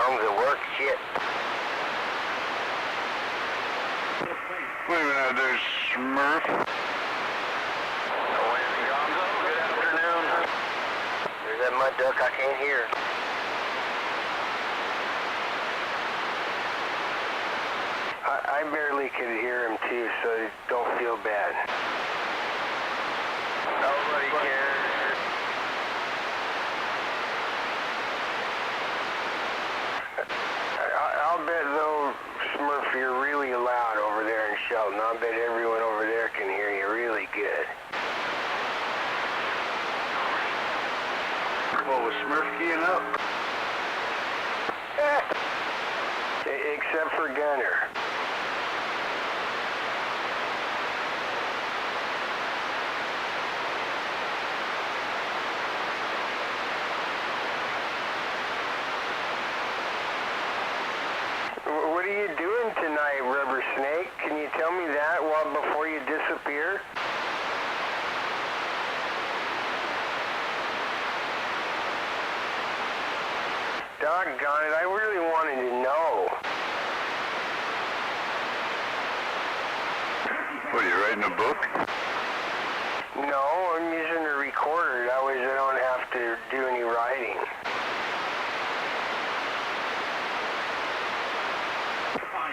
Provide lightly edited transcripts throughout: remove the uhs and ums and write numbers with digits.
gongs at work. Shit. Wait a minute, there's Smurf. Good afternoon. There's that mud duck I can't hear. I barely could hear him too, so don't feel bad. Nobody cares. I'll bet though, Smurf, you're really loud over there in Shelton. I'll bet everyone over there can hear you really good. What was Smurf keying up? Except for Gunner. What are you doing tonight, Rubber Snake? Can you tell me that before you disappear? Doggone it, I really wanted to know. What, are you writing a book? No, I'm using a recorder. That way I don't have to do any writing.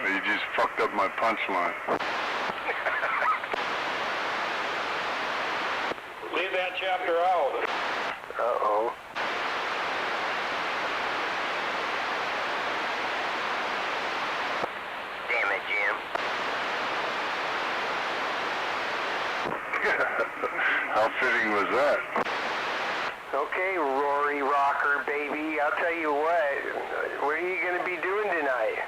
You just fucked up my punchline. Leave that chapter out. Uh-oh. Damn it, Jim. How fitting was that? Okay, Rory Rocker, baby. I'll tell you what are you going to be doing tonight?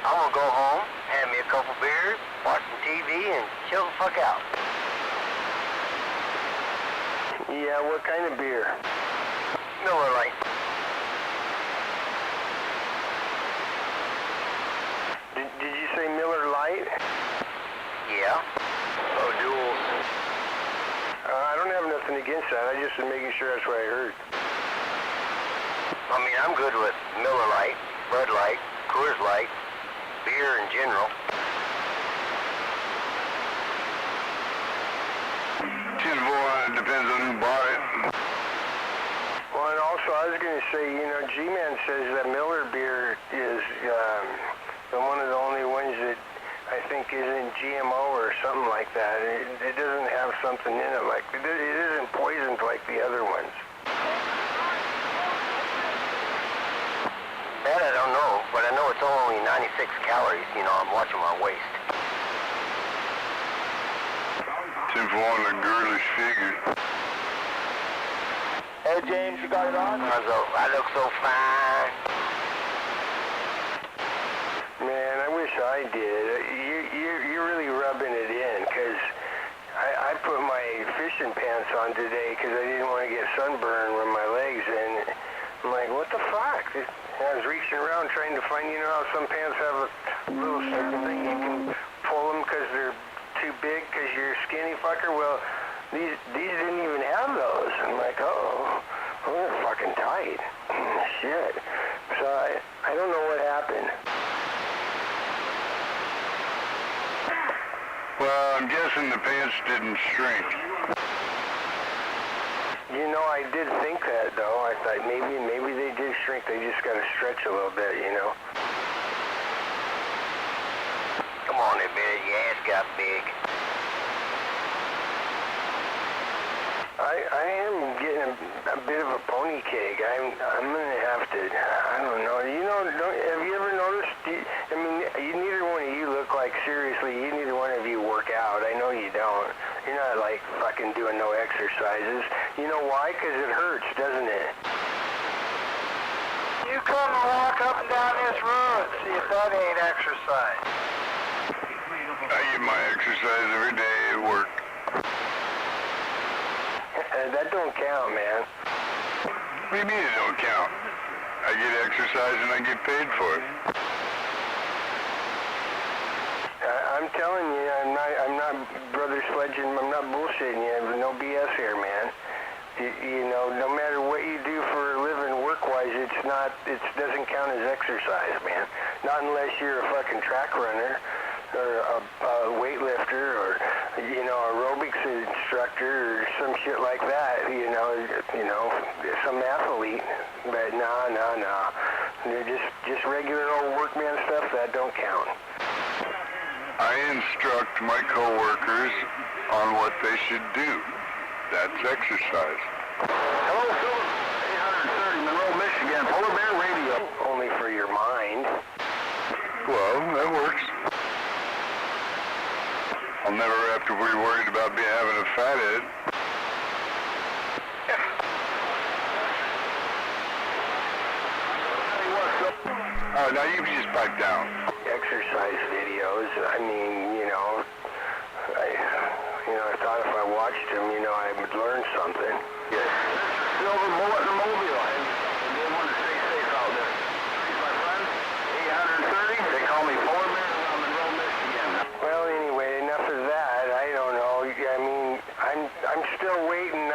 I'm gonna go home, have me a couple beers, watch some TV, and chill the fuck out. Yeah, what kind of beer? Miller Lite. Did you say Miller Lite? Yeah. Oh, duels. I don't have nothing against that. I just was making sure that's what I heard. I mean, I'm good with Miller Lite, Bud Light, Coors Light, beer in general. It depends on who bought it. Well, and also I was going to say, G-Man says that Miller beer is one of the only ones that I think isn't GMO or something like that. It doesn't have something in it like it isn't poisoned like the other ones. That I don't know, but I know it's only 96 calories. I'm watching my waist. Simple on a girlish figure. Hey, James, you got it on? I look so fine. Man, I wish I did. You're really rubbing it in, because I put my fishing pants on today because I didn't want to get sunburned with my legs, and I'm like, what the fuck? I was reaching around trying to find, how some pants have a little certain thing you can pull them because they're too big because you're a skinny fucker. Well, these didn't even have those. I'm like, oh, they're fucking tight. Shit. So I don't know what happened. Well, I'm guessing the pants didn't shrink. I did think that, though. I thought maybe they did shrink. They just got to stretch a little bit, Come on, admit it. Your ass got big. I am getting a bit of a pony keg. I'm gonna have to. I don't know. Have you ever noticed? Neither one of you look like, seriously, neither one of you work out. I know you don't. You're not like fucking doing no exercises. You know why? Because it hurts, doesn't it? You come and walk up and down this road. See if that ain't exercise. I get my exercise every day at work. That don't count, man. What do you mean it don't count? I get exercise and I get paid for it. I'm telling you, I'm not brother sledging, I'm not bullshitting you. No BS here, man. No matter what you do for a living work-wise, it's it doesn't count as exercise, man. Not unless you're a fucking track runner or a weightlifter or, aerobics instructor or some shit like that, some athlete. But no. They're just regular old workman stuff, that don't count. I instruct my coworkers on what they should do. That's exercise. Hello, Silver. 830 Monroe, Michigan. Polar Bear Radio. Only for your mind. Well, that works. I'll never have to be worried about having a fat head. Now you can just pipe down. Exercise videos. I mean, I thought if I watched them, I would learn something. Yes. Silver Bullet in the Mobile. And they want to stay safe out there. My friend, 830. They call me Polar Bear from Monroe, Michigan. Well, anyway, enough of that. I don't know. I mean, I'm still waiting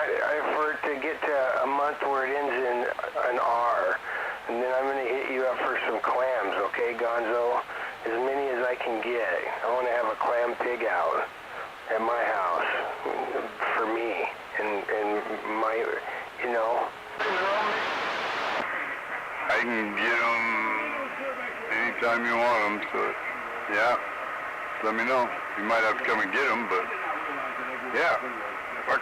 for it to get to a month where it ends in an R. And then I'm going to hit you up for some clams, okay, Gonzo? As many as I can get. I want to have a clam pig out at my house for me and my, I can get them anytime you want them, so yeah, let me know. You might have to come and get them, but yeah, I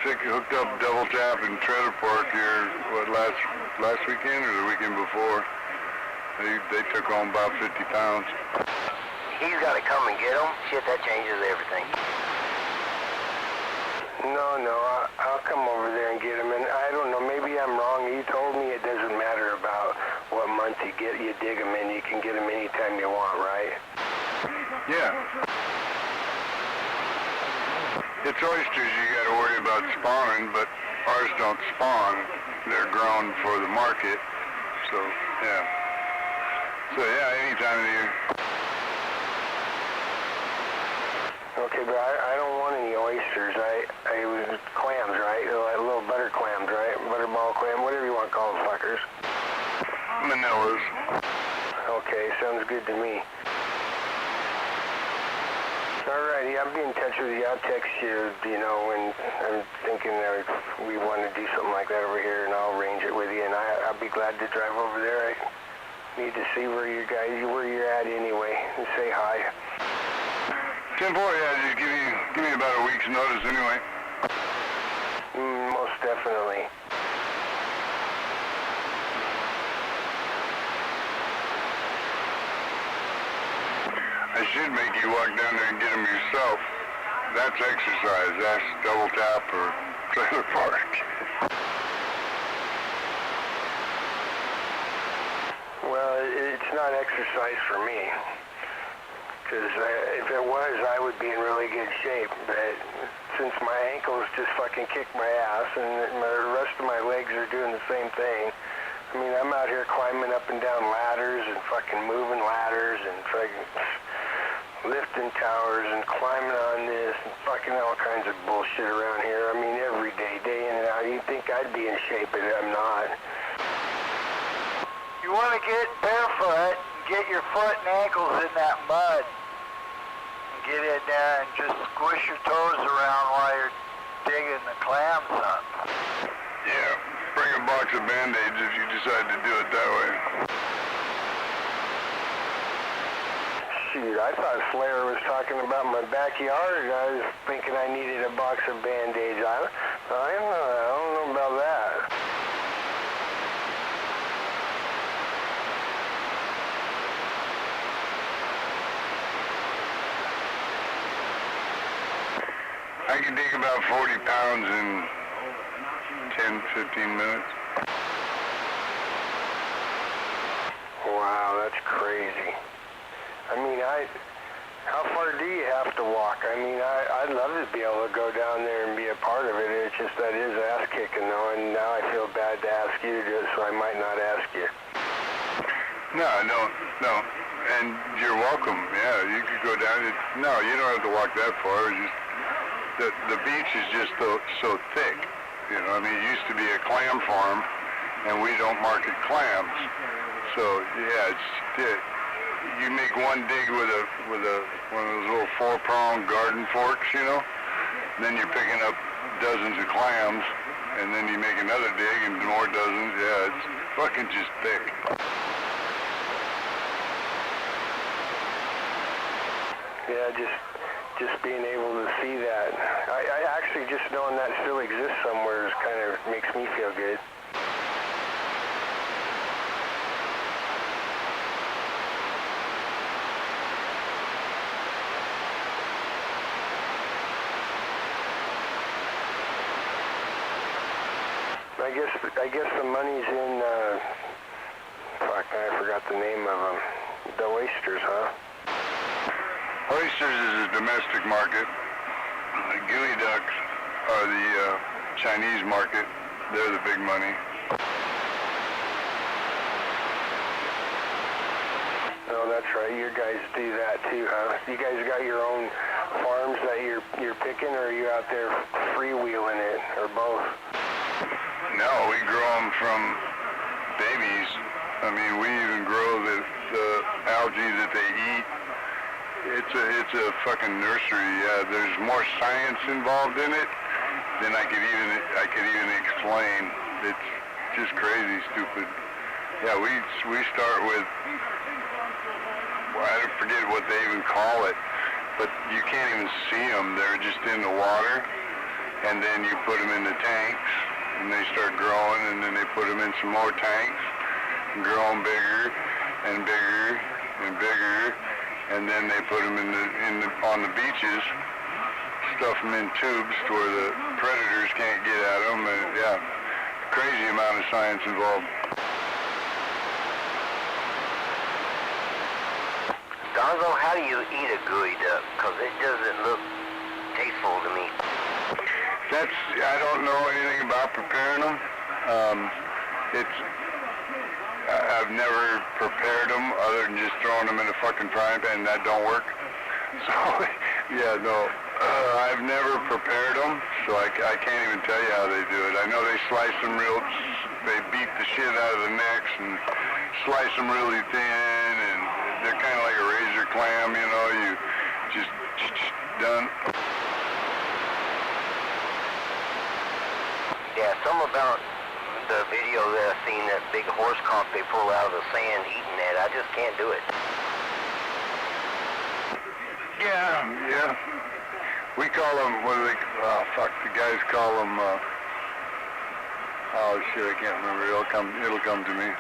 think you hooked up Double Tap in Trailer Park here, last weekend or the weekend before. They took on about 50 pounds. He's got to come and get them. Shit, that changes everything. No, I'll come over there and get them. And I don't know, maybe I'm wrong. You told me it doesn't matter about what month you dig them in. You can get them anytime you want, right? Yeah. It's oysters you got to worry about spawning, but ours don't spawn. They're grown for the market. So, yeah. Anytime of the year. Okay, but I don't want any oysters. I was clams, right? Like little butter clams, right? Butterball clam, whatever you want to call them fuckers. Manillas. Okay, sounds good to me. Alrighty, I'll be in touch with you. I'll text you, when I'm thinking that we want to do something like that over here, and I'll arrange it with you, and I'll be glad to drive over there. I need to see where you're at anyway, and say hi. 10-4, yeah, just give me about a week's notice anyway. Most definitely. I should make you walk down there and get them yourself. That's exercise. That's Double Tap or Trailer Park. Well, it's not exercise for me. Because if it was, I would be in really good shape. But since my ankles just fucking kick my ass and the rest of my legs are doing the same thing, I mean, I'm out here climbing up and down ladders and fucking moving ladders and fucking lifting towers and climbing on this and fucking all kinds of bullshit around here. I mean, every day, day in and out. You'd think I'd be in shape, but I'm not. You want to get barefoot and get your foot and ankles in that mud. And get in there and just squish your toes around while you're digging the clams up. Yeah, bring a box of Band-Aids if you decide to do it that way. Shoot, I thought Slayer was talking about my backyard. I was thinking I needed a box of Band-Aids. I don't know about that. I can dig about 40 pounds in 10, 15 minutes. Wow, that's crazy. I mean, how far do you have to walk? I mean, I'd love to be able to go down there and be a part of it. It's just that is ass kicking though, and now I feel bad to ask you to do it, so I might not ask you. No, no. And you're welcome. Yeah, you could go down. No, you don't have to walk that far. It's just the beach is just so thick. You know, I mean, it used to be a clam farm, and we don't market clams. So yeah, you make one dig with one of those little 4-prong garden forks, you know. And then you're picking up dozens of clams, and then you make another dig and more dozens. Yeah, it's fucking just thick. Yeah, just being able to see that. I actually just knowing that still exists somewhere kind of makes me feel good. I guess the money's in, fuck, I forgot the name of them. The oysters, huh? Oysters is a domestic market. The gooey ducks are the Chinese market. They're the big money. Oh, that's right. You guys do that too, huh? You guys got your own farms that you're picking, or are you out there freewheeling it, or both? No, we grow them from babies. I mean, we even grow the algae that they eat. It's a fucking nursery. Yeah, there's more science involved in it than I could even explain. It's just crazy stupid. Yeah, we start with, well, I forget what they even call it, but you can't even see them. They're just in the water, and then you put them in the tanks, and they start growing, and then they put them in some more tanks, and grow them bigger and bigger and bigger, and then they put them on the beaches, stuff them in tubes to where the predators can't get at them, and yeah, crazy amount of science involved. Donzo, how do you eat a gooey duck? Because it doesn't look tasteful to me. I don't know anything about preparing them. I've never prepared them other than just throwing them in a fucking frying pan, and that don't work. So, yeah, no. I've never prepared them, so I can't even tell you how they do it. I know they slice them they beat the shit out of the necks and slice them really thin, and they're kind of like a razor clam, you know, you just done. Yeah, something about the video that I've seen, that big horse cock they pull out of the sand eating that, I just can't do it. Yeah. We call them, what do they, oh fuck, the guys call them, oh shit, I can't remember, it'll come to me.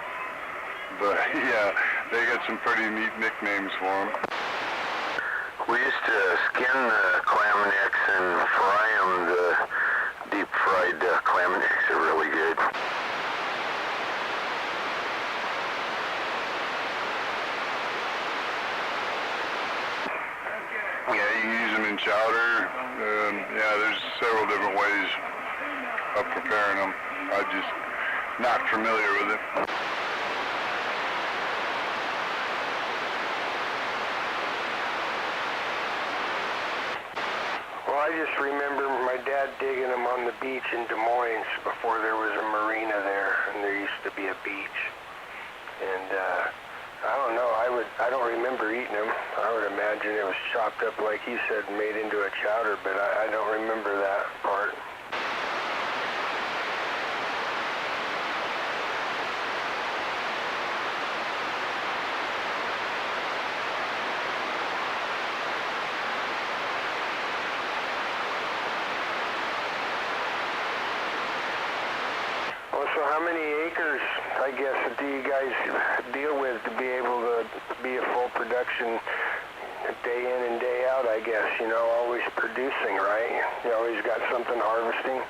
But yeah, they got some pretty neat nicknames for them. We used to skin the clam necks and fry them. The deep-fried clam necks are really good. Yeah, you can use them in chowder. Yeah, there's several different ways of preparing them. I'm just not familiar with it. Well, I just remember my dad digging them on the beach in Des Moines before there was a marina there, and there used to be a beach. And I don't know, I don't remember eating them. I would imagine it was chopped up, like you said, made into a chowder, but I don't remember that part. So how many acres, I guess, do you guys deal with to be able to be a full production day in and day out, I guess, you know, always producing, right? You always got something harvesting?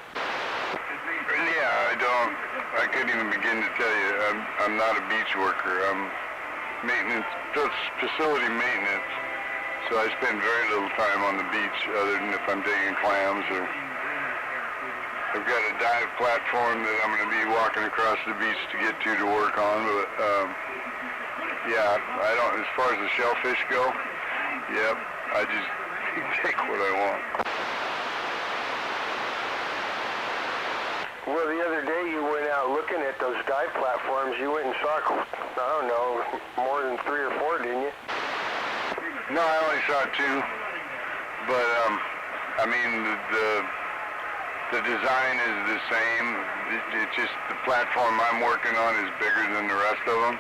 Yeah, I couldn't even begin to tell you. I'm not a beach worker. I'm maintenance, facility maintenance. So I spend very little time on the beach other than if I'm digging clams or I've got a dive platform that I'm going to be walking across the beach to get to work on, but yeah, I don't, as far as the shellfish go, yep, I just take what I want. Well, the other day you went out looking at those dive platforms. You went and saw, I don't know, more than 3 or 4, didn't you? No, I only saw 2. But, I mean, the design is the same. It's just the platform I'm working on is bigger than the rest of them.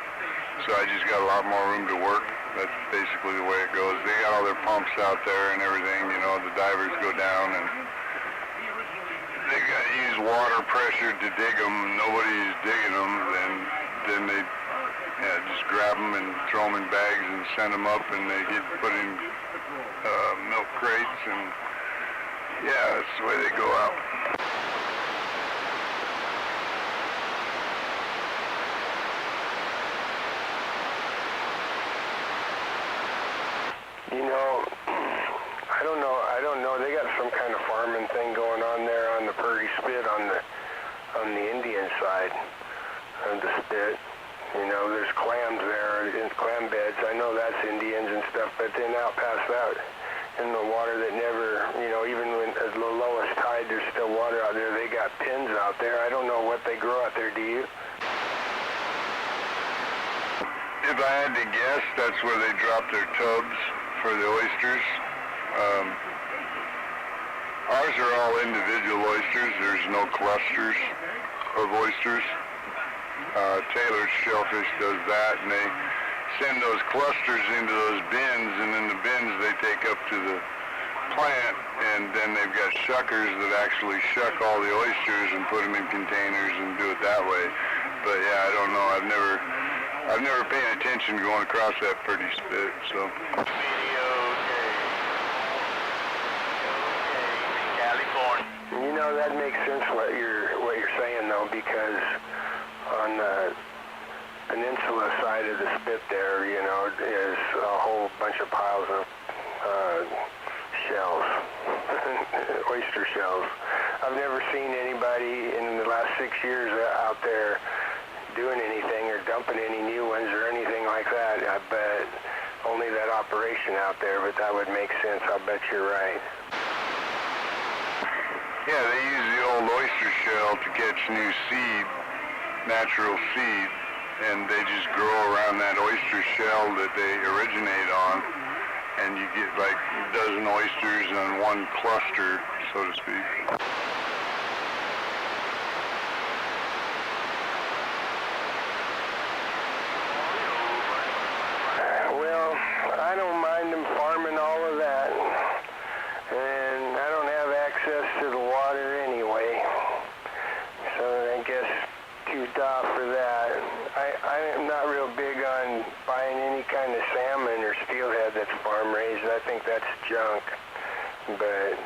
So I just got a lot more room to work. That's basically the way it goes. They got all their pumps out there and everything, you know, the divers go down and they've got to use water pressure to dig them. Nobody's digging them. Then they just grab them and throw them in bags and send them up, and they get put in milk crates, and yeah, that's the way they go out. You know, I don't know. They got some kind of farming thing going on there on the Purdy Spit on the Indian side of the spit. You know, there's clams there, clam beds. I know that's Indians and stuff, but then out past that, in the water that never, you know, even when at the lowest tide, there's still water out there. They got pins out there. I don't know what they grow out there, do you? If I had to guess, that's where they drop their tubs for the oysters. Ours are all individual oysters. There's no clusters of oysters. Taylor's Shellfish does that, and they send those clusters into those bins, and then the bins they take up to the plant, and then they've got shuckers that actually shuck all the oysters and put them in containers and do it that way. But yeah, I don't know. I've never paid attention going across that Purdy Spit, so. You know, that makes sense what you're saying though, because on the peninsula side of the spit there, you know, is a whole bunch of piles of shells, oyster shells. I've never seen anybody in the last 6 years out there doing anything or dumping any new ones or anything like that. I bet only that operation out there, but that would make sense. I'll bet you're right. Yeah, they use the old oyster shell to catch new seed, natural seed, and they just grow around that oyster shell that they originate on, and you get like a dozen oysters on one cluster, so to speak. Well, I don't mind them farming all of that, and I don't have access to the water anyway, so I guess too off for that. I am not real big on buying any kind of salmon or steelhead that's farm raised. I think that's junk, but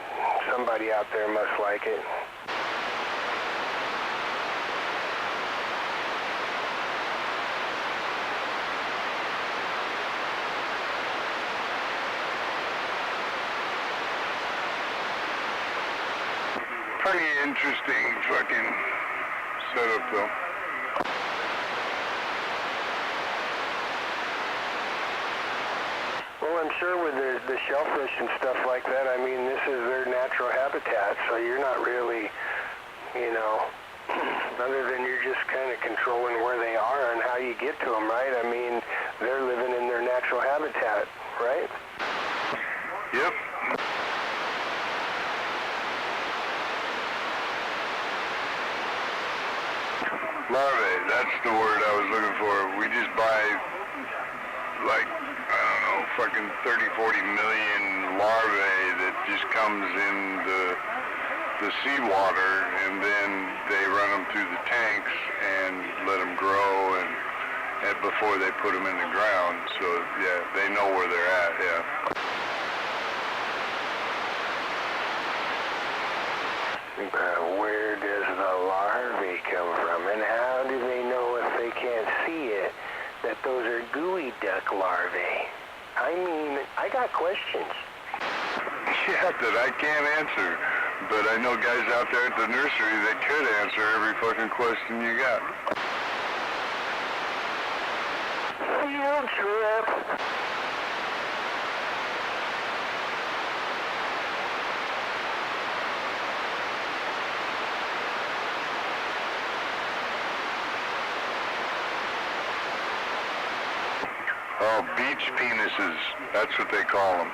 somebody out there must like it. Pretty interesting fucking setup though. Well, I'm sure with the shellfish and stuff like that, I mean, this is their natural habitat, so you're not really, you know, other than you're just kind of controlling where they are and how you get to them, right? I mean, they're living in their natural habitat, right? Yep. Larvae, that's the word I was looking for. We just buy, like, I don't know, fucking 30, 40 million larvae that just comes in the seawater, and then they run them through the tanks and let them grow and before they put them in the ground. So, yeah, they know where they're at, yeah. But where does the larvae come from, and how do they know if they can't see it that those are gooey duck larvae? I mean, I got questions. Yeah, that I can't answer, but I know guys out there at the nursery that could answer every fucking question you got. Field trip. Oh, beach penises. That's what they call them.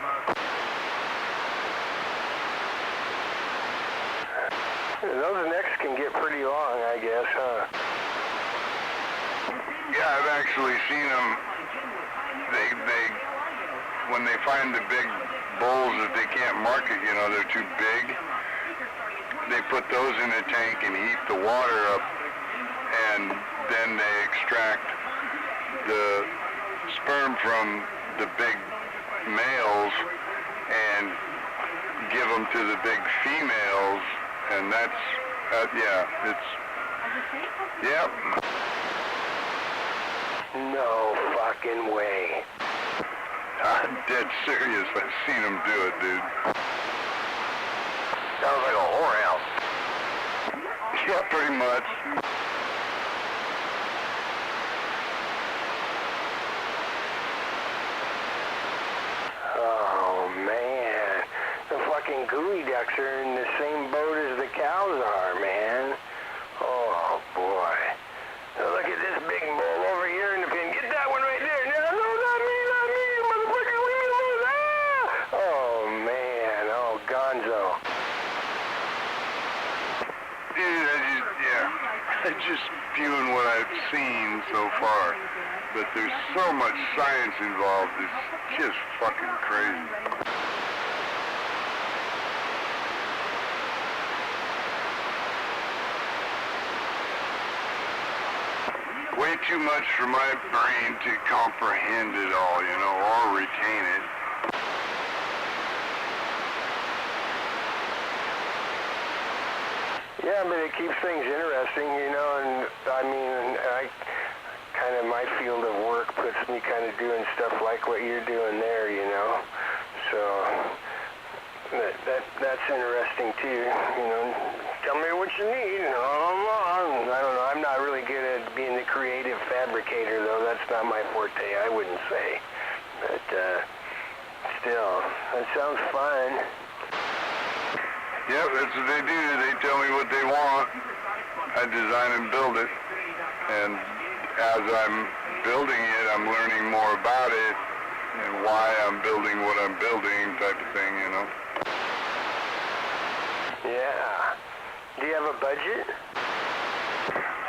Those necks can get pretty long, I guess, huh? Yeah, I've actually seen them. They when they find the big bulls that they can't market, you know, they're too big, they put those in a tank and heat the water up, and then they extract the sperm from the big males and give them to the big females, and that's, yeah, it's, yep. No fucking way. I'm dead serious. I've seen them do it, dude. Sounds like a whorehouse. Yeah, pretty much. Oh, man. The fucking gooey ducks are in the same boat as the cows are, man. Oh, boy. Now look at this big bull over here in the pen. Get that one right there. No, not me, you motherfucker. Leave me alone. Ah! Oh, man. Oh, Gonzo. Dude, I'm just spewing what I've seen so far. But there's so much science involved, it's just fucking crazy. Way too much for my brain to comprehend it all, you know, or retain it. Yeah, but it keeps things interesting, you know, and I mean, kind of my field of work puts me kind of doing stuff like what you're doing there, you know. So that's interesting too, you know. Tell me what you need. I don't know. I'm not really good at being the creative fabricator, though. That's not my forte, I wouldn't say. But still, that sounds fun. Yep, that's what they do. They tell me what they want. I design and build it. And as I'm building it, I'm learning more about it and why I'm building what I'm building, type of thing, you know. Yeah. Do you have a budget?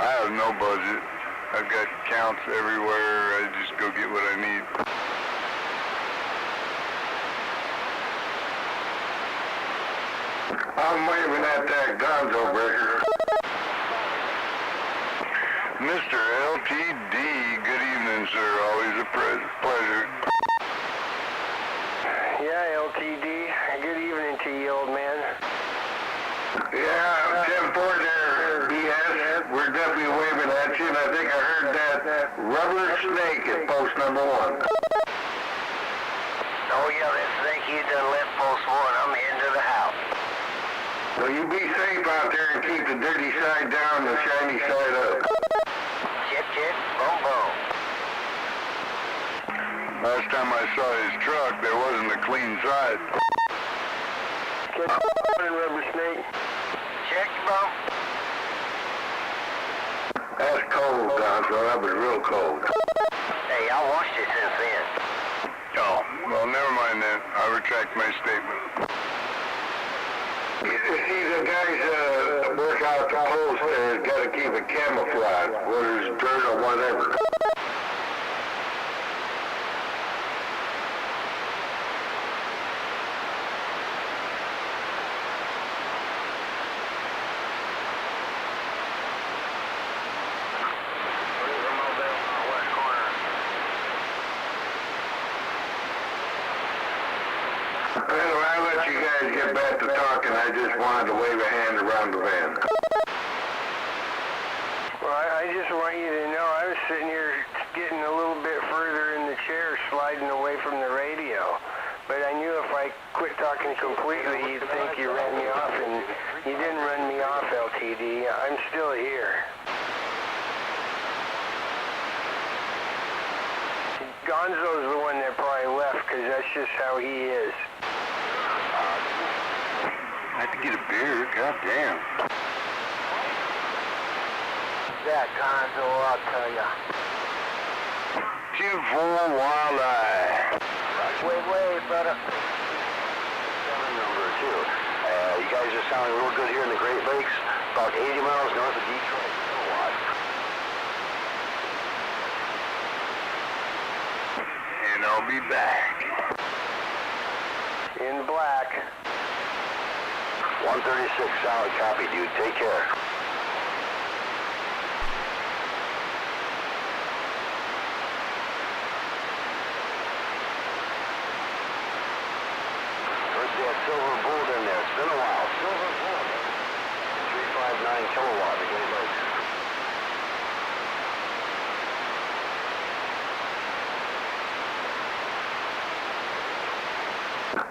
I have no budget. I've got counts everywhere. I just go get what I need. I'm waving at that gonzo breaker. Mr. LTD, good evening, sir. Always a pleasure. Yeah, LTD. Good evening to you, old man. Yeah, 10-4 there, BS. We're definitely waving at you, and I think I heard that rubber snake at post number 1. Oh yeah, that snake you done left post 1. I'm heading to the house. So you be safe out there and keep the dirty side down and the shiny side up. Chip, chip, boom, boom. Last time I saw his truck, there wasn't a clean side. Catch you, rubber snake. Check, bump. That's cold, Gonzo. That was real cold. Hey, I washed it since then. Oh, well, never mind then. I retract my statement. You see, the guys work out the post there got to keep it camouflaged, whether it's dirt or whatever. Well, I'll let you guys get back to talking. I just wanted to wave a hand around the van. Well, I just want you to know I was sitting here getting a little bit further in the chair, sliding away from the radio. But I knew if I quit talking completely, you'd think you ran me off, and you didn't run me off, LTD. I'm still here. Gonzo's the one that probably left, because that's just how he is. I have to get a beer. God damn. That Gonzo, I'll tell ya. 2-4 Wildeye. Wait, brother. Number 2. You guys are sounding real good here in the Great Lakes, about 80 miles north of Detroit. And I'll be back. In black. 136, solid copy, dude. Take care. Heard that silver bullet in there. It's been a while. Silver bullet. 359 kilowatt, the Great Lakes.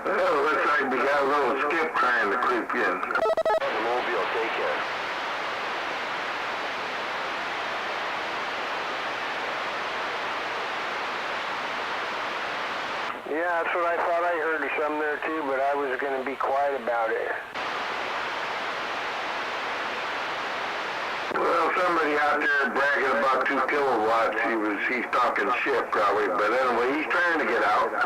Well, looks like we got a little skip trying to creep in. The Mobile, take care. Yeah, that's what I thought. I heard some there too, but I was going to be quiet about it. Well, somebody out there bragging about 2 kilowatts. He's talking shit probably, but anyway, he's trying to get out.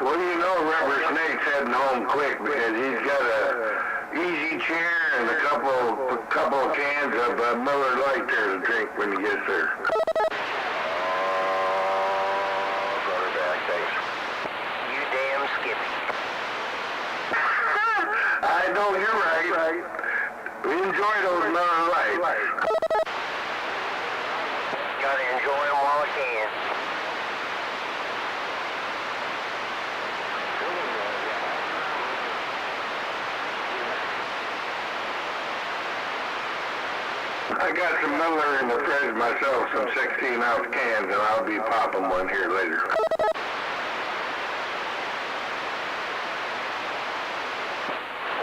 Well, you know, Rubber Snake's heading home quick because he's got a easy chair and a couple of cans of Miller Lite there to drink when he gets there. Brother back, thanks. You damn Skippy. I know you're right. We enjoy those Miller Lights. Gotta enjoy them while I can. I got some Miller in the fridge myself, some 16-ounce cans, and I'll be popping one here later.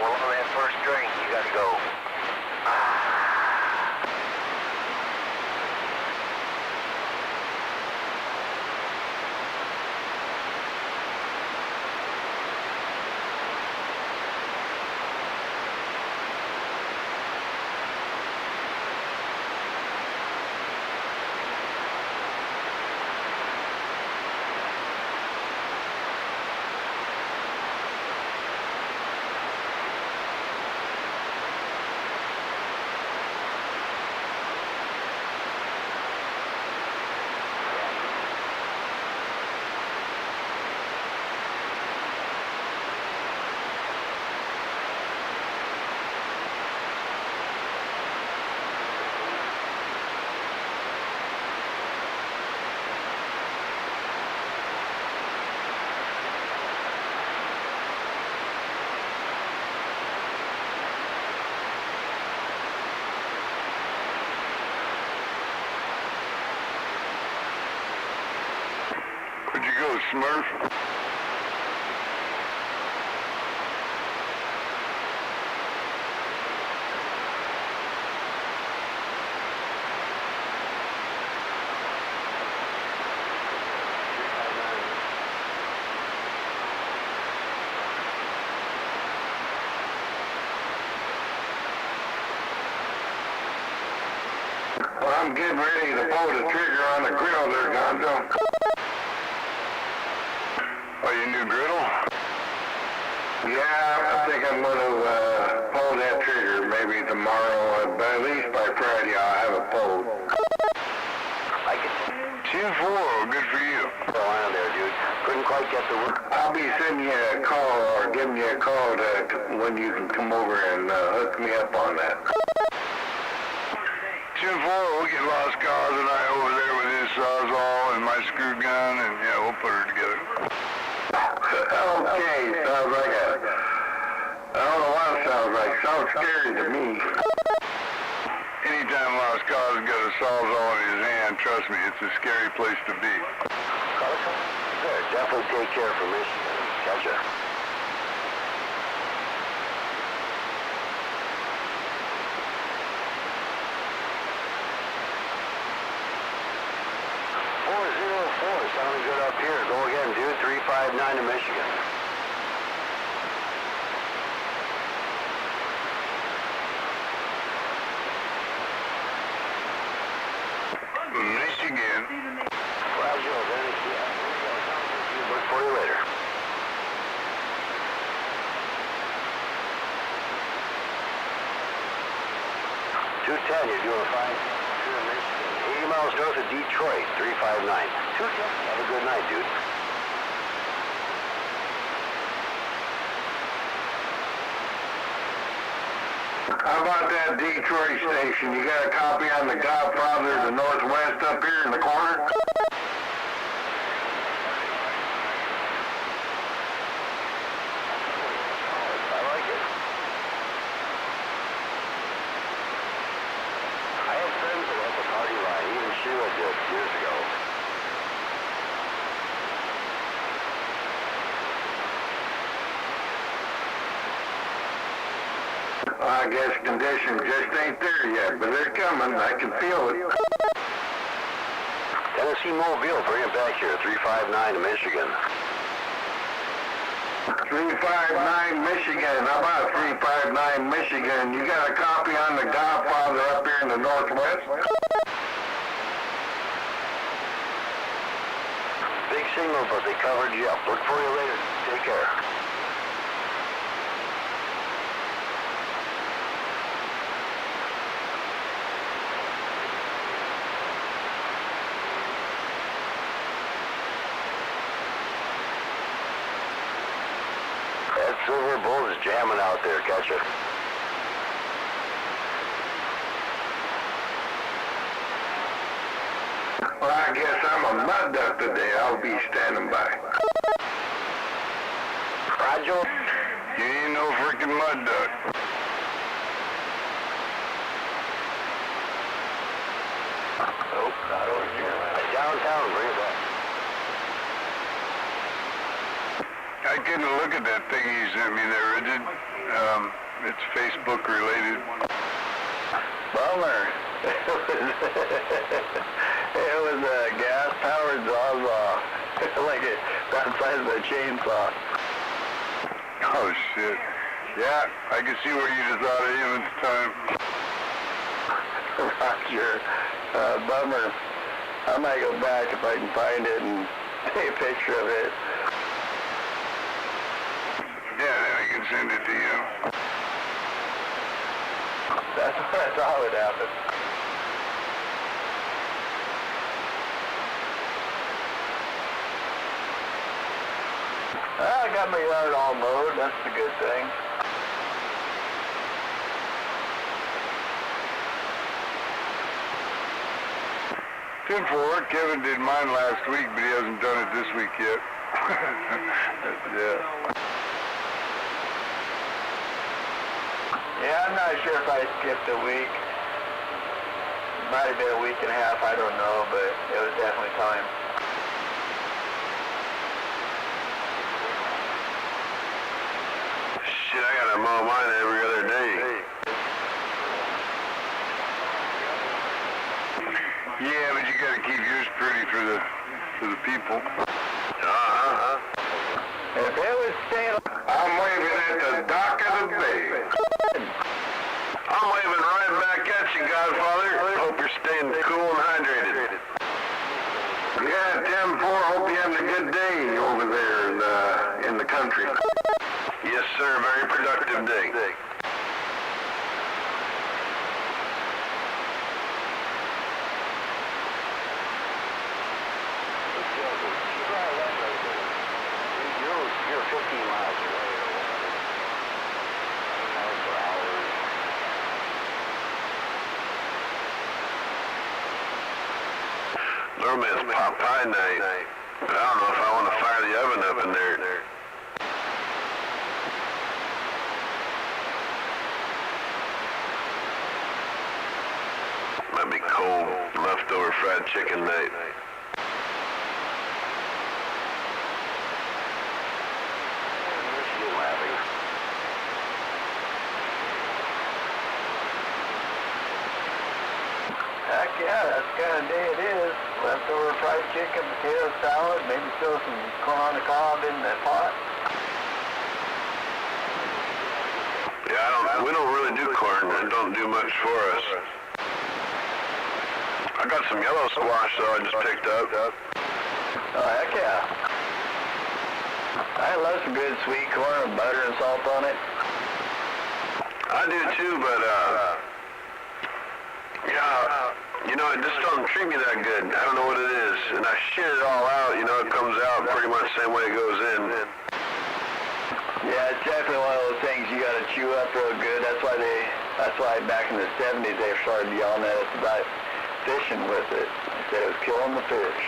Well, on that first drink, you gotta go. Where'd you go, Smurf? Well, I'm getting ready to pull the trigger on the grill there, Gonzo. Oh, your new griddle? Yeah, I think I'm going to pull that trigger maybe tomorrow, but at least by Friday I'll have it pulled. I get 2-4, good for you. still on there, dude. Couldn't quite get the work. I'll be sending you a call or giving you a call when you can come over and hook me up on that. 2-4, we'll get Lost Cause and I over there with his sawzall and my screw gun, and yeah, we'll put her together. Okay, sounds like I don't know what it sounds like. Sounds scary to me. Any sawzall in his hand. Trust me, it's a scary place to be. There, definitely take care for Michigan. Gotcha. Sounding good up here. Go again, dude. 359 to Michigan. Michigan. Roger, then. Yeah. Look for you later. .210, you're doing fine. Here in Michigan. 80 miles north of Detroit, 359. 210. Have a good night, dude. How about that Detroit station? You got a copy on the Godfather of the Northwest up here in the corner? I like it. I had friends that had the party line. Even Sheila did years ago. I guess conditions just ain't there yet, but they're coming. I can feel it. Tennessee Mobile, bring it back here. 359 to Michigan. 359 Michigan. How about 359 Michigan? You got a copy on the Godfather up here in the Northwest? Big signal, but they covered you up. Look for you later. Take care. That Silver Bull is jamming out there. Gotcha. Well, I guess I'm a mud duck today. I'll be standing by. Roger. You ain't no freaking mud duck. Nope, not over here. Downtown, bring it back. I couldn't look at that thing he sent me there, Richard. It's Facebook related. Bummer. It was a gas-powered Zaza. Like it, that size of a chainsaw. Oh, shit. Yeah, I can see where you just thought of him at the time. Roger. Bummer. I might go back if I can find it and take a picture of it. Yeah, then I can send it to you. That's what I thought would happen. I got my yard all mowed. That's the good thing. 10-4, Kevin did mine last week, but he hasn't done it this week yet. Yeah. Yeah, I'm not sure if I skipped a week. It might have been a week and a half, I don't know, but it was definitely time. Shit, I gotta mow mine every other day. Yeah, but you gotta keep yours pretty for the people. If it was staying... I'm waving at the dock of the bay. I'm waving right back at you, Godfather. Hope you're staying cool and hydrated. Yeah, 10-4, hope you having a good day over there in the country. Yes, sir, very productive day. You're 15 miles away. Miles per hour. Normally it's pot pie night, but I don't know if I want to fire the oven up in there. Might be cold, leftover fried chicken night. You're laughing. Heck yeah, that's the kind of day it is. Leftover fried chicken, potato salad, maybe throw some corn on the cob in the pot. Yeah, we don't really do corn. It don't do much for us. I got some yellow squash though I just picked up. Oh, heck yeah. I love some good sweet corn with butter and salt on it. I do too, but yeah, you know, it just don't treat me that good. I don't know what it is. And I shit it all out, you know, it comes out pretty much the same way it goes in. Yeah, it's definitely one of those things you gotta chew up real good. That's why back in the 70s they started yelling at us about fishing with it. They said it was killing the fish.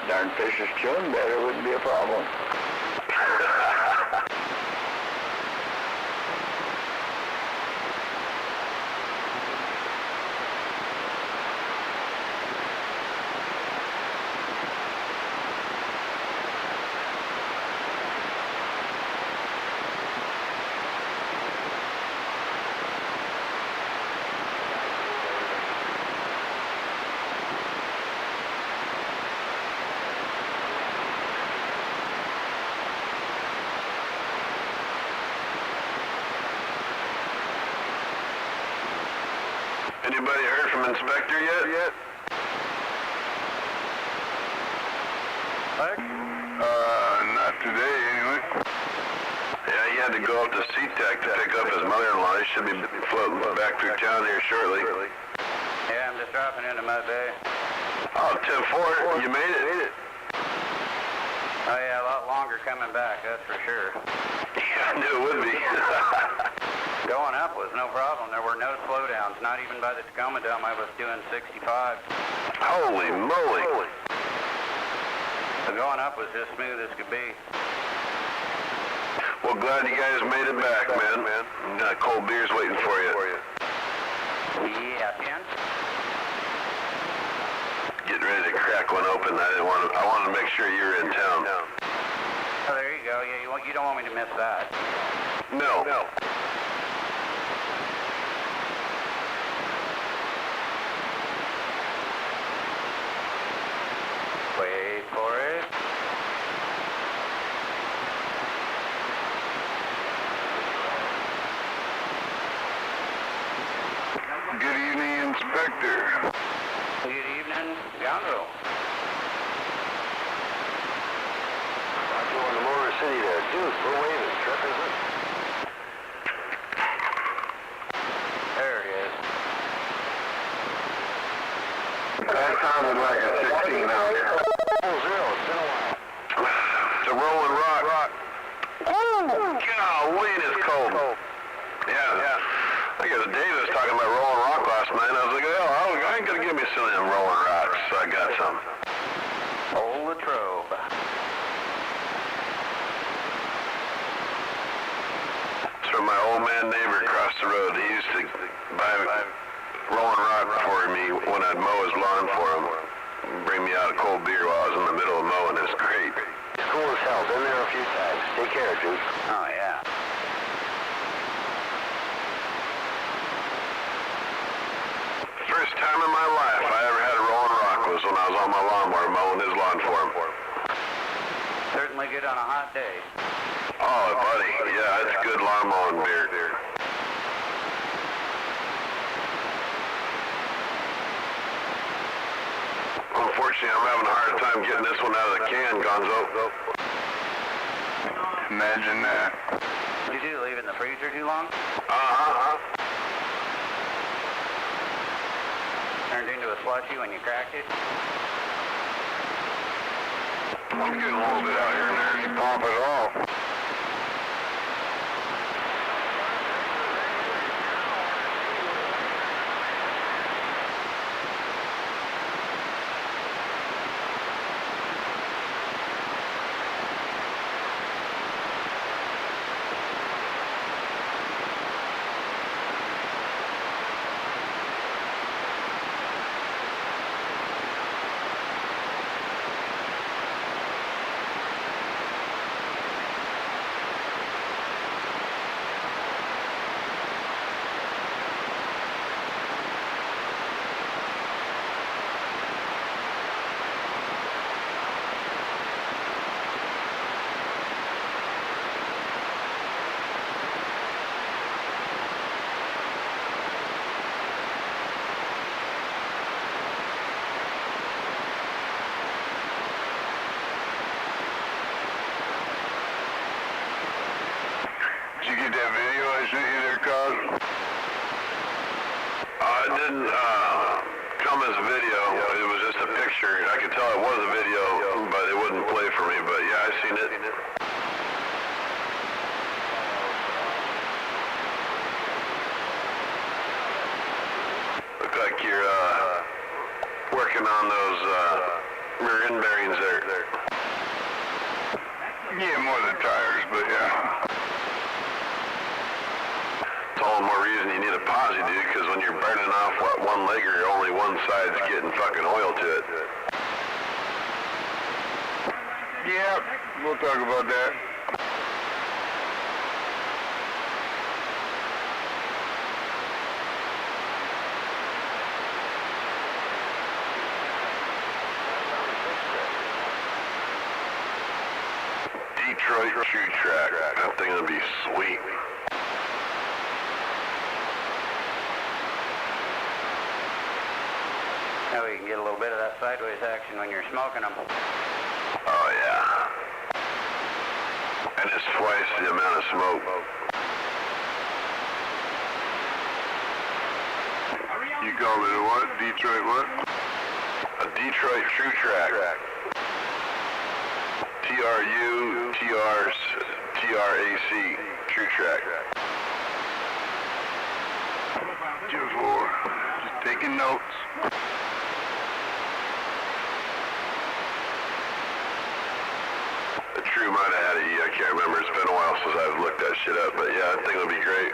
Darn fish is chewing better, wouldn't be a problem. Anybody heard from Inspector yet? Not today anyway. Yeah, he had to go up to SeaTac to pick up his mother-in-law. He should be floating back through town here shortly. Yeah, I'm just dropping into Mud Bay. Oh, 10-4, you made it. Oh yeah, a lot longer coming back, that's for sure. Yeah, I knew it would be. Going up was no problem. There were no slowdowns. Not even by the Tacoma Dome, I was doing 65. Holy moly. The going up was just smooth as could be. Well, glad you guys made it back, man. Cold beer's waiting for you. Yeah, Ken? Getting ready to crack one open. I wanted to make sure you were in town. Oh, there you go. Yeah, you don't want me to miss that. No. Wait for it. Good evening, Inspector. Good evening, Gonzo. I'm going to Motor City there. Dude, we're waving. Trip, is it? There it is. That sounded like a 16 out there. 0-0. It's been a while. It's a rolling rock. Golly, it is cold. Yeah. I guess Dave was talking about rolling rock last night, and I was like, oh, I ain't gonna give me some of them rolling rocks, so I got some. Hold the trobe. It's from my old man neighbor across the road. He used to buy rolling rock for me when I'd mow his lawn for him. Bring me out a cold beer while I was in the middle of mowing. It's great. It's cool as hell. Been there a few times. Take care, dude. Oh, yeah. First time in my life I ever had a rolling rock was when I was on my lawnmower mowing his lawn for him. Certainly good on a hot day. Oh, buddy. Yeah, it's good lawn mowing beer. Unfortunately, I'm having a hard time getting this one out of the can, Gonzo. Imagine that. Did you leave it in the freezer too long? Turned into a slushy when you cracked it? I'm getting a little bit out here and there. You pop it off. that video I sent you there, Cos? It didn't come as a video. It was just a picture. I could tell it was a video, but it wouldn't play for me. But yeah, I've seen it. Look like you're working on those rear end bearings there. Yeah, more than tires, but yeah. It's all the more reason you need a posse, dude, because when you're burning off one legger, only one side's getting fucking oil to it. Yeah, we'll talk about that. Detroit shoe track. That thing will be sweet. Now you can get a little bit of that sideways action when you're smoking them. Oh yeah. And it's twice the amount of smoke. You called it a what? Detroit what? A Detroit true track. T-R-U-T-R-C true track. 2-4. Just taking notes. The True might have had a E, I can't remember. It's been a while since I've looked that shit up, but yeah, that thing will be great.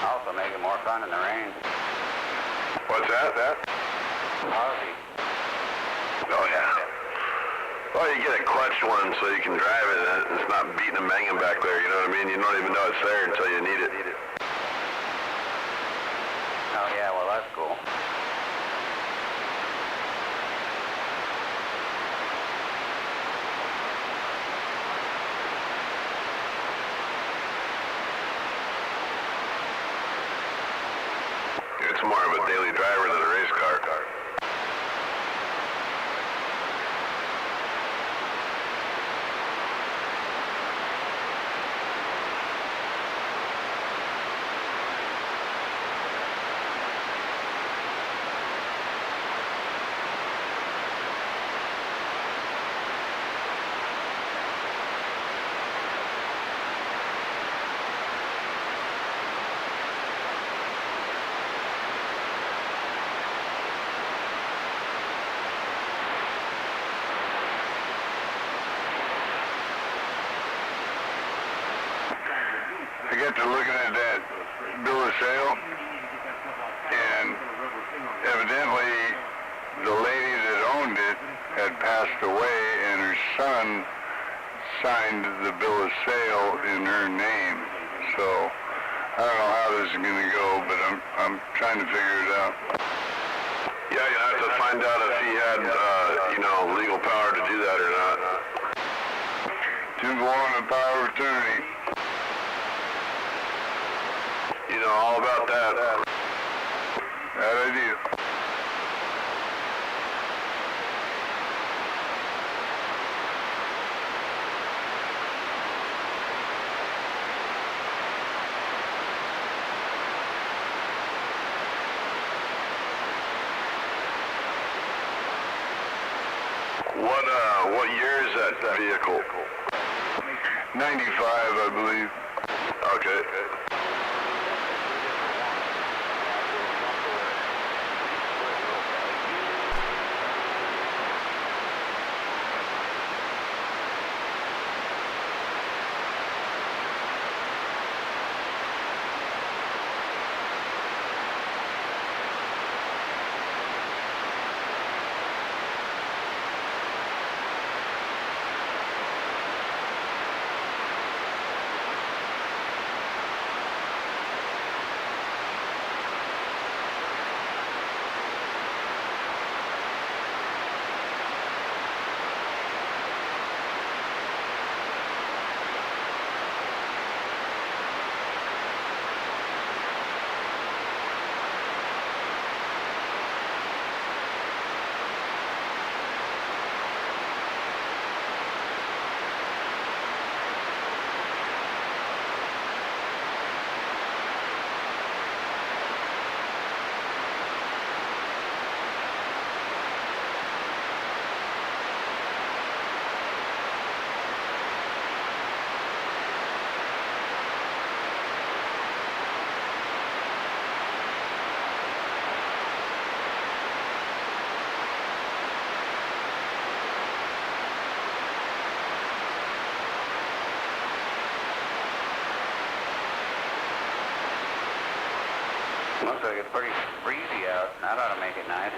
Also make it more fun in the rain. What's that? Aussie. Oh yeah. Well, you get a clutch one so you can drive it and it's not beating and banging back there, you know what I mean? You don't even know it's there until you need it. Oh yeah, well that's cool. It's more of a daily driver than a race car. I got to looking at that bill of sale, and evidently the lady that owned it had passed away, and her son signed the bill of sale in her name. So I don't know how this is going to go, but I'm trying to figure it out. Yeah, you have to find out if he had, legal power to do that or not. 2-1 and power of attorney. You know all about that. That I do. What year is that vehicle? 95, I believe. Okay. Looks like it's pretty breezy out. That ought to make it nice.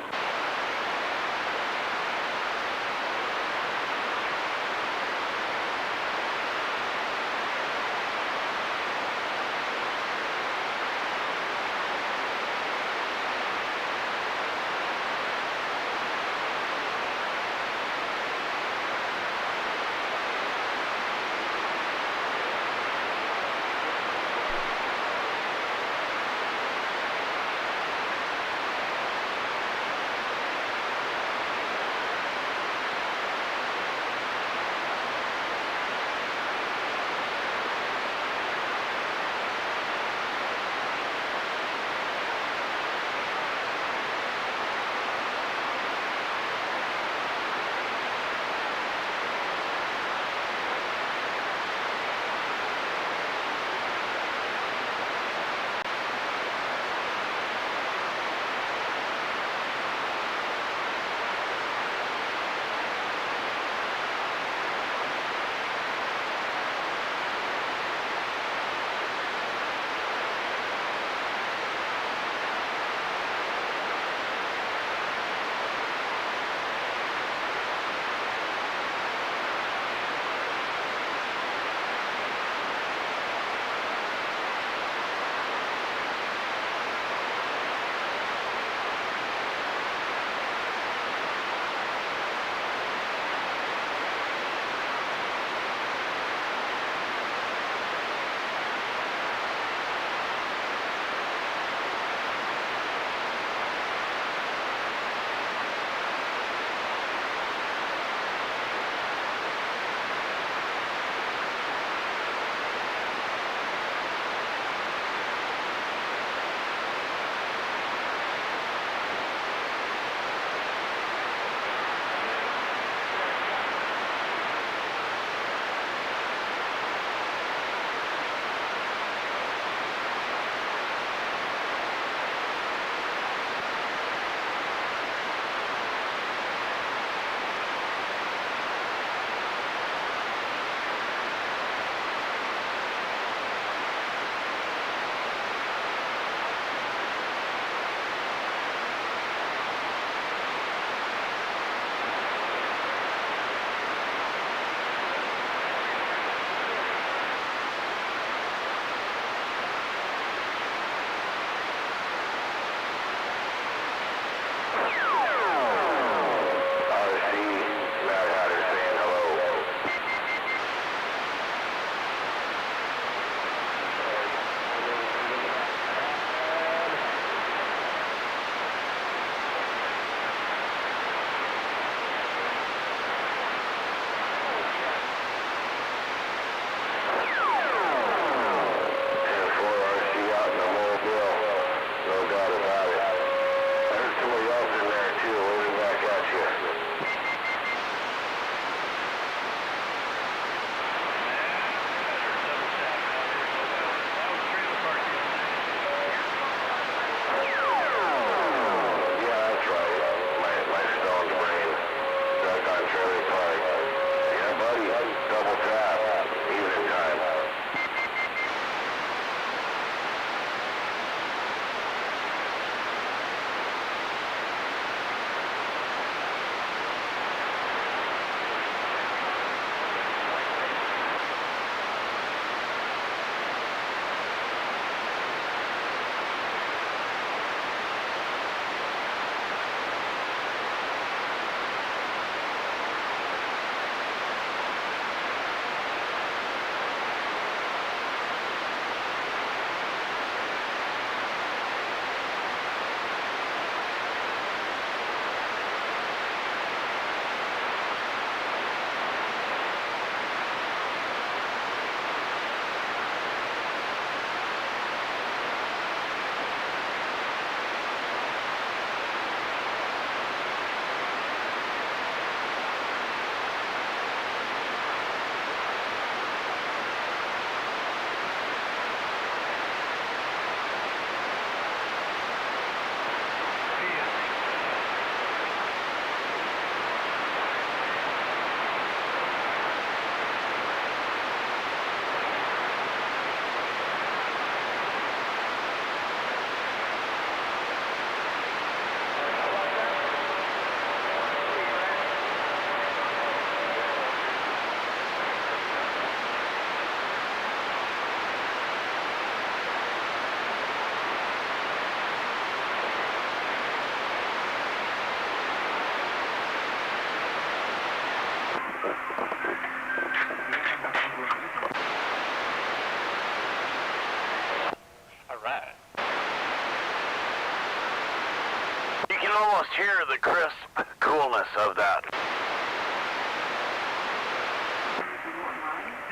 almost hear the crisp coolness of that.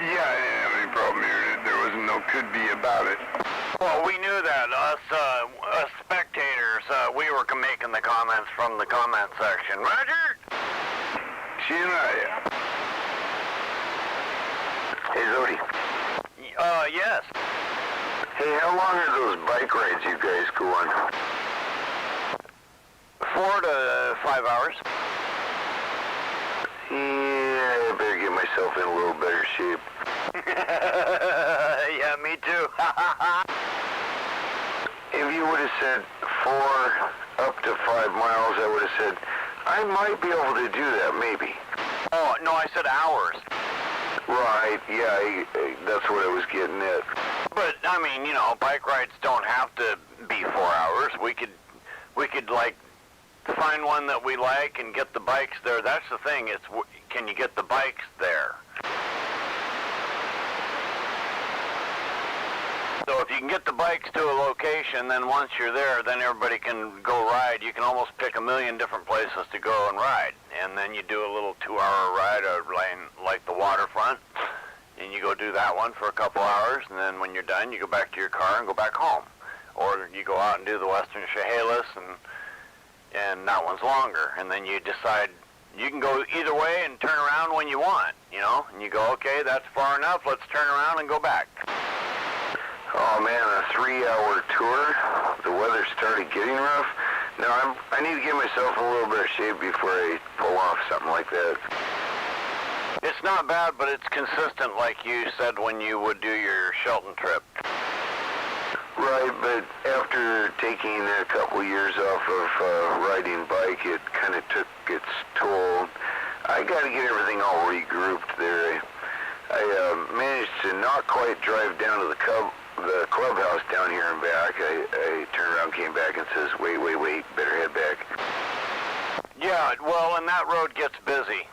Yeah, I didn't have any problem hearing it. There wasn't no could be about it. Well, we knew that. Us spectators, we were making the comments from the comment section. Roger? She and I. Hey, Zodi. Yes. Hey, how long are those bike rides you guys go on? 4 to 5 hours. Yeah, I better get myself in a little better shape. Yeah, me too. If you would have said 4 up to 5 miles, I would have said, I might be able to do that, maybe. Oh, no, I said hours. Right, yeah, that's what I was getting at. But, I mean, you know, bike rides don't have to be 4 hours. We could like, find one that we like and get the bikes there. That's the thing, it's, can you get the bikes there? So if you can get the bikes to a location, then once you're there, then everybody can go ride. You can almost pick a million different places to go and ride. And then you do a little 2-hour ride like the waterfront, and you go do that one for a couple hours, and then when you're done, you go back to your car and go back home. Or you go out and do the Western Chehalis, and that one's longer. And then you decide, you can go either way and turn around when you want, you know? And you go, okay, that's far enough, let's turn around and go back. Oh man, a 3-hour tour. The weather started getting rough. Now I need to get myself in a little bit of shape before I pull off something like that. It's not bad, but it's consistent like you said when you would do your Shelton trip. Right, but after taking a couple years off of riding bike, it kind of took its toll. I got to get everything all regrouped there. I managed to not quite drive down to the clubhouse down here and back. I turned around, came back, and says, wait, better head back. Yeah, well, and that road gets busy.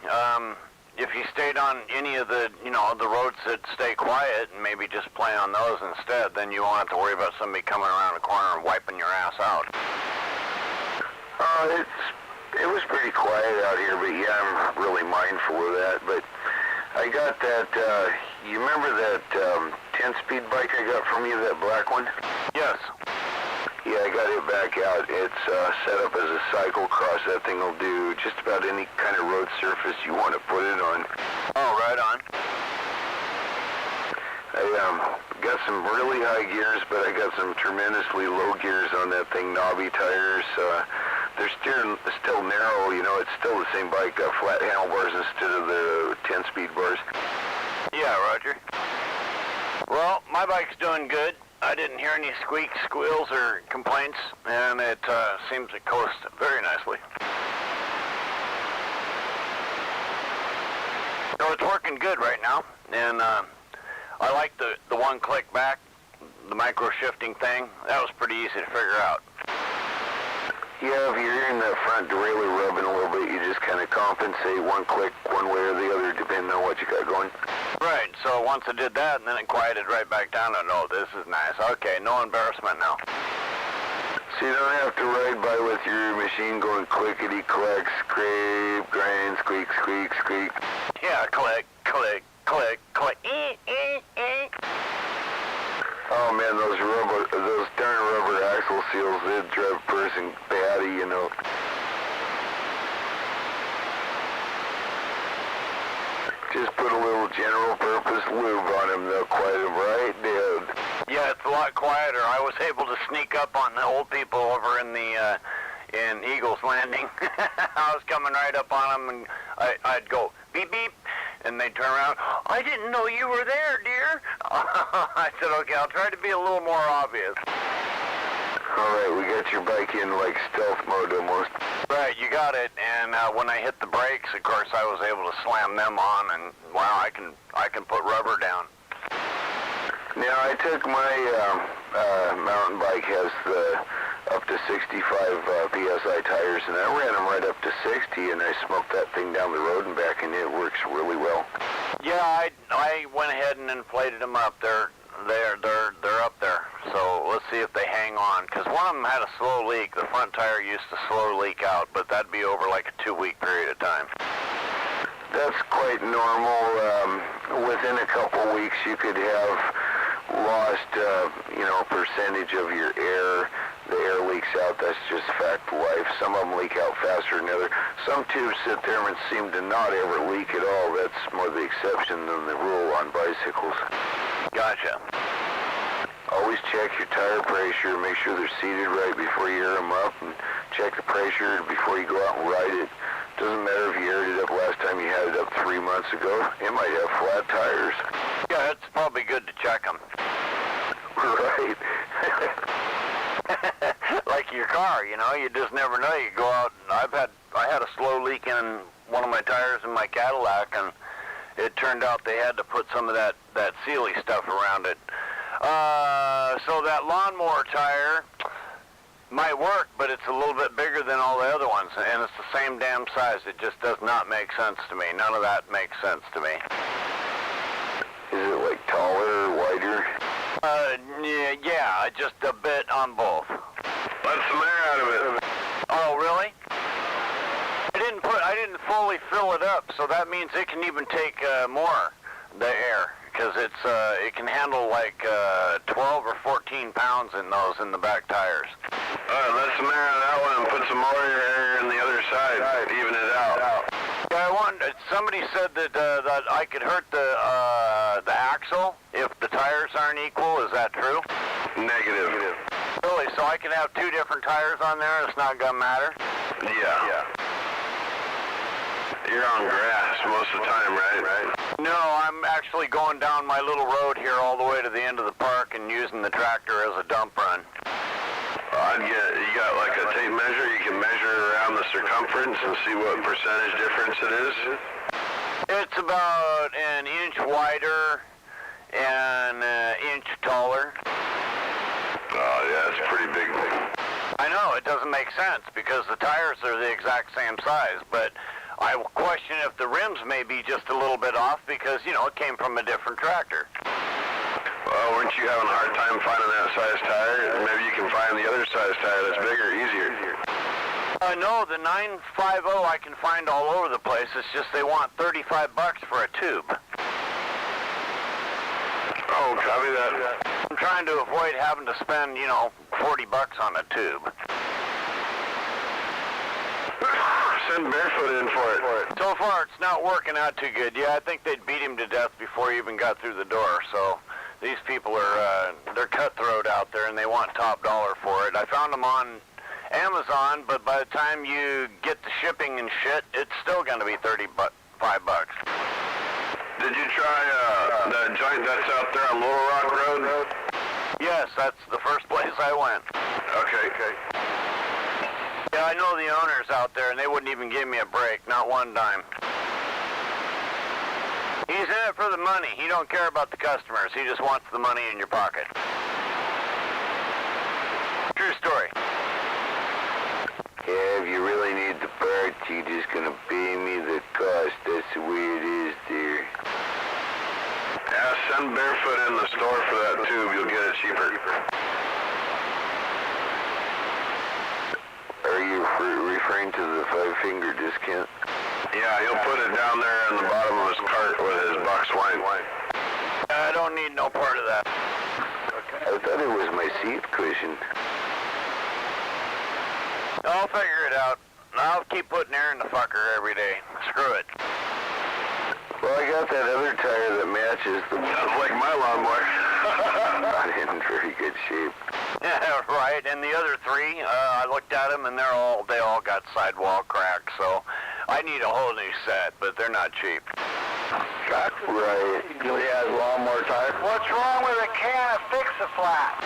If you stayed on any of the, you know, the roads that stay quiet and maybe just play on those instead, then you won't have to worry about somebody coming around the corner and wiping your ass out. It was pretty quiet out here, but yeah, I'm really mindful of that. But I got that, you remember that 10-speed bike I got from you, that black one? Yes. Yeah, I got it back out. It's set up as a cyclocross. That thing will do just about any kind of road surface you want to put it on. Oh, right on. I got some really high gears, but I got some tremendously low gears on that thing, knobby tires. They're still narrow, you know, it's still the same bike, got flat handlebars instead of the 10-speed bars. Yeah, Roger. Well, my bike's doing good. I didn't hear any squeaks, squeals, or complaints, and it seems to coast very nicely. So it's working good right now, and I like the one click back, the micro shifting thing. That was pretty easy to figure out. Yeah, if you're hearing that front derailleur rubbing a little bit, you just kind of compensate one click one way or the other depending on what you got going. Right, so once I did that, and then it quieted right back down, and oh, this is nice. Okay, no embarrassment now. So you don't have to ride by with your machine going clickety-clack, scrape, grind, squeak, squeak, squeak. Yeah, click, click, click, click. Oh man, those darn rubber axle seals, they'd drive a person batty, you know. Just put a little general purpose lube on them, they'll quiet them right down. Yeah, it's a lot quieter. I was able to sneak up on the old people over in the in Eagles Landing. I was coming right up on them, and I'd go beep beep, and they'd turn around. I didn't know you were there, dear. I said, okay, I'll try to be a little more obvious. All right, we got your bike in like stealth mode almost. Right, you got it. And when I hit the brakes, of course, I was able to slam them on, and wow, I can put rubber down. Now I took my mountain bike has the up to 65 psi tires, and I ran them right up to 60, and I smoked that thing down the road and back, and it works really well. Yeah, I went ahead and inflated them up. They're they're up there. So let's see if they hang on. Because one of them had a slow leak. The front tire used to slow leak out, but that'd be over like a 2-week period of time. That's quite normal. Within a couple weeks, you could have lost, percentage of your air. The air leaks out. That's just fact of life. Some of them leak out faster than others. Some tubes sit there and seem to not ever leak at all. That's more the exception than the rule on bicycles. Gotcha. Always check your tire pressure. Make sure they're seated right before you air them up, and check the pressure before you go out and ride it. Doesn't matter if you aired it up last time you had it up 3 months ago. It might have flat tires. Yeah, it's probably good to check them. Right. Like your car, you just never know. You go out, and I had a slow leak in one of my tires in my Cadillac, and it turned out they had to put some of that Sealy stuff around it. So that lawnmower tire might work, but it's a little bit bigger than all the other ones, and it's the same damn size. It just does not make sense to me. None of that makes sense to me. Is it like taller or wider? Yeah, just a bit on both. Let some air out of it. Oh, really? I didn't fully fill it up, so that means it can even take more, the air, because it can handle like 12 or 14 pounds in the back tires. Let some air out of that one and put some more air in the other side. Even it out. Yeah, somebody said that I could hurt the axle if the tires aren't equal. Is that true? Negative. Really? So I can have 2 different tires on there and it's not gonna matter? Yeah. You're on grass most of the time, right? No, I'm actually going down my little road here all the way to the end of the park and using the tractor as a dump run. You got like a tape measure. You can measure around the circumference and see what percentage difference it is. It's about an inch wider and an inch taller. Oh yeah, it's pretty big. I know, it doesn't make sense because the tires are the exact same size, but I question if the rims may be just a little bit off because, it came from a different tractor. Well, weren't you having a hard time finding that size tire? Maybe you can find the other size tire that's bigger, easier. No, the 950 I can find all over the place. It's just they want $35 for a tube. Oh, copy that. I'm trying to avoid having to spend, $40 on a tube. Send Barefoot in for it. So far, it's not working out too good. Yeah, I think they'd beat him to death before he even got through the door. So these people they're cutthroat out there, and they want top dollar for it. I found them on Amazon, but by the time you get the shipping and shit, it's still going to be $5. Did you try that joint that's out there on Little Rock Road? Yes, that's the first place I went. Okay. Yeah, I know the owners out there, and they wouldn't even give me a break, not one dime. He's in it for the money. He don't care about the customers. He just wants the money in your pocket. True story. Yeah, if you really need the parts, you're just gonna pay me the cost. That's the way it is, dear. Yeah, send Barefoot in the store for that tube. You'll get it cheaper. Are you referring to the 5-finger discount? Yeah, he'll put it down there in the bottom of his cart with his box wine. I don't need no part of that. I thought it was my seat cushion. I'll figure it out. I'll keep putting air in the fucker every day. Screw it. Well, I got that other tire that matches the... Sounds like my lawnmower. Not in very good shape. Yeah, right. And the other 3, I looked at them, and they all got sidewall cracks. So I need a whole new set, but they're not cheap. Right. Yeah, lawnmower tire. What's wrong with a can of Fix-A-Flat?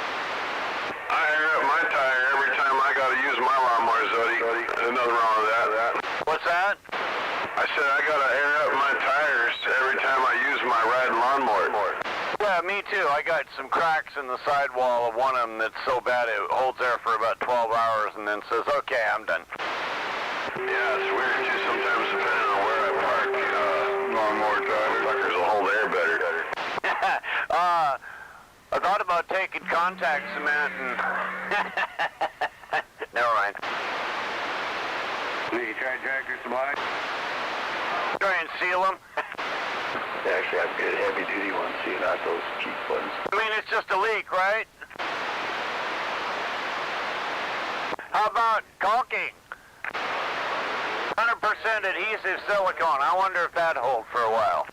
I air up my tire every time I gotta use my lawnmower, Zody. There's nothing wrong with that. What's that? I said I gotta air up my tires every time I use my riding lawnmower. Yeah, me too. I got some cracks in the sidewall of one of them that's so bad it holds there for about 12 hours and then says, okay, I'm done. Yeah, it's weird too. Sometimes depending on where I park, lawnmower tires, fuckers will hold air better. I thought about taking contact cement and... Never mind. You tried Tractor Supply? Try and seal them. They actually have good heavy-duty ones, see, not those cheap ones. I mean, it's just a leak, right? How about caulking? 100% adhesive silicone. I wonder if that'd hold for a while.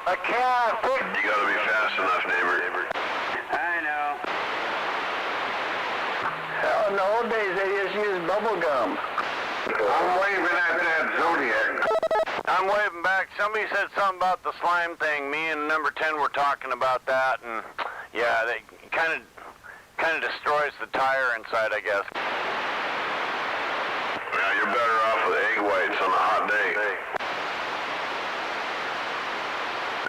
I can't fix... You gotta be fast enough, neighbor. I know. Hell, in the old days, they just used bubble gum. I'm waving at that Zodiac. I'm waving back. Somebody said something about the slime thing. Me and number 10 were talking about that, and yeah, they kind of destroys the tire inside, I guess. Yeah, you're better off with egg whites on a hot day.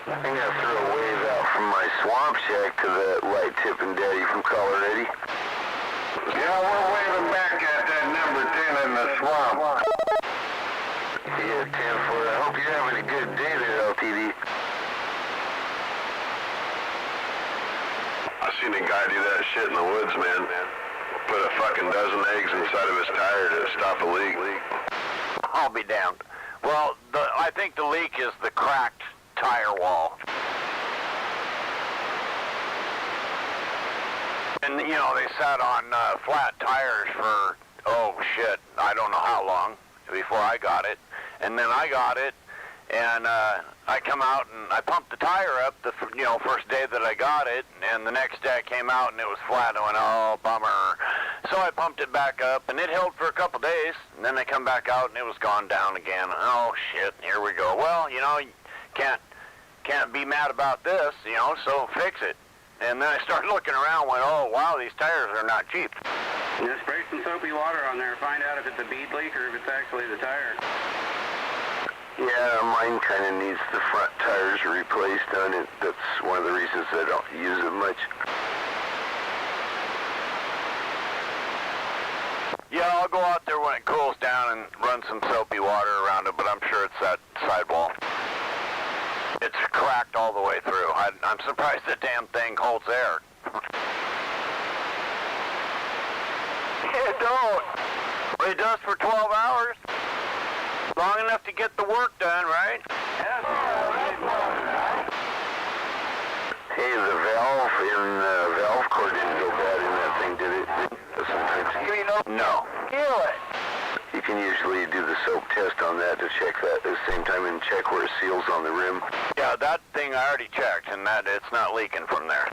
I think I threw a wave out from my swamp shack to that light tipping daddy from Colorado. Yeah, we're waving back at that number 10 in the swamp. Yeah, 10-4. I hope you're having a good day there, LTD. I seen a guy do that shit in the woods, man. Put a fucking dozen eggs inside of his tire to stop a leak. I'll be damned. Well, I think the leak is the cracked tire wall. And, you know, they sat on flat tires for, oh, shit, I don't know how long before I got it. And then I got it, and I come out and I pumped the tire up the first day that I got it, and the next day I came out and it was flat. I went, oh, bummer. So I pumped it back up, and it held for a couple days, and then I come back out and it was gone down again. Oh, shit, here we go. Well, you know, you can't be mad about this, you know, so fix it. And then I started looking around and went, oh, wow, these tires are not cheap. Just spray some soapy water on there. Find out if it's a bead leak or if it's actually the tire. Yeah, mine kind of needs the front tires replaced on it. That's one of the reasons I don't use it much. Yeah, I'll go out there when it cools down and run some soapy water around it, but I'm sure it's that sidewall. It's cracked all the way through. I'm surprised the damn thing holds air. It don't. It does for 12 hours. Long enough to get the work done, right? Hey, the valve in the valve core didn't go bad in that thing, did it? Sometimes. No. You can usually do the soap test on that to check that at the same time and check where it seals on the rim. Yeah, that thing I already checked, and that it's not leaking from there.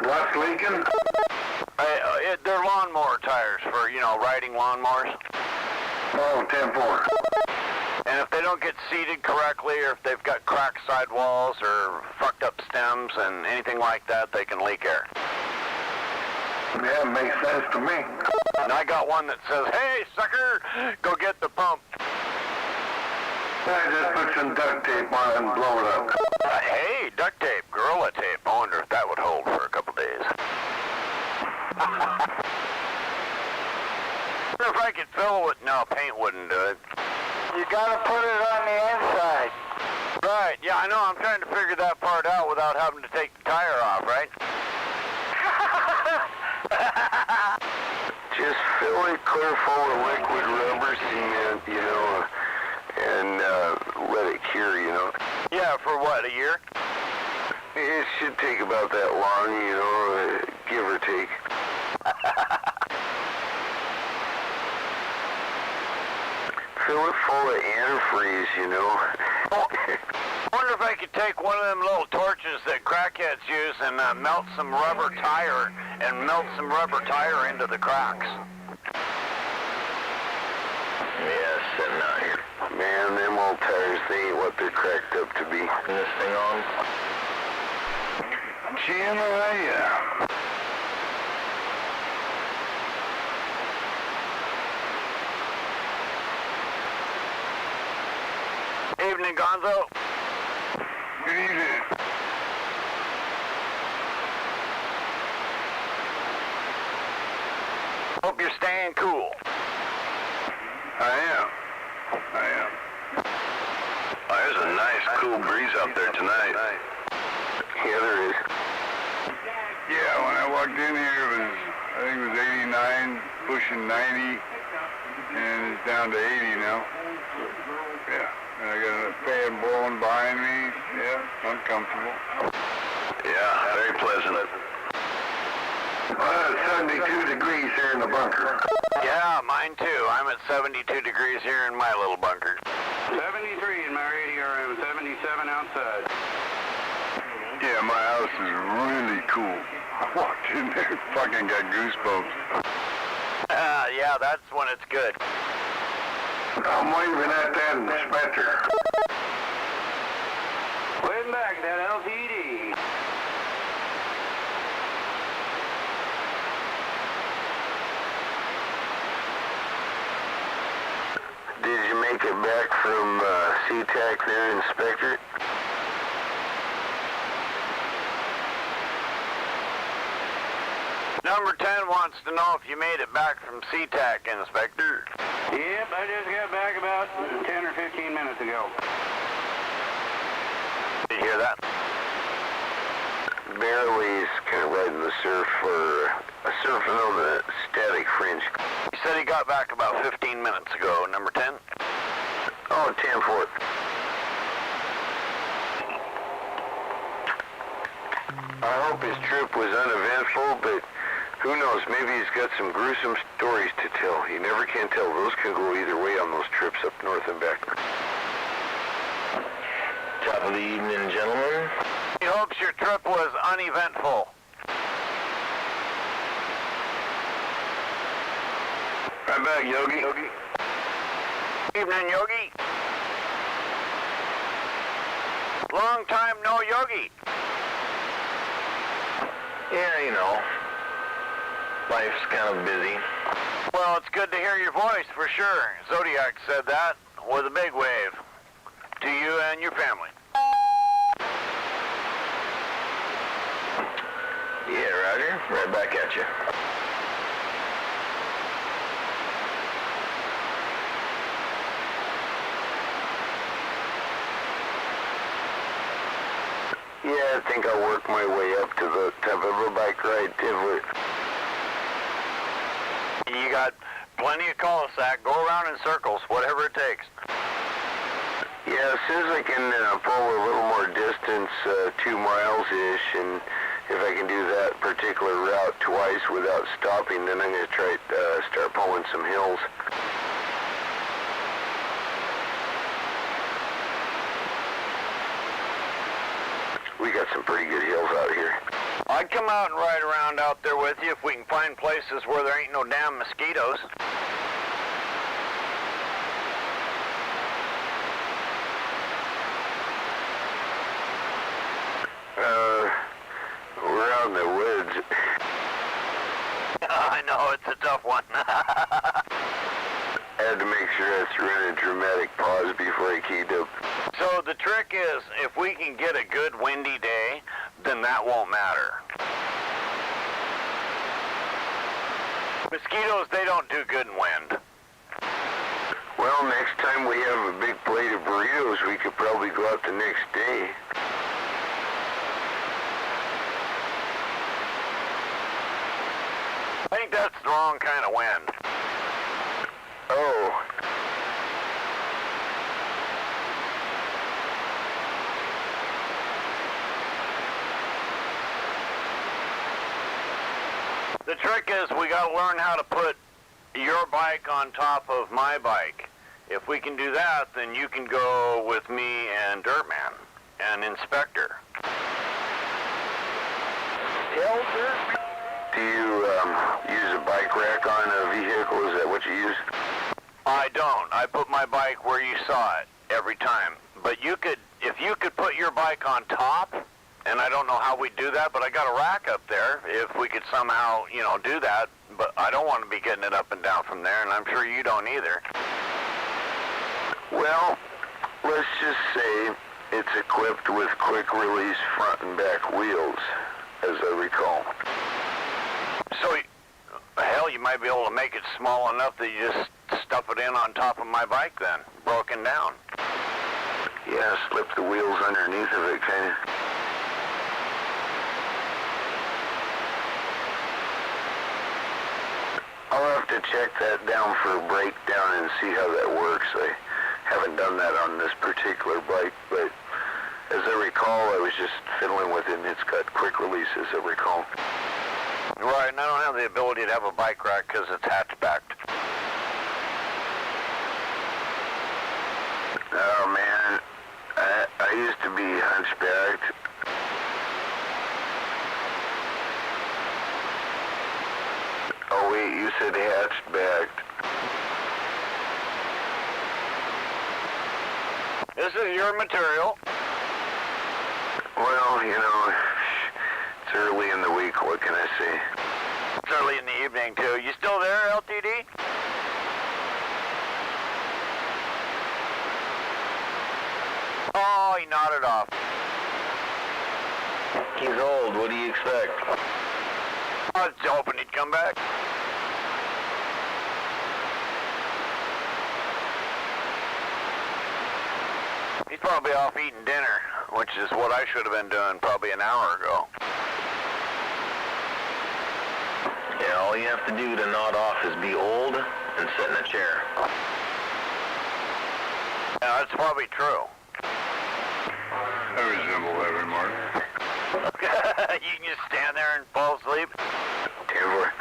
What's leaking? They're lawnmower tires for, you know, riding lawnmowers. Oh, 10-4. And if they don't get seated correctly, or if they've got cracked sidewalls or fucked up stems and anything like that, they can leak air. Yeah, it makes sense to me. And I got one that says, hey, sucker, go get the pump. I just put some duct tape on it and blow it up. Hey, duct tape, Gorilla tape. I wonder if that would hold for a couple days. I wonder if I could fill it with... No, paint wouldn't do it. You gotta put it on the inside. Right, yeah, I know. I'm trying to figure that part out without having to take the tire off, right? Just fill it clear full of liquid rubber cement, you know, and let it cure, you know. Yeah, for what, a year? It should take about that long, you know, give or take. Fill it full of antifreeze, you know. I wonder if I could take one of them little torches that crackheads use and melt some rubber tire into the cracks. Yeah, sitting out here. Man, them old tires, they ain't what they're cracked up to be. This thing on? Yeah. Evening, Gonzo. Good evening. Hope you're staying cool. I am. There's a out there tonight. Yeah, there is. Yeah, when I walked in here, I think it was 89, pushing 90, and it's down to 80 now. Yeah, and I got a fan blowing behind me. Yeah, uncomfortable. Yeah, very pleasant. 72 degrees here in the bunker. Yeah, mine too. I'm at 72 degrees here in my little bunker. 73 in my radio room, 77 outside. Yeah, my house is really cool. I walked in there and fucking got goosebumps. Yeah, that's when it's good. I'm waving at that inspector. Waiting back, that LTD. Did you make it back from SeaTac there, Inspector? Number 10 wants to know if you made it back from SeaTac, Inspector. Yep, I just got back about 10 or 15 minutes ago. Did you hear that? Barely's kind of riding the surf for surfing on the static fringe. He said he got back about 15 minutes ago, number 10. Oh, 10-4. I hope his trip was uneventful, but who knows, maybe he's got some gruesome stories to tell. You never can tell. Those can go either way on those trips up north and back. Top of the evening, gentlemen. He hopes your trip was uneventful. Right back, Yogi. Evening, Yogi. Long time no Yogi. Yeah, you know, life's kind of busy. Well, it's good to hear your voice for sure. Zodiac said that with a big wave to you and your family. Yeah, Roger. Right back at you. Yeah, I think I'll work my way up to the top of a bike ride, Tivoli. You got plenty of cul-de-sac. Go around in circles, whatever it takes. Yeah, as soon as I can pull a little more distance, 2 miles-ish, and if I can do that particular route twice without stopping, then I'm going to try start pulling some hills. We got some pretty good hills out here. I'd come out and ride around out there with you if we can find places where there ain't no damn mosquitoes. We're out in the woods. I know, it's a tough one. Had to make sure I threw in a dramatic pause before I keyed up. So the trick is, if we can get a good windy day, then that won't matter. Mosquitoes, they don't do good in wind. Well, next time we have a big plate of burritos, we could probably go out the next day. I think that's the wrong kind of wind. Oh. The trick is we got to learn how to put your bike on top of my bike. If we can do that, then you can go with me and Dirtman and Inspector. Hell, sir. Do you use a bike rack on a vehicle? Is that what you use? I don't. I put my bike where you saw it every time. But you could, if you could put your bike on top, and I don't know how we do that, but I got a rack up there. If we could somehow, you know, do that, but I don't want to be getting it up and down from there, and I'm sure you don't either. Well, let's just say it's equipped with quick release front and back wheels, as I recall. So, hell, you might be able to make it small enough that you just stuff it in on top of my bike then, broken down. Yeah, slip the wheels underneath of it, kind of. I'll have to check that down for a breakdown and see how that works. I haven't done that on this particular bike, but as I recall, I was just fiddling with it, and it's got quick release, as I recall. Right, and I don't have the ability to have a bike rack because it's hatchbacked. Oh, man. I used to be hunchbacked. Oh, wait, you said hatchbacked. This is your material. Well, you know, it's early in the week, what can I say? It's early in the evening, too. You still there, LTD? Oh, he nodded off. He's old. What do you expect? I was hoping he'd come back. He's probably off eating dinner, which is what I should have been doing probably an hour ago. Yeah, all you have to do to nod off is be old and sit in a chair. Yeah, that's probably true. I resemble that remark. You can just stand there and fall asleep. 10-4.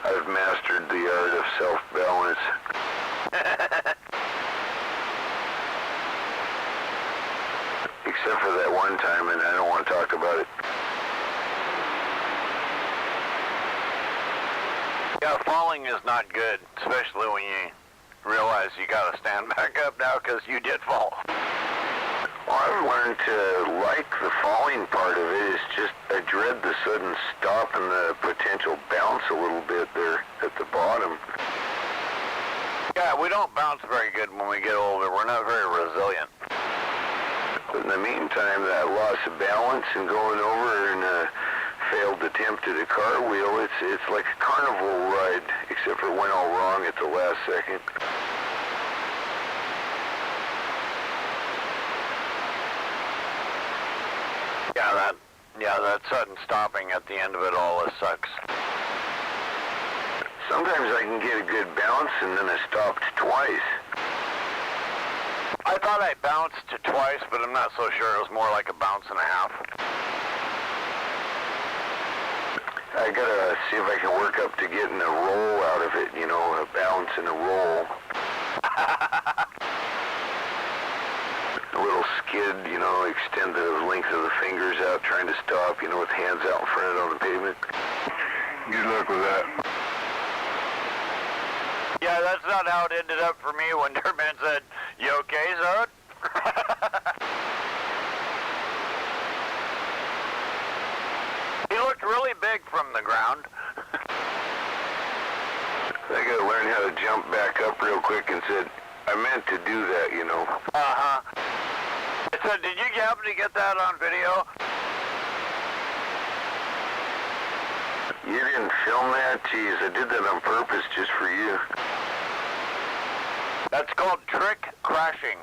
I've mastered the art of self-balance. Except for that one time, and I don't want to talk about it. Yeah, falling is not good, especially when you realize you gotta stand back up now because you did fall. Well, I've learned to like the falling part of it. It's just I dread the sudden stop and the potential bounce a little bit there at the bottom. Yeah, we don't bounce very good when we get older. We're not very resilient. But in the meantime, that loss of balance and going over and failed attempt at a car wheel, it's like a carnival ride, except for it went all wrong at the last second. Yeah, that sudden stopping at the end of it all sucks. Sometimes I can get a good bounce and then I stopped twice. I thought I bounced twice, but I'm not so sure. It was more like a bounce and a half. I gotta see if I can work up to getting a roll out of it, you know, a bounce and a roll. A little skid, you know, extend the length of the fingers out, trying to stop, you know, with hands out in front on the pavement. Good luck with that. Yeah, that's not how it ended up for me when Dirtman said, "You okay, Zod?" He looked really big from the ground. I gotta learn how to jump back up real quick and said, I meant to do that, you know. Uh-huh. So did you happen to get that on video? You didn't film that? Jeez, I did that on purpose just for you. That's called trick crashing.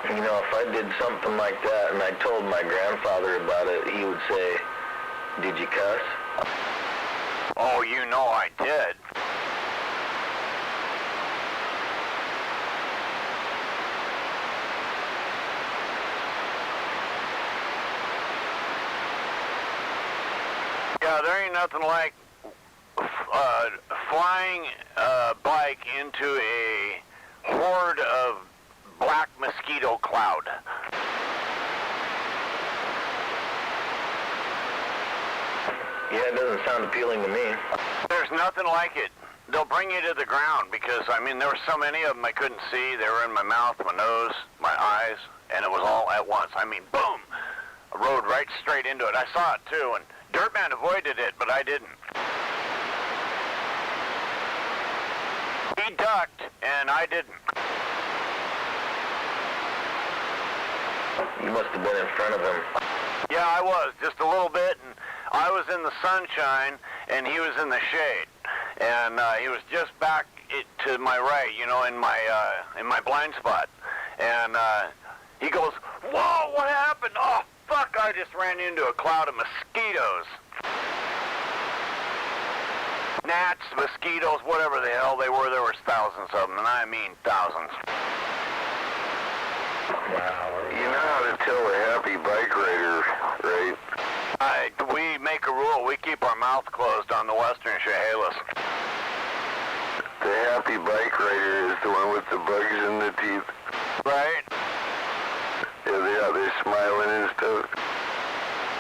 You know, if I did something like that and I told my grandfather about it, he would say, "Did you cuss?" Oh, you know I did. Yeah, there ain't nothing like flying a bike into a horde of black mosquito cloud. Yeah, it doesn't sound appealing to me. There's nothing like it. They'll bring you to the ground because, I mean, there were so many of them I couldn't see. They were in my mouth, my nose, my eyes, and it was all at once. I mean, boom! I rode right straight into it. I saw it, too, and Dirtman avoided it, but I didn't. He ducked, and I didn't. You must have been in front of him. Yeah, I was, just a little bit, and I was in the sunshine, and he was in the shade. and he was just back to my right, you know, in my blind spot, and he goes, "Whoa, what happened? Oh, fuck, I just ran into a cloud of mosquitoes." Gnats, mosquitoes, whatever the hell they were, there was thousands of them, and I mean thousands. Wow. You know how to tell a happy bike rider, right? We make a rule. We keep our mouth closed on the Western Chehalis. The happy bike rider is the one with the bugs in the teeth. Right? Yeah, they're smiling and stuff.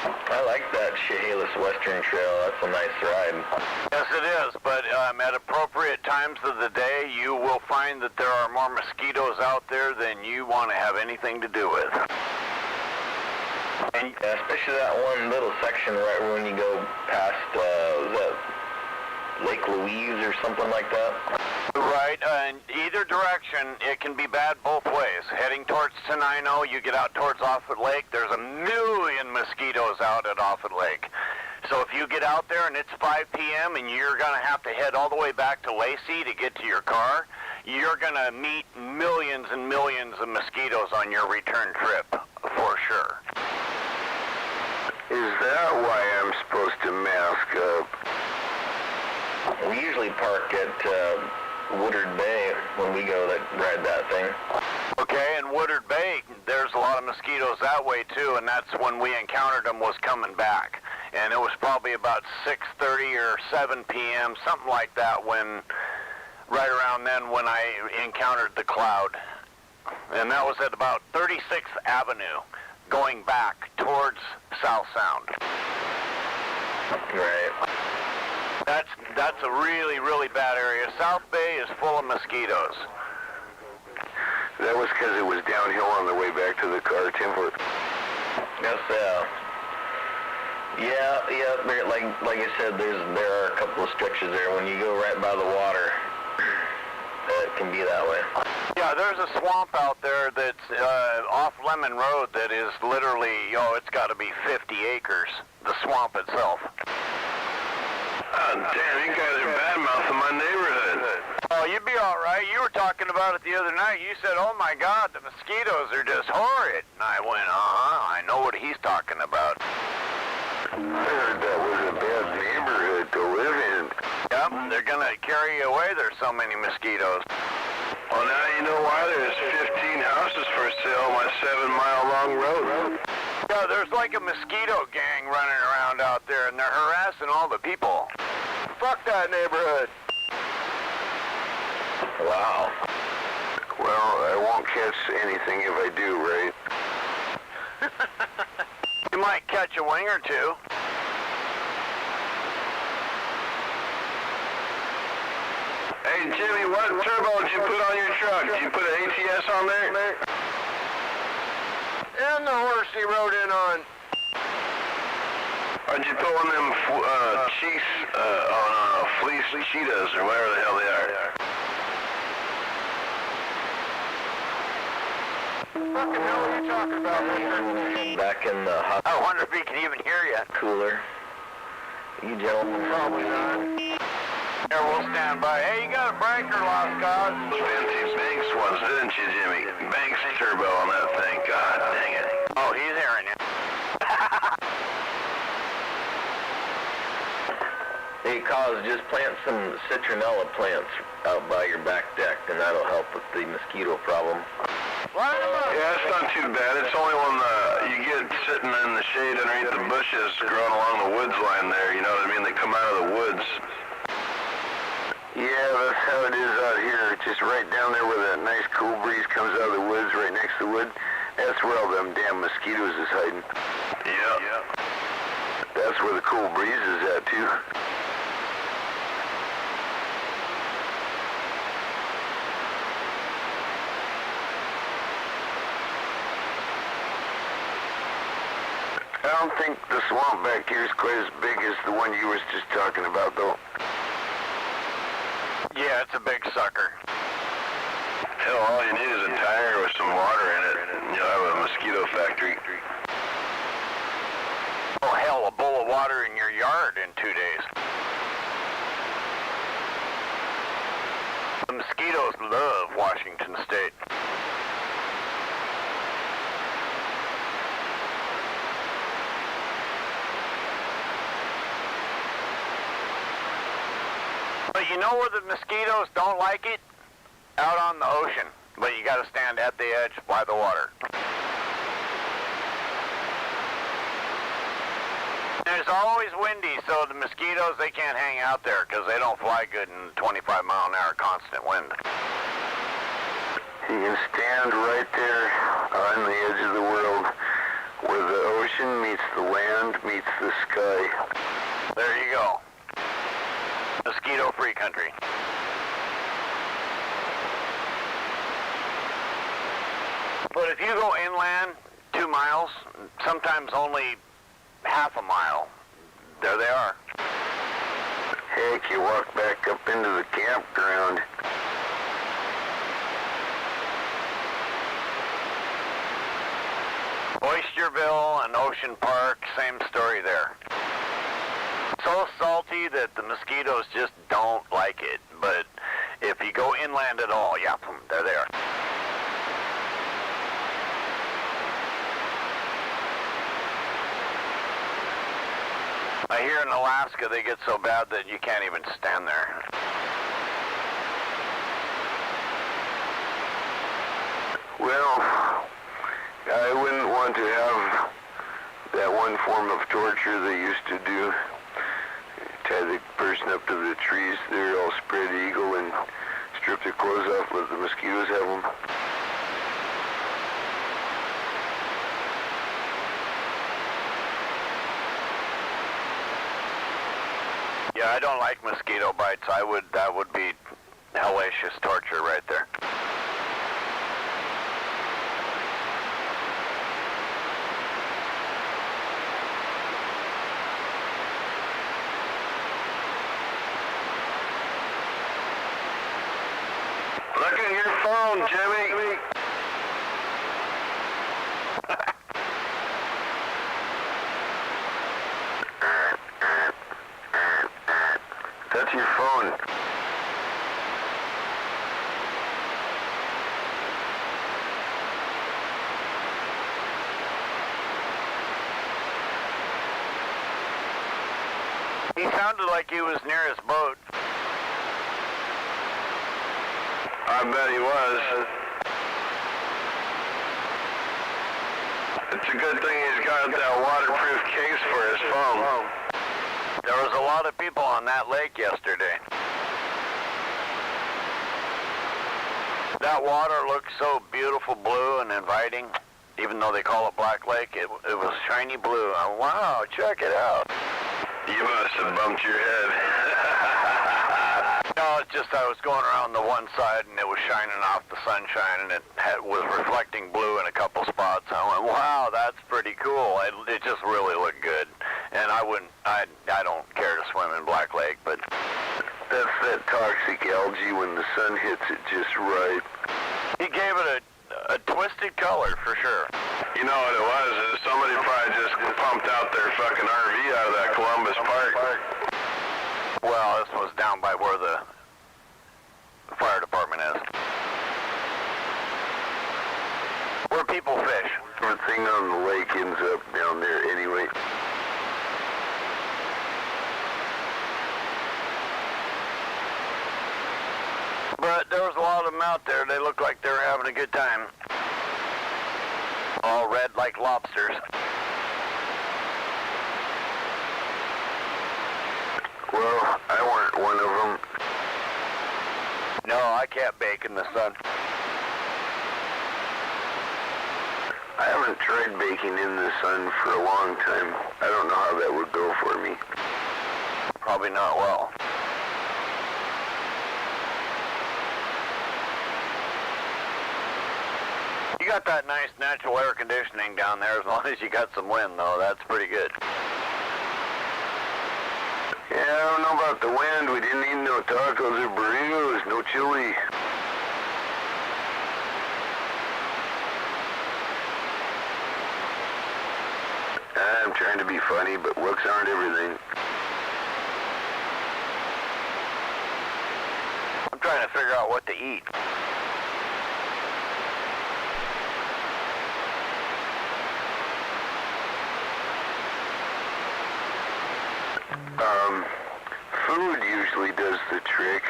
I like that Chehalis Western Trail. That's a nice ride. Yes, it is, but at appropriate times of the day, you will find that there are more mosquitoes out there than you want to have anything to do with. And especially that one little section right when you go past, was that Lake Louise or something like that? Right, in either direction, it can be bad both ways. Heading towards Tenino, you get out towards Offutt Lake, there's a million mosquitoes out at Offutt Lake. So if you get out there and it's 5 p.m. and you're going to have to head all the way back to Lacey to get to your car, you're going to meet millions and millions of mosquitoes on your return trip, for sure. Is that why I'm supposed to mask up? We usually park at Woodard Bay when we go ride that thing. Okay, in Woodard Bay, there's a lot of mosquitoes that way too, and that's when we encountered them was coming back. And it was probably about 6:30 or 7 p.m., something like that, right around then when I encountered the cloud. And that was at about 36th Avenue, going back towards South Sound. Right. That's a really, really bad area. South Bay is full of mosquitoes. That was because it was downhill on the way back to the car, Tim. Yes, yeah. Like I said, there are a couple of stretches there when you go right by the water. It can be that way. Yeah, there's a swamp out there that's off Lemon Road that is literally, it's got to be 50 acres, the swamp itself. Oh, damn, you guys are bad-mouthing my neighborhood. Oh, you'd be all right. You were talking about it the other night. You said, "Oh, my God, the mosquitoes are just horrid." And I went, I know what he's talking about. I heard that was a bad neighborhood to live in. Yep, they're going to carry you away. There's so many mosquitoes. Well, now you know why there's 15 houses for sale on my 7-mile-long road. Yeah, there's like a mosquito gang running around out there, and they're harassing all the people. Fuck that neighborhood. Wow. Well, I won't catch anything if I do, right? You might catch a wing or two. Hey, Jimmy, what turbo did you put on your truck? Did you put an ATS on there? And the horse he rode in on. Or did you put one of them cheese on fleece cheetahs or whatever the hell they are? Fucking hell are you talking about, mister? Back in the hot I wonder if he can even hear you. cooler. You gentlemen. Probably not. Here, we'll stand by. Hey, you got a breaker, Lost Cause. Fancy Banks ones, didn't you, Jimmy? Banks turbo on that thing. God dang it. Oh, he's hearing you. Hey, Cause, just plant some citronella plants out by your back deck, and that'll help with the mosquito problem. Line him up. Yeah, it's not too bad. It's only when you get sitting in the shade underneath the bushes growing along the woods line there, you know what I mean? They come out of the woods. Yeah, that's how it is out here. Just right down there where that nice cool breeze comes out of the woods, right next to the wood. That's where all them damn mosquitoes is hiding. Yeah. That's where the cool breeze is at, too. I don't think the swamp back here is quite as big as the one you was just talking about, though. Yeah, it's a big sucker. Hell, all you need is a tire with some water in it, and you'll have a mosquito factory. Oh, hell, a bowl of water in your yard in 2 days. mosquitoes love Washington State. But you know where the mosquitoes don't like it? Out on the ocean. But you gotta stand at the edge by the water. It's always windy, so the mosquitoes, they can't hang out there because they don't fly good in 25-mile-an-hour constant wind. You can stand right there on the edge of the world where the ocean meets the land meets the sky. There you go. Mosquito-free country. But if you go inland 2 miles, sometimes only half a mile, there they are. Heck, you walk back up into the campground. Oysterville and Ocean Park, same story there. So salty that the mosquitoes just don't like it. But if you go inland at all, yeah, there they are. I hear in Alaska they get so bad that you can't even stand there. Well, I wouldn't want to have that one form of torture they used to do. Tie the person up to the trees there, all spread eagle, and strip their clothes off, let the mosquitoes have them. Yeah, I don't like mosquito bites. That would be hellacious torture right there. Look at your phone, Jimmy. That's your phone. He sounded like he was near his boat. I bet he was. It's a good thing he's got that waterproof case for his phone. There was a lot of people on that lake yesterday. That water looked so beautiful blue and inviting, even though they call it Black Lake. It was shiny blue. Wow, check it out. You must have bumped your head. No, it's just I was going around the one side and it was shining off the sunshine and it was reflecting blue in a couple spots. I went, wow, that's pretty cool. It just really looked good. And I don't care to swim in Black Lake, but That's that toxic algae when the sun hits it just right. he gave it a twisted color for sure. You know what it was? Is somebody probably just pumped out their fucking RV out of that Columbus Park. Well, this was down by where the fire department is. Where people fish. Everything on the lake ends up down there anyway. But there was a lot of them out there. They looked like they were having a good time. All red like lobsters. Well, I weren't one of them. No, I can't bake in the sun. I haven't tried baking in the sun for a long time. I don't know how that would go for me. Probably not well. You got that nice natural air conditioning down there as long as you got some wind, though. That's pretty good. Yeah, I don't know about the wind. We didn't eat no tacos or burritos, no chili. I'm trying to be funny, but looks aren't everything. I'm trying trying to figure out what to eat. Food usually does the trick.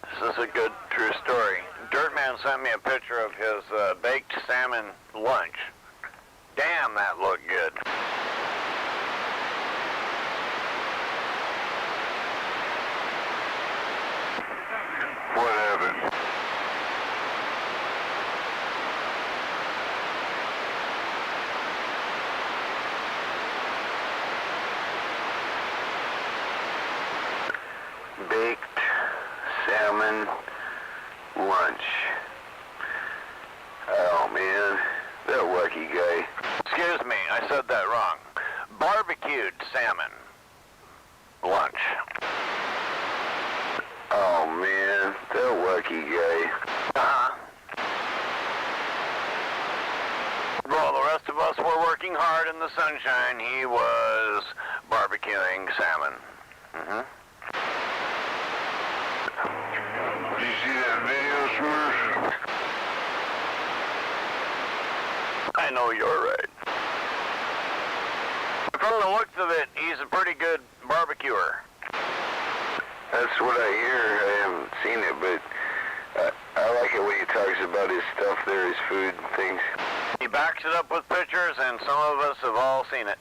This is a good, true story. Dirtman sent me a picture of his baked salmon lunch. Damn, that looked good. What happened? Baked salmon lunch. Oh man, that lucky guy. Excuse me, I said that wrong. Barbecued salmon lunch. Oh man, that lucky guy. Uh-huh. Well, the rest of us were working hard in the sunshine. He was barbecuing salmon. Mm-hmm. Did you see that video, Smurf? I know you're right. From the looks of it, he's a pretty good barbecuer. That's what I hear. I haven't seen it, but I like it when he talks about his stuff there, his food and things. He backs it up with pictures, and some of us have all seen it.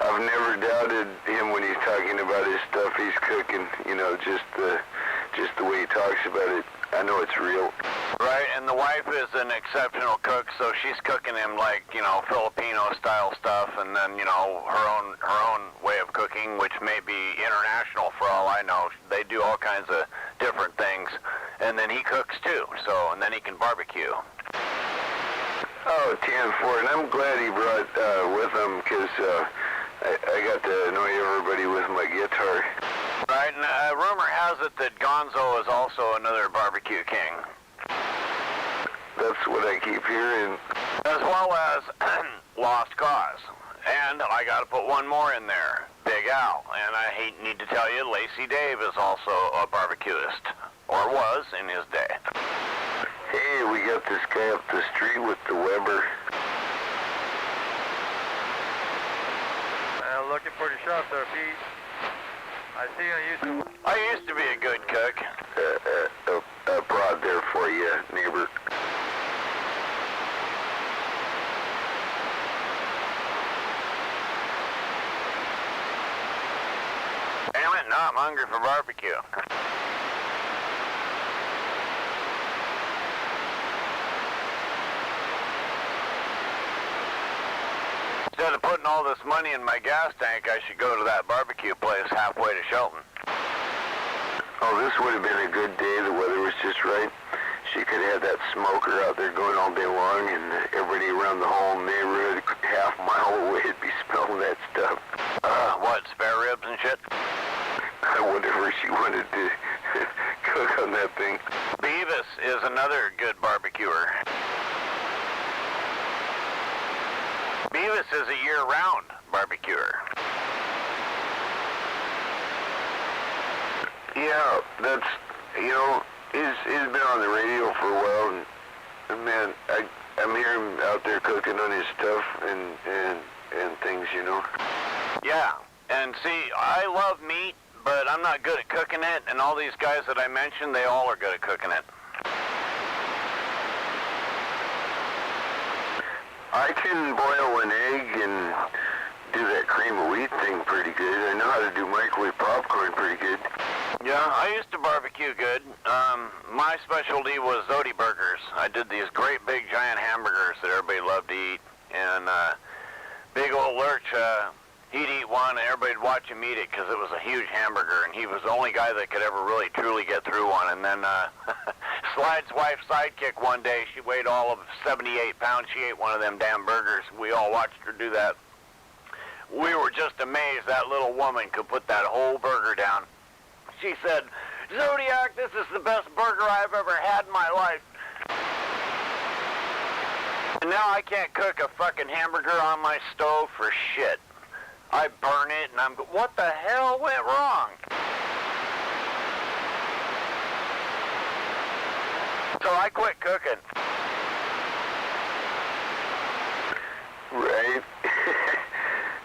I've never doubted him when he's talking about his stuff he's cooking. You know, just the way he talks about it. I know it's real. Right, and the wife is an exceptional cook, so she's cooking him like, you know, Filipino-style stuff, and then, you know, her own way of cooking, which may be international for all I know. They do all kinds of different things, and then he cooks too, so, and then he can barbecue. Oh, 10-4, and I'm glad he brought with him, because I got to annoy everybody with my guitar. Right, and rumor has it that Gonzo is also another barbecue king. That's what I keep hearing. As well as Lost Cause. And I got to put one more in there, Big Al. And I need to tell you, Lacey Dave is also a barbecuist, or was in his day. Hey, we got this guy up the street with the Weber. Looking for the shop there, Pete. I see you I used to be a good cook. A prod there for you, neighbor. Damn it, now I'm hungry for barbecue. Instead of putting all this money in my gas tank, I should go to that barbecue place halfway to Shelton. Oh, this would have been a good day. The weather was just right. She could have that smoker out there going all day long, and everybody around the whole neighborhood, half mile away, would be smelling that stuff. What, spare ribs and shit? Whatever she wanted to cook on that thing. Beavis is another good barbecuer. Beavis is a year-round barbecuer. Yeah, that's, you know, he's been on the radio for a while, and man, I'm hearing him out there cooking on his stuff and things, you know. Yeah, and see, I love meat, but I'm not good at cooking it, and all these guys that I mentioned, they all are good at cooking it. I can boil an egg and do that cream of wheat thing pretty good. I know how to do microwave popcorn pretty good. Yeah, I used to barbecue good. My specialty was Zodi burgers. I did these great big giant hamburgers that everybody loved to eat. And Big Old Lurch, he'd eat one and everybody'd watch him eat it because it was a huge hamburger, and he was the only guy that could ever really truly get through one. And then Slide's wife's sidekick one day, she weighed all of 78 pounds. She ate one of them damn burgers. We all watched her do that. We were just amazed that little woman could put that whole burger down. She said, "Zodiac, this is the best burger I've ever had in my life." And now I can't cook a fucking hamburger on my stove for shit. I burn it, and I'm what the hell went wrong? So I quit cooking. Right.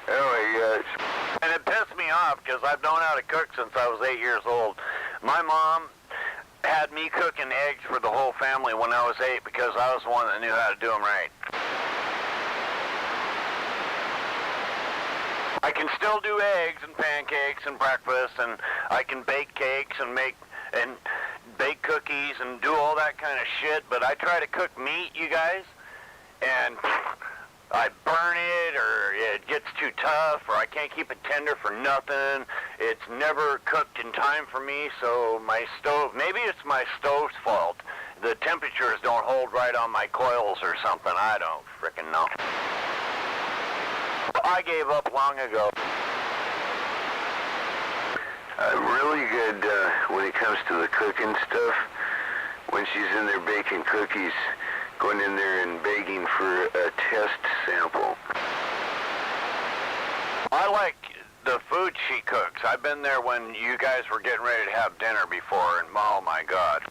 Oh my gosh. And it pissed me off because I've known how to cook since I was 8 years old. My mom had me cooking eggs for the whole family when I was 8 because I was the one that knew how to do them right. I can still do eggs and pancakes and breakfast, and I can bake cakes and bake cookies and do all that kind of shit, but I try to cook meat, you guys, and I burn it, or it gets too tough, or I can't keep it tender for nothing. It's never cooked in time for me, so my stove, maybe it's my stove's fault. The temperatures don't hold right on my coils or something. I don't frickin' know. I gave up long ago. Really good when it comes to the cooking stuff. When she's in there baking cookies, going in there and begging for a test sample. I like the food she cooks. I've been there when you guys were getting ready to have dinner before, and oh my God.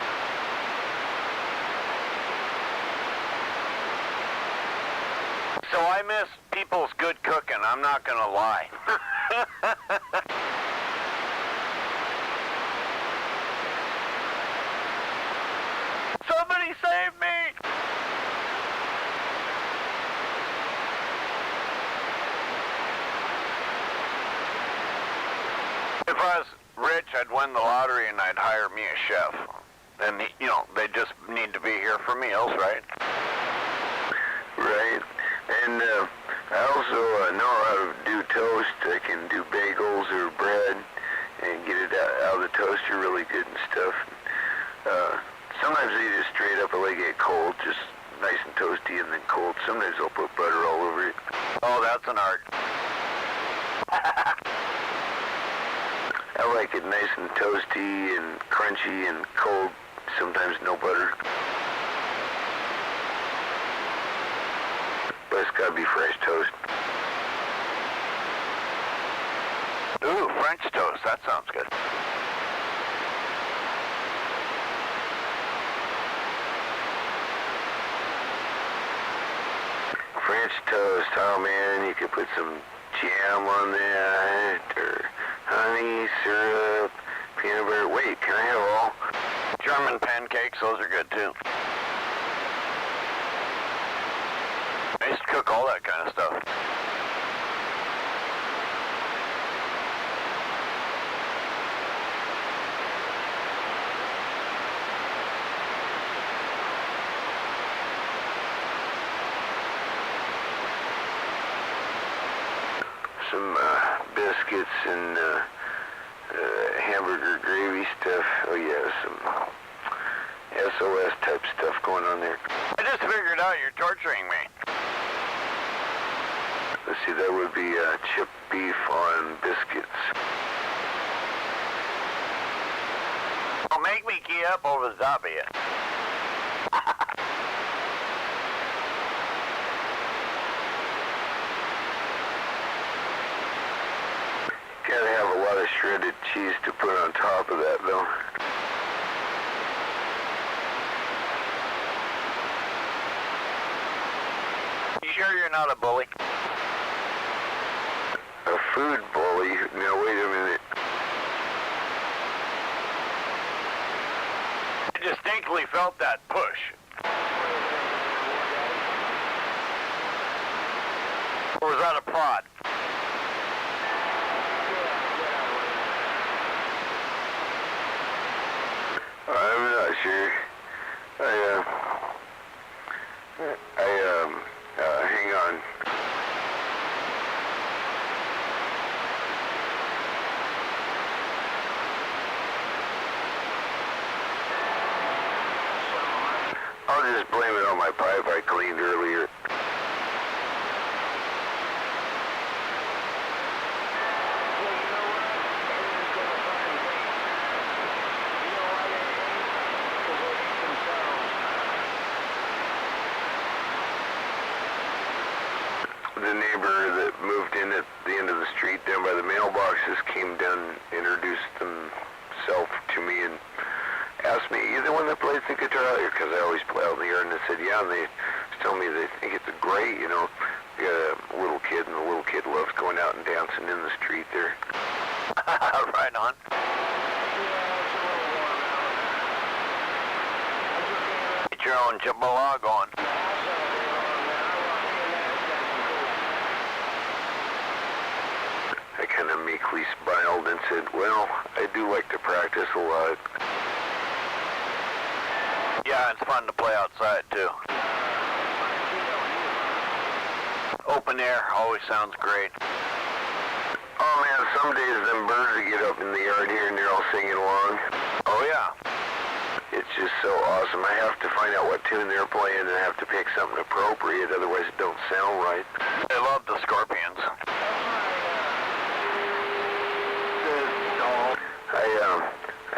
So I miss people's good cooking, I'm not gonna lie. Somebody save me! If I was rich, I'd win the lottery and I'd hire me a chef. And, you know, they just need to be here for meals, right? Right. And I also know how to do toast. I can do bagels or bread and get it out of the toaster really good and stuff. Sometimes I eat it straight up. I like it cold, just nice and toasty and then cold. Sometimes I'll put butter all over it. Oh, that's an art. I like it nice and toasty and crunchy and cold. Sometimes no butter. But it's gotta be fresh toast. Ooh, French toast. That sounds good. French toast, oh man, you could put some jam on that, or honey, syrup, peanut butter. Wait, can I have all? German pancakes, those are good too. I used to cook all that kind of stuff. Some biscuits and hamburger gravy stuff. Oh yeah, some SOS type stuff going on there. I just figured out you're torturing me. Let's see, that would be chipped beef on biscuits. Don't make me key up over the top of you. Gotta have a lot of shredded cheese to put on top of that, though. You sure you're not a bully? A food bully? Now, wait a minute. I distinctly felt that push. Or was that a prod? I'm not sure. Hang on. I'll just blame it on my pipe I cleaned earlier. the neighbor that moved in at the end of the street down by the mailboxes came down, introduced himself to me, and asked me, "You the one that plays the guitar out here?" Because I always play out in the yard, and I said, "Yeah," and they tell me they think it's great, you know. We got a little kid, and the little kid loves going out and dancing in the street there. Right on. Get your own Jambalaya going. I kind of meekly smiled and said, "Well, I do like to practice a lot." Yeah, it's fun to play outside too. Open air always sounds great. Oh man, some days them birds will get up in the yard here and they're all singing along. Oh yeah. It's just so awesome. I have to find out what tune they're playing and I have to pick something appropriate, otherwise it don't sound right. They love the scorpions.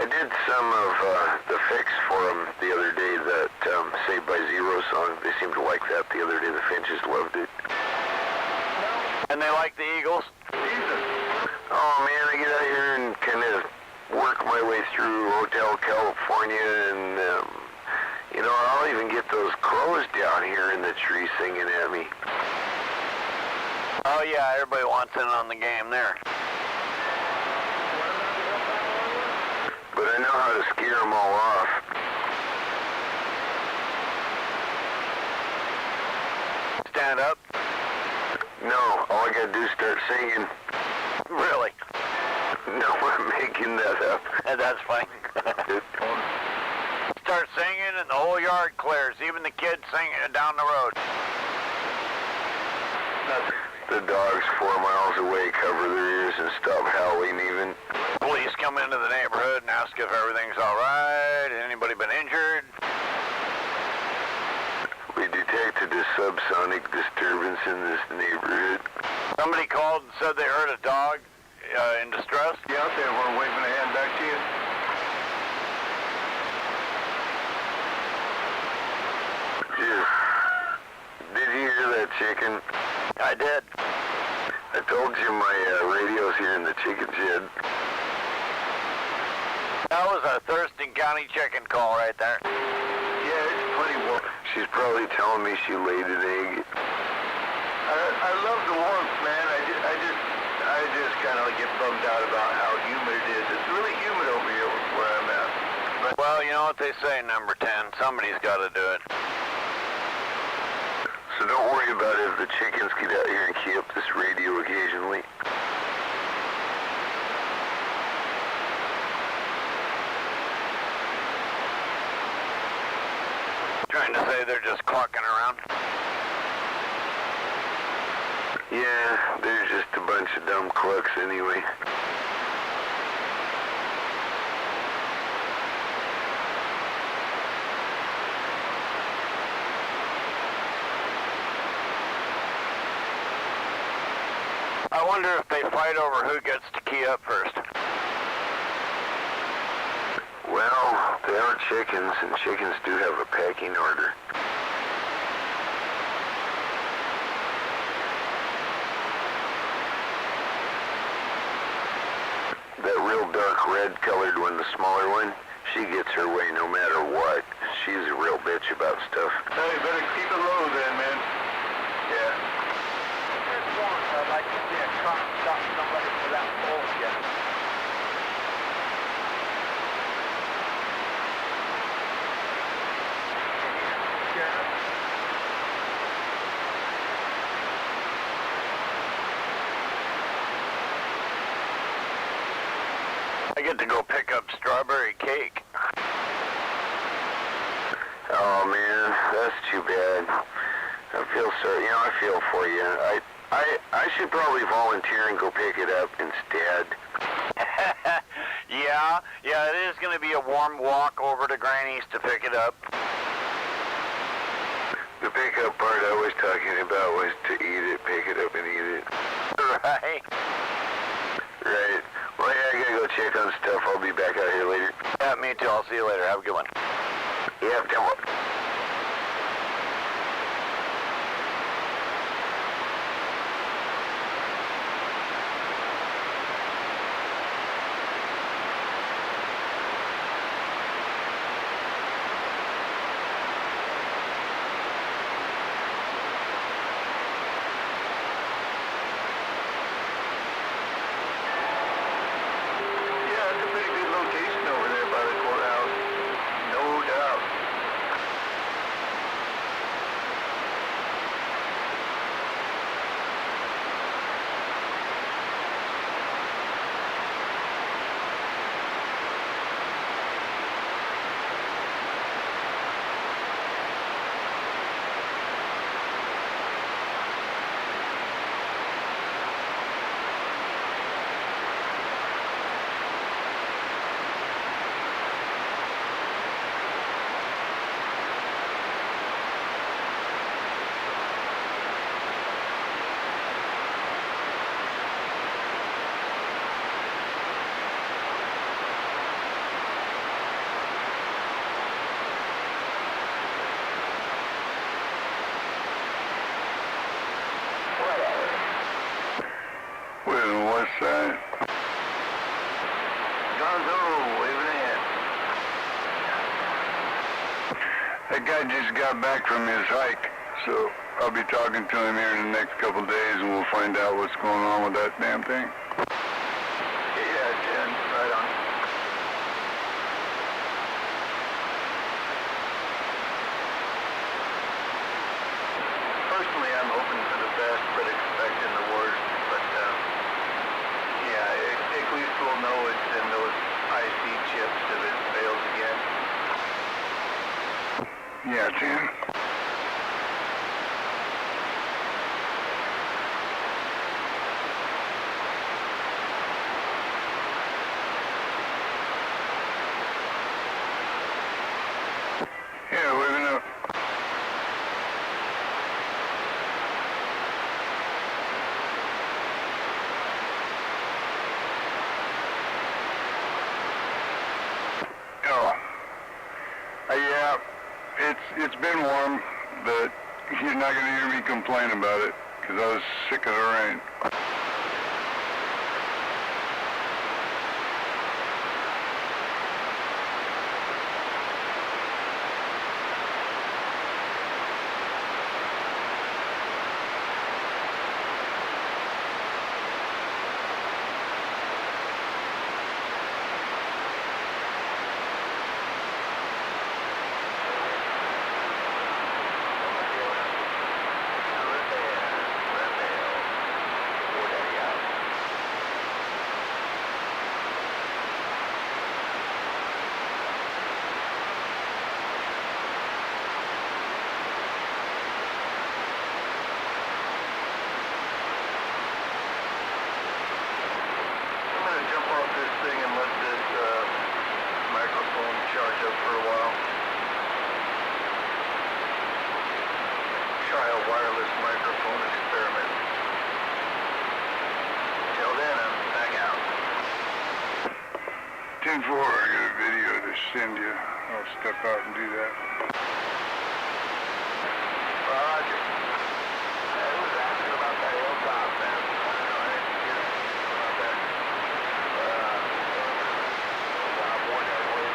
I did some of the fix for them the other day, that Saved by Zero song. They seemed to like that the other day. The Finches loved it. And they like the Eagles? Oh man, I get out here and kind of work my way through Hotel California, and you know, I'll even get those crows down here in the tree singing at me. Oh yeah, everybody wants in on the game there. But I know how to scare them all off. Stand up? No, all I gotta do is start singing. Really? No, I'm making that up. That's funny. Start singing and the whole yard clears, even the kids singing down the road. The dogs 4 miles away cover their ears and stop howling even. Police come into the neighborhood and ask if everything's all right. Anybody been injured? We detected a subsonic disturbance in this neighborhood. Somebody called and said they heard a dog in distress? Yeah, out there, we're waving a hand back to you. Did you hear that chicken? I did. I told you my radio's here in the chicken shed. That was a Thurston County chicken call right there. Yeah, it's pretty warm. She's probably telling me she laid an egg. I love the warmth, man. I just kind of get bummed out about how humid it is. It's really humid over here where I'm at. But Well, you know what they say, number 10. Somebody's got to do it. So don't worry about it if the chickens get out here and key up this radio occasionally. Trying to say they're just clucking around. Yeah, they're just a bunch of dumb clucks anyway. I wonder if they fight over who gets to key up first. Well, they are chickens, and chickens do have a pecking order. That real dark red colored one, the smaller one, she gets her way no matter what. She's a real bitch about stuff. hey, you better keep it low then, man. Yeah. I'd like to see a cop stop somebody for that bullshit. I get to go pick up strawberry cake. Oh man, that's too bad. I feel sorry. You know, I feel for you. I should probably volunteer and go pick it up instead. Yeah, it is going to be a warm walk over to Granny's to pick it up. The pickup part I was talking about was to eat it, pick it up and eat it. Right. Right. Well, yeah, I gotta go check on stuff. I'll be back out here later. Yeah, me too. I'll see you later. Have a good one. Yeah, come on. guy just got back from his hike, so I'll be talking to him here in the next couple days, and we'll find out what's going on with that damn thing. Yeah, Jen, right on. Personally, I'm hoping for the best, but expecting the worst. But, yeah, at least we'll know it's in those IC chips if it fails again. Yeah, Tim. Yeah, we're gonna... Oh. Yeah, it's been warm, but you're not gonna hear me complain about it, because I was sick of the rain. Charge up for a while. Try a wireless microphone experiment. Till then, I'm back out. 10-4, I got a video to send you. I'll step out and do that. Roger. I was asking about that hilltop, man. I didn't hear about that. I'm wondering where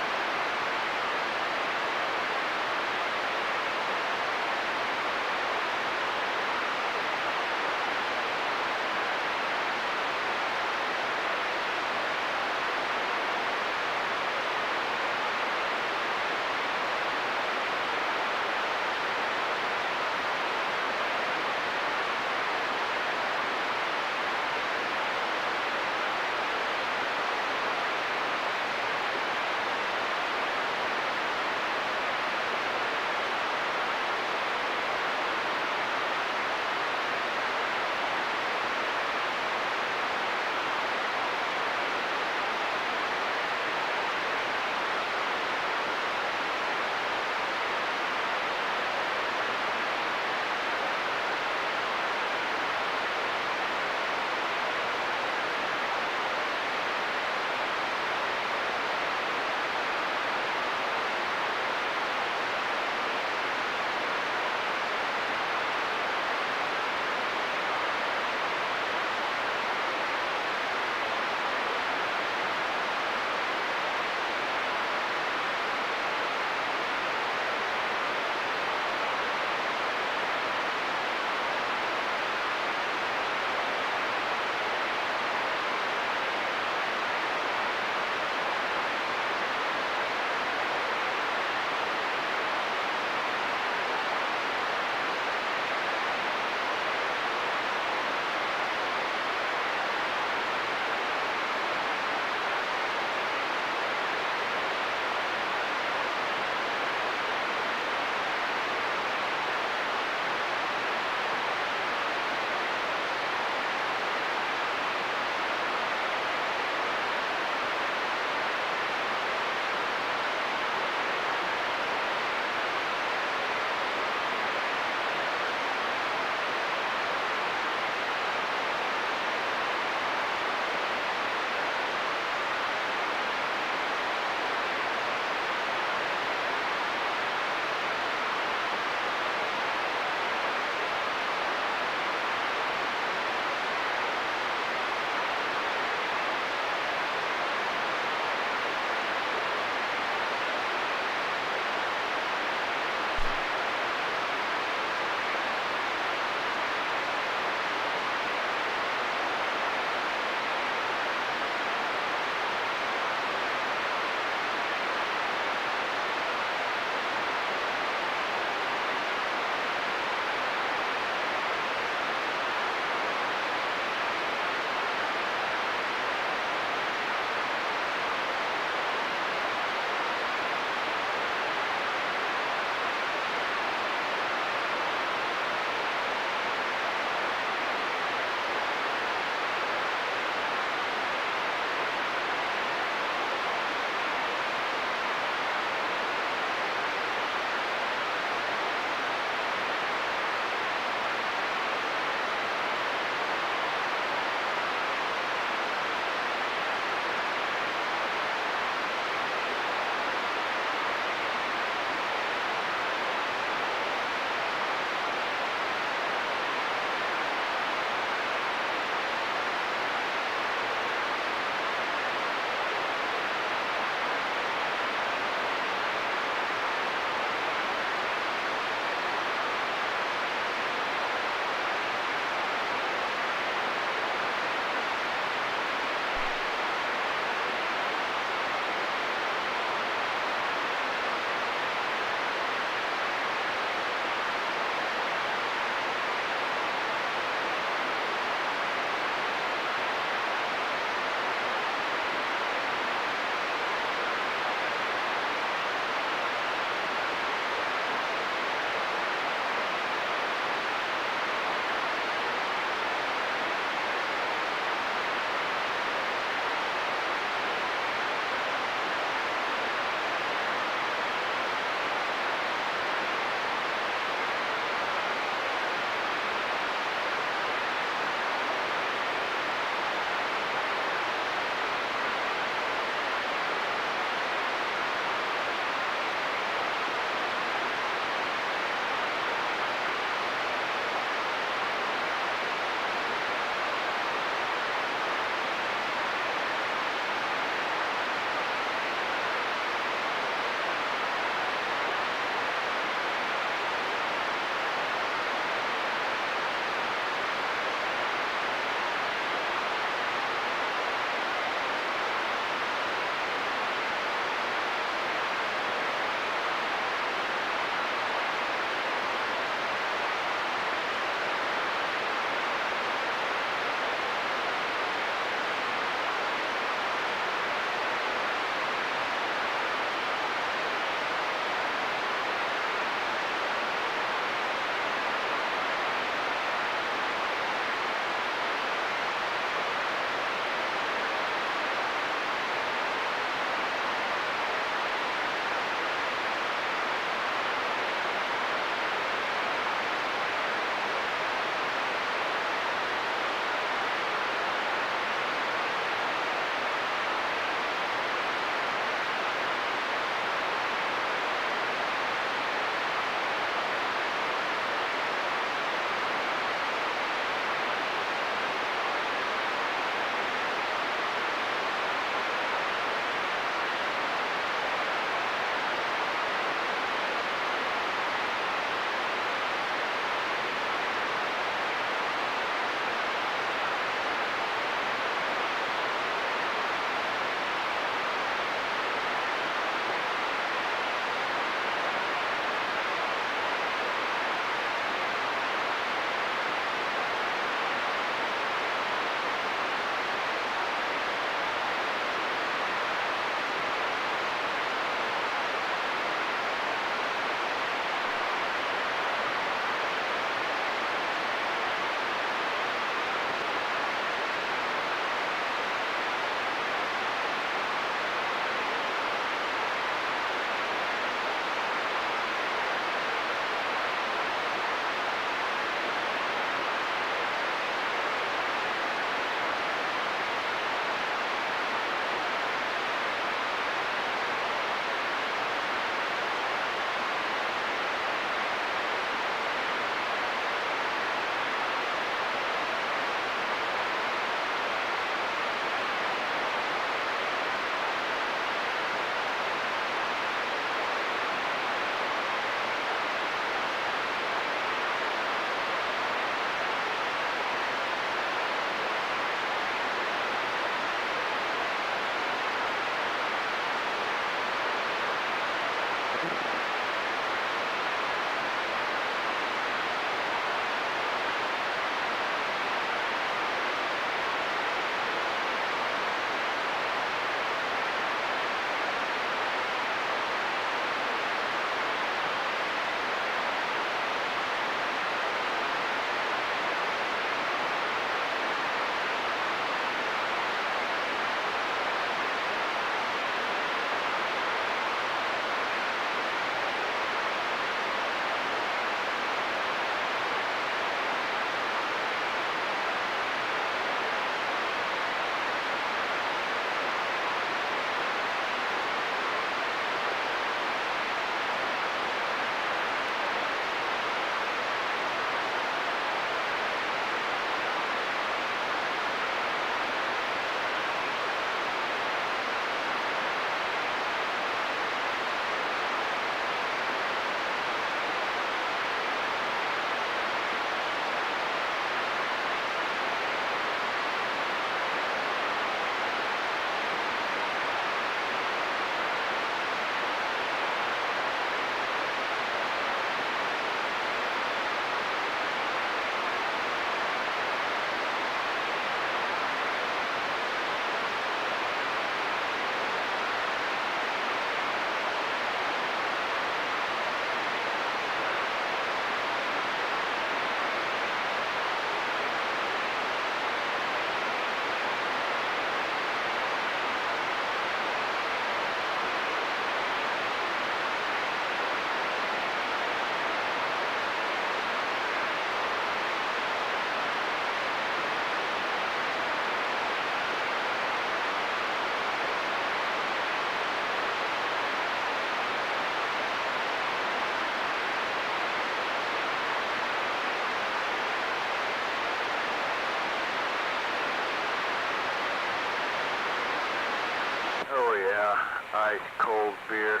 Ice cold beer.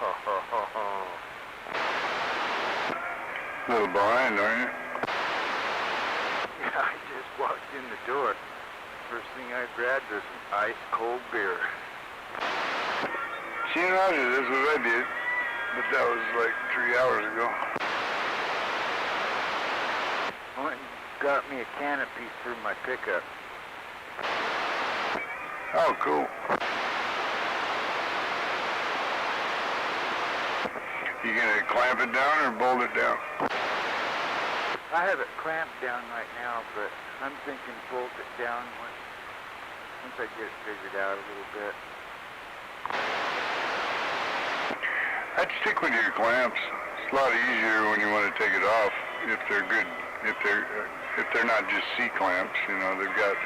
A little behind, aren't you? Yeah, I just walked in the door. First thing I grabbed was some ice cold beer. See, Roger, that's what I did. But that was like 3 hours ago. Went and got me a canopy for my pickup. Oh, cool. You gonna clamp it down or bolt it down? I have it clamped down right now, but I'm thinking bolt it down once I get it figured out a little bit. I'd stick with your clamps. It's a lot easier when you want to take it off. If they're good, if they're not just C clamps, you know, they've got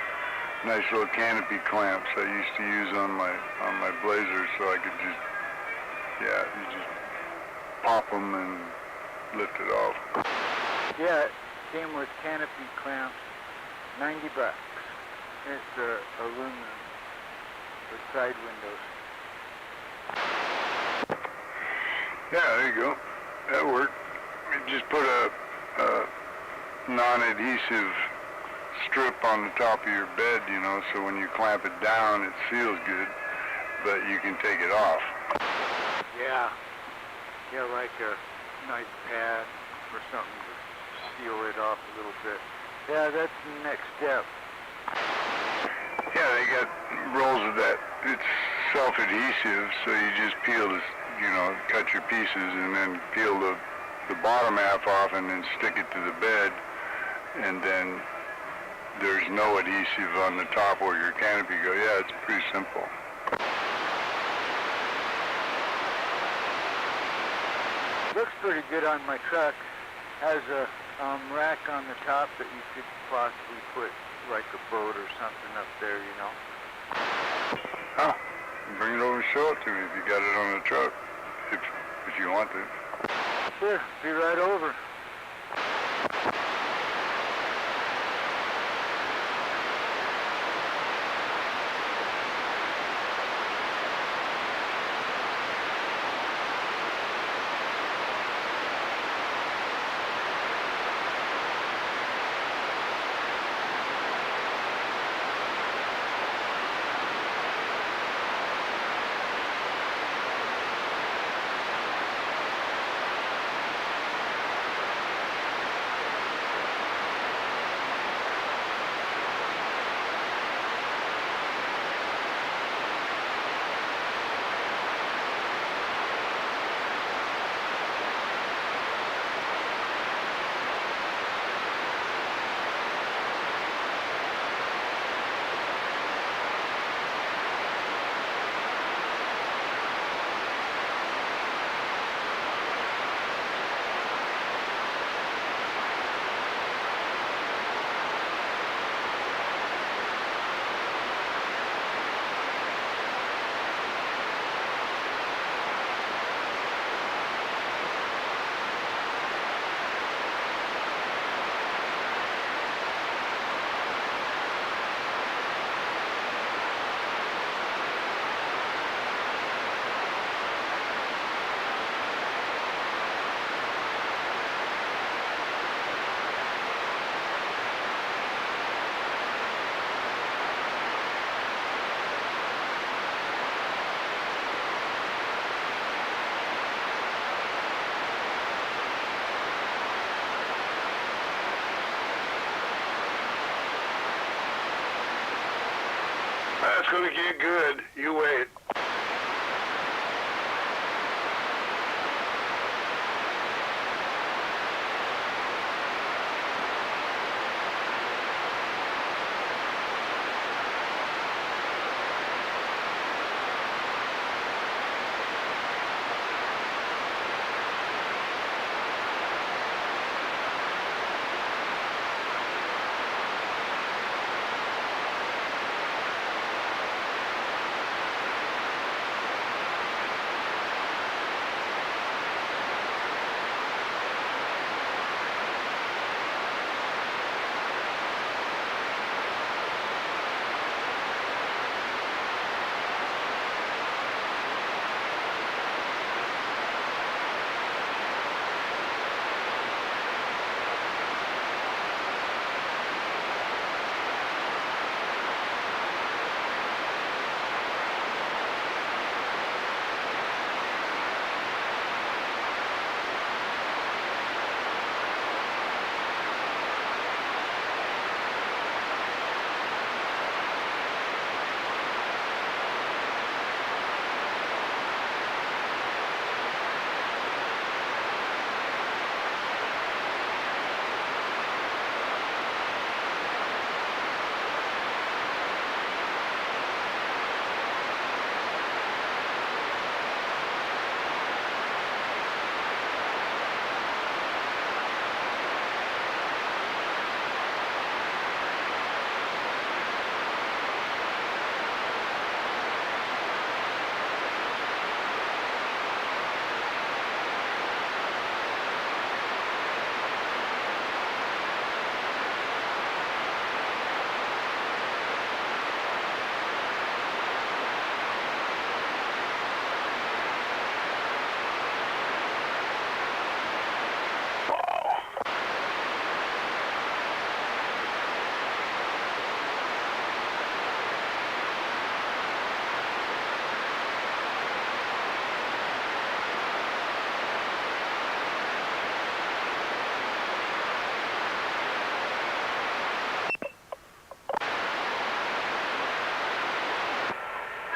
nice little canopy clamps I used to use on my Blazer, so I could just, you just pop them and lift it off. Yeah, it came with canopy clamps, $90. It's aluminum with side windows. Yeah, there you go. That worked. You just put a non-adhesive strip on the top of your bed, you know, so when you clamp it down, it feels good, but you can take it off. Yeah, like a nice pad or something to seal it off a little bit. Yeah, that's the next step. Yeah, they got rolls of that. It's self-adhesive, so you just peel this, you know, cut your pieces and then peel the bottom half off and then stick it to the bed, and then there's no adhesive on the top where your canopy goes. Yeah, it's pretty simple. Looks pretty good on my truck. Has a rack on the top that you could possibly put like a boat or something up there, you know. Oh, bring it over and show it to me if you got it on the truck, if you want to. Sure, be right over. That's gonna get good. You wait.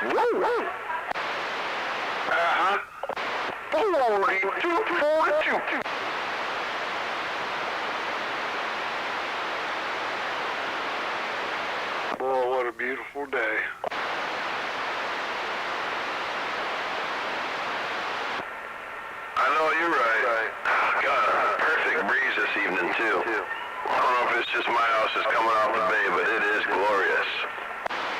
Uh-huh. 42. Boy, what a beautiful day. I know you're right. God, perfect breeze this evening, too. I don't know if it's just my house that's coming off the bay, but it is glorious.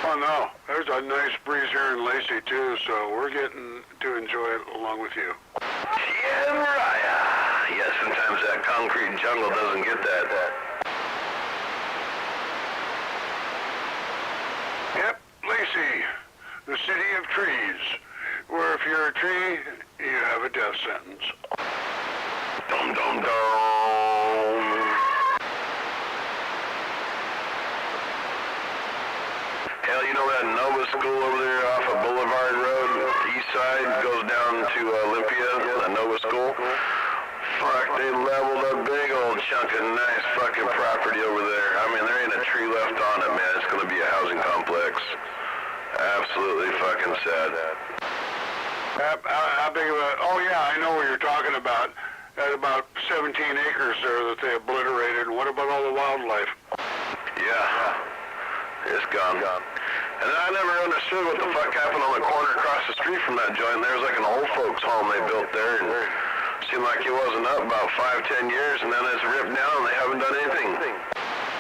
Oh, no. There's a nice breeze here in Lacey, too, so we're getting to enjoy it along with you. Yeah, Mariah. Yeah, sometimes that concrete jungle doesn't get that. Yep, Lacey, the city of trees, where if you're a tree, you have a death sentence. Dum dum dum. Hell, you know that Nova School over there off of Boulevard Road, east side, goes down to Olympia, the Nova School? Fuck, they leveled a big old chunk of nice fucking property over there. I mean, there ain't a tree left on it, man. It's gonna be a housing complex. Absolutely fucking sad. How big of a... Oh, yeah, I know what you're talking about. That's about 17 acres there that they obliterated. And what about all the wildlife? Yeah, it's gone. And I never understood what the fuck happened on the corner across the street from that joint. There was like an old folks home they built there, and it seemed like it wasn't up about 5-10 years, and then it's ripped down and they haven't done anything.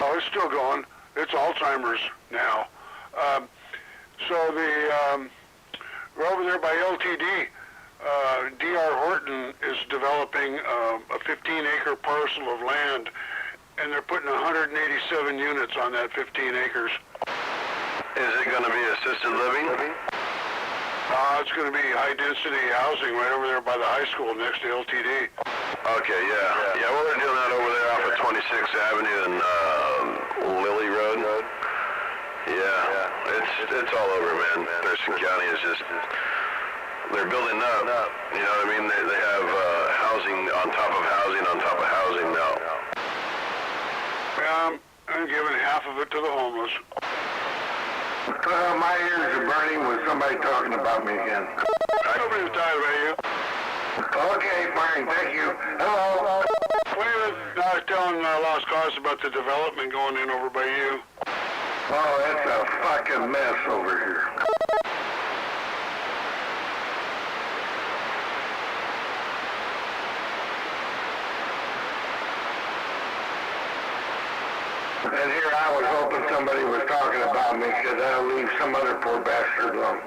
Oh, it's still going. It's Alzheimer's now. We're over there by LTD. D.R. Horton is developing a 15-acre parcel of land, and they're putting 187 units on that 15 acres. Is it going to be assisted living? It's going to be high-density housing right over there by the high school next to LTD. Okay, yeah. Yeah, well, they're doing that over there off of 26th Avenue and Lily Road. Yeah, it's all over, man. Thurston County is just, they're building up. You know what I mean? They have housing on top of housing on top of housing now. I'm giving half of it to the homeless. My ears are burning with somebody talking about me again. Nobody's talking about you. Okay, fine, thank you. Hello. I was telling Lost Cause about the development going in over by you. Oh, it's a fucking mess over here. And here I was hoping somebody was talking about me because that'll leave some other poor bastard alone.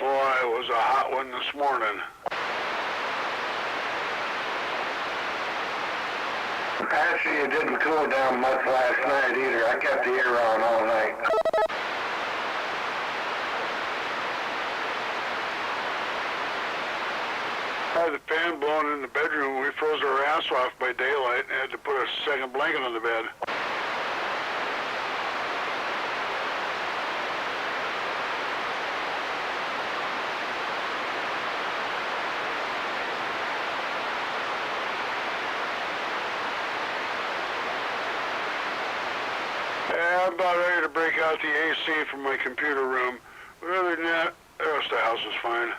Boy, it was a hot one this morning. Actually, it didn't cool down much last night either. I kept the air on all night. I had the fan blowing in the bedroom. We froze our ass off by daylight and had to put a second blanket on the bed. Yeah, I'm about ready to break out the AC from my computer room. But other than that, the rest of the house is fine.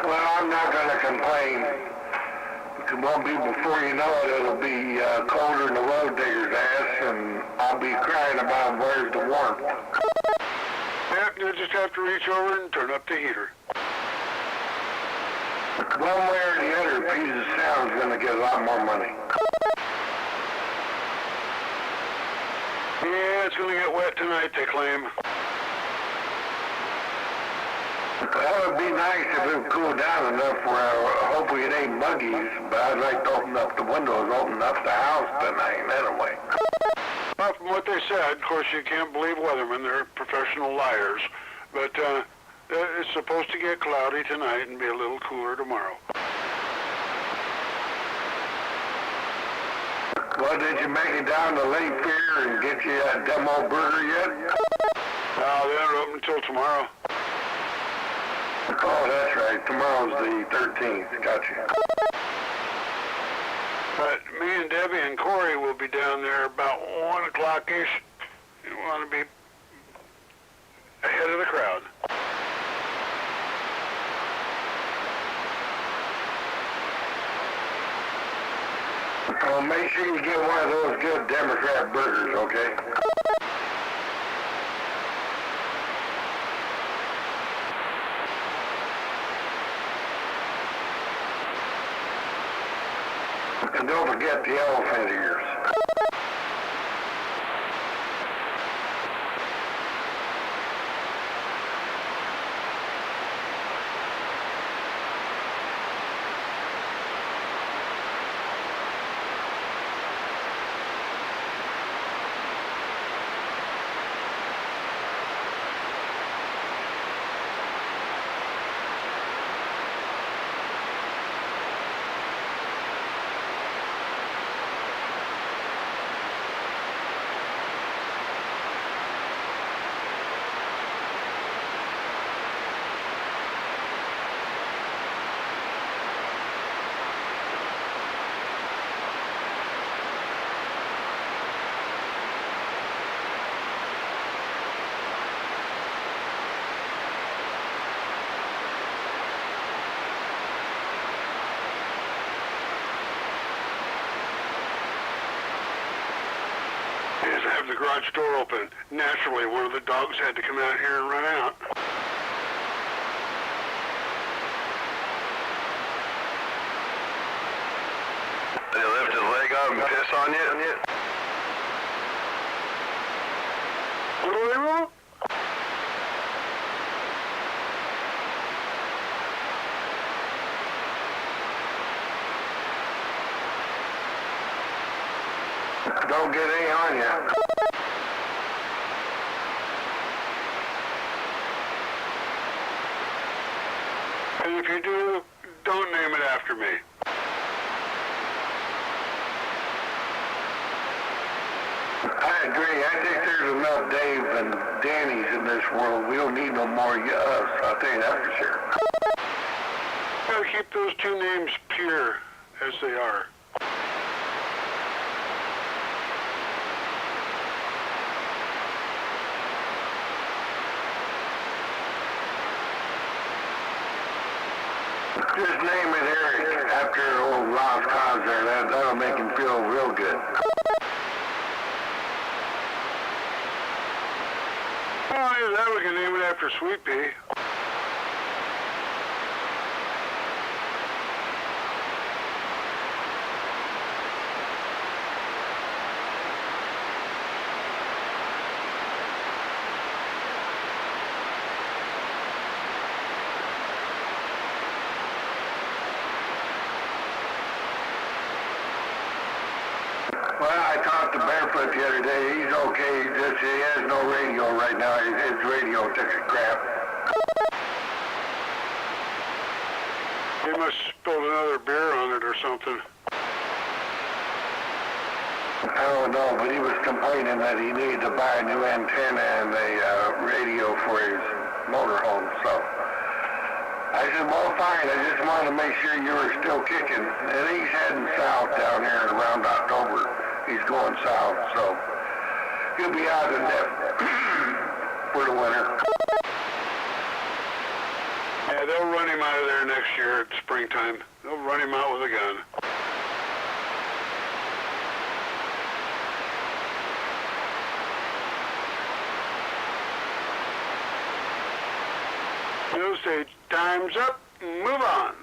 Well, I'm not going to complain. It won't be before you know it. It'll be colder than the road digger's ass, and I'll be crying about where's the warmth. Yep, you'll just have to reach over and turn up the heater. One way or the other, Puget Sound's going to get a lot more money. Yeah, it's going to get wet tonight, they claim. That would be nice if it would cool down enough where hopefully it ain't muggy, but I'd like to open up the windows, open up the house tonight anyway. Well, from what they said, of course you can't believe weathermen, they're professional liars, but it's supposed to get cloudy tonight and be a little cooler tomorrow. Well, did you make it down to Lake Pier and get you that demo burger yet? No, they're open until tomorrow. Oh, that's right. Tomorrow's the 13th. Gotcha. But me and Debbie and Corey will be down there about 1 o'clock-ish. You want to be ahead of the crowd. Well, make sure you get one of those good Democrat burgers, okay? And don't forget the elephant ears. Have the garage door open. Naturally, one of the dogs had to come out here and run out. Did he lift his leg up and piss on you? What do they want? Don't get any on you. And if you do, don't name it after me. I agree. I think there's enough Dave and Danny's in this world. We don't need no more us. I'll tell you that for sure. Gotta keep those two names pure as they are. Just name it Eric after old Lost Cause there. That'll make him feel real good. Oh, either that we can name it after Sweet Pea. Well, I talked to Barefoot the other day. He's okay. He has no radio right now. His radio took a crap. He must have spilled another beer on it or something. I don't know, but he was complaining that he needed to buy a new antenna and a radio for his motorhome, so I said, well, fine. I just wanted to make sure you were still kicking. And he's heading south down here around October. He's going south, so he'll be out in there for the winter. Yeah, they'll run him out of there next year at springtime. They'll run him out with a gun. They'll say, time's up, move on.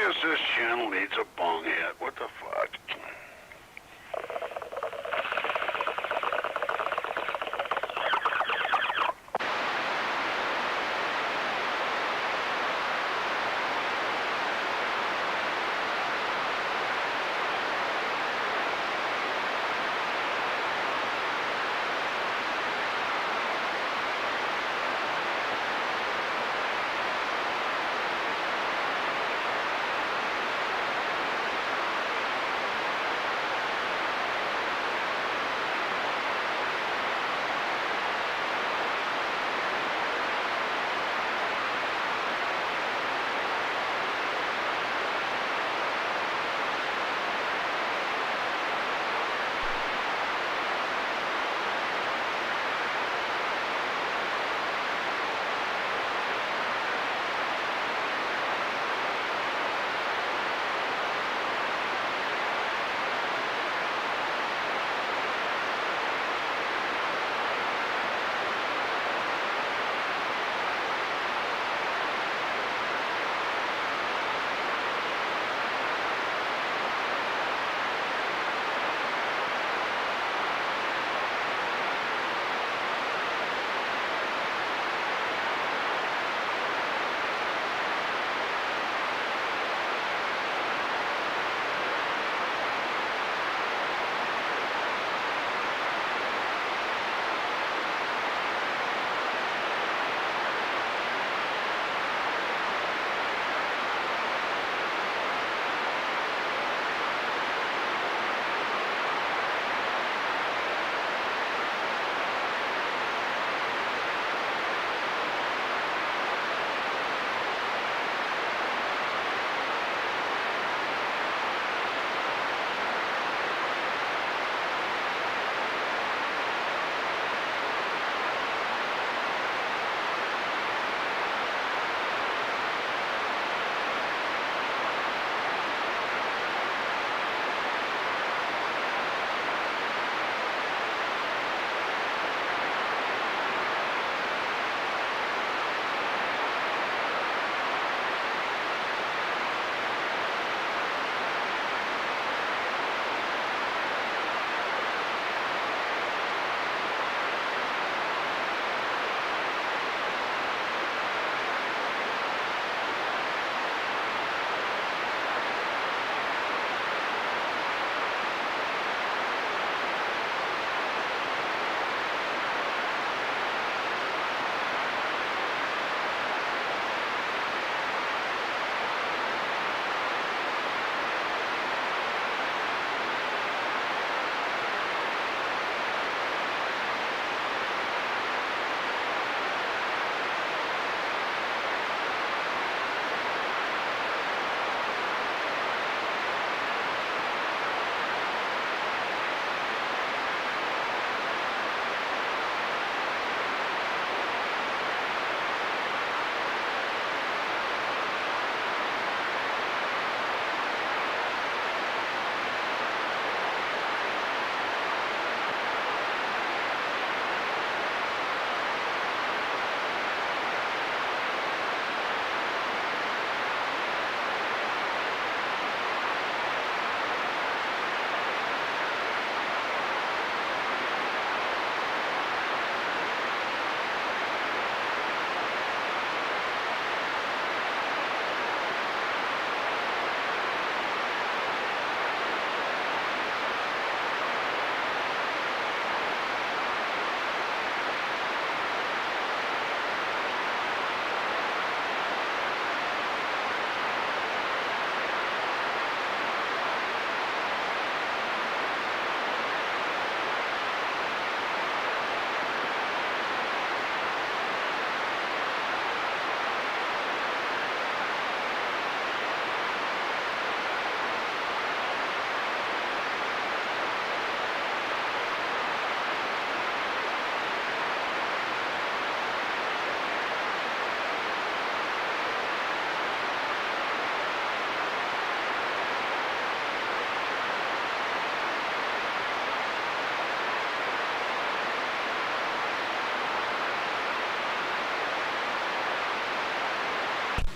guess this channel needs a bong head. What the fuck?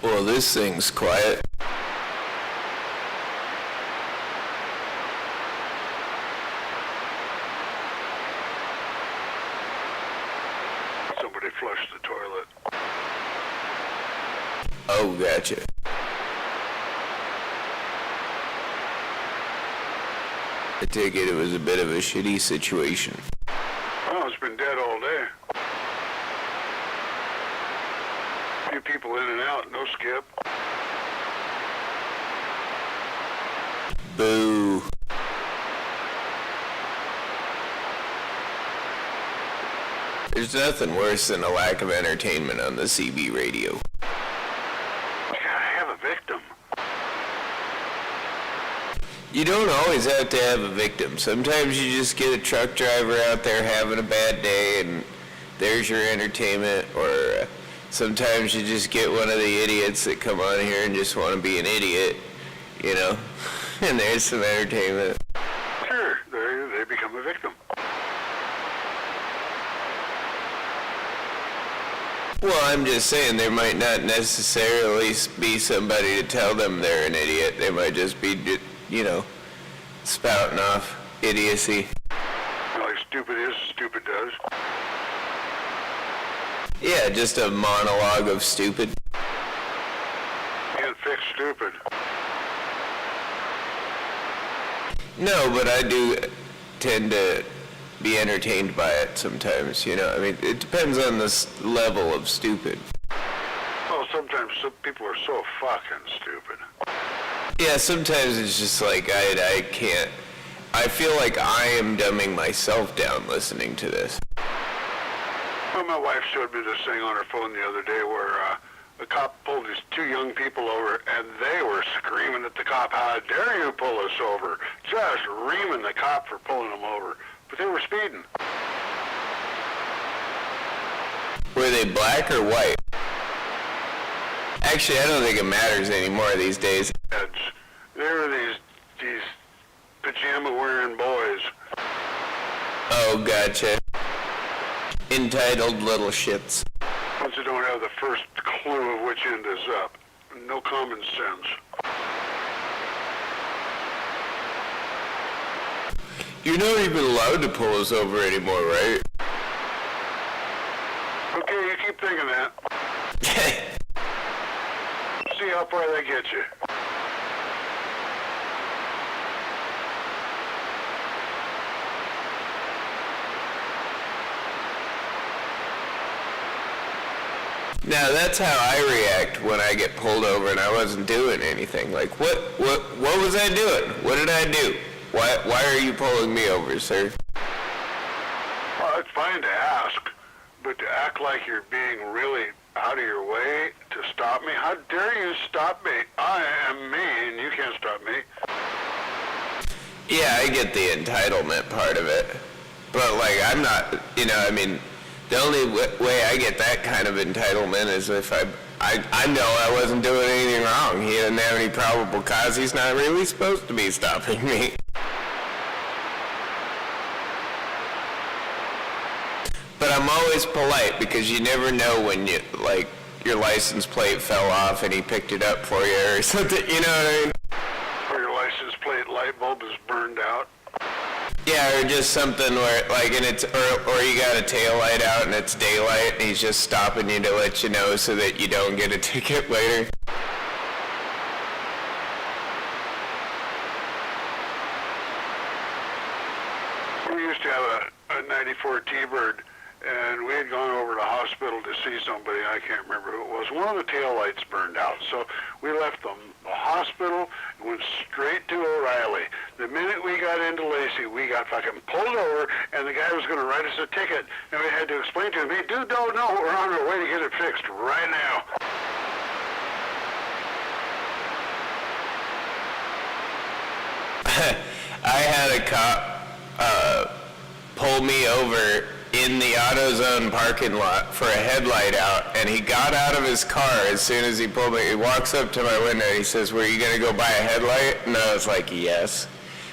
Well, this thing's quiet. Gotcha. I take it was a bit of a shitty situation. Oh, it's been dead all day. A few people in and out, no skip. Boo. There's nothing worse than a lack of entertainment on the CB radio. You gotta have a victim. You don't always have to have a victim. Sometimes you just get a truck driver out there having a bad day and there's your entertainment, or sometimes you just get one of the idiots that come on here and just want to be an idiot, you know, and there's some entertainment. Sure, they become a victim. Well, I'm just saying there might not necessarily be somebody to tell them they're an idiot. They might just be, you know, spouting off idiocy. Like stupid is, stupid does. Yeah, just a monologue of stupid. Can't fix stupid. No, but I do tend to be entertained by it sometimes, you know. I mean, it depends on the level of stupid. Well, sometimes some people are so fucking stupid. Yeah, sometimes it's just like, I can't. I feel like I am dumbing myself down listening to this. Well, my wife showed me this thing on her phone the other day where the cop pulled these two young people over, and they were screaming at the cop, "How dare you pull us over?" Just reaming the cop for pulling them over. But they were speeding. Were they black or white? Actually, I don't think it matters anymore these days. They were these pajama-wearing boys. Oh, gotcha. Entitled little shits. Ones who don't have the first clue of which end is up. No common sense. You're not even allowed to pull us over anymore, right? Okay, you keep thinking that. See how far they get you. Now that's how I react when I get pulled over and I wasn't doing anything. Like, what was I doing? What did I do? Why are you pulling me over, sir? Well, it's fine to ask, but to act like you're being really out of your way to stop me? How dare you stop me? I am me, and you can't stop me. Yeah, I get the entitlement part of it. But, like, I'm not, you know, I mean, the only way I get that kind of entitlement is if I know I wasn't doing anything wrong. He didn't have any probable cause. He's not really supposed to be stopping me. But I'm always polite because you never know when you, like, your license plate fell off and he picked it up for you or something, you know what I mean? Or your license plate light bulb is burned out. Yeah, or just something where, like, and it's, or you got a tail light out and it's daylight and he's just stopping you to let you know so that you don't get a ticket later. We used to have a 94 T-Bird, and we had gone over to the hospital to see somebody. I can't remember who it was. One of the tail lights burned out, so we left the hospital and went straight to O'Reilly. The minute we got into Lacey, we got fucking pulled over, and the guy was going to write us a ticket, and we had to explain to him, "Hey, dude, don't know. We're on our way to get it fixed right now." I had a cop pull me over in the AutoZone parking lot for a headlight out, and he got out of his car as soon as he pulled me. He walks up to my window and he says, "Were you going to go buy a headlight?" And I was like, "Yes."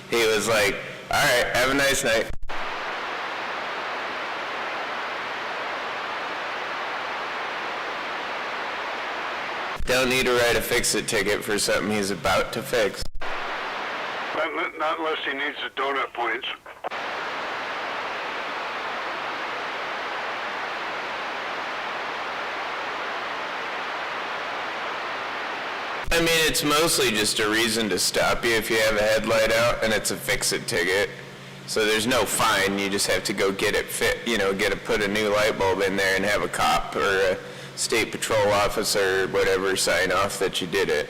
He was like, "All right, have a nice night." Don't need to write a fix-it ticket for something he's about to fix. Not unless he needs the donut points. I mean, it's mostly just a reason to stop you if you have a headlight out, and it's a fix-it ticket. So there's no fine, you just have to go get it put a new light bulb in there and have a cop or a state patrol officer or whatever sign off that you did it.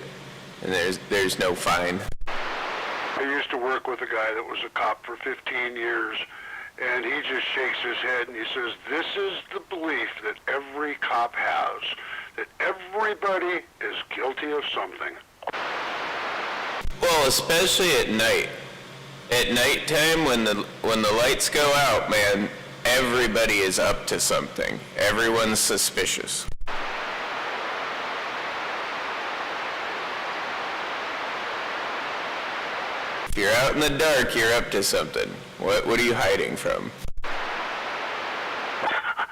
And there's no fine. I used to work with a guy that was a cop for 15 years, and he just shakes his head and he says, this is the belief that every cop has, that everybody is guilty of something. Well, especially at night. At nighttime, when the lights go out, man, everybody is up to something. Everyone's suspicious. If you're out in the dark, you're up to something. What are you hiding from?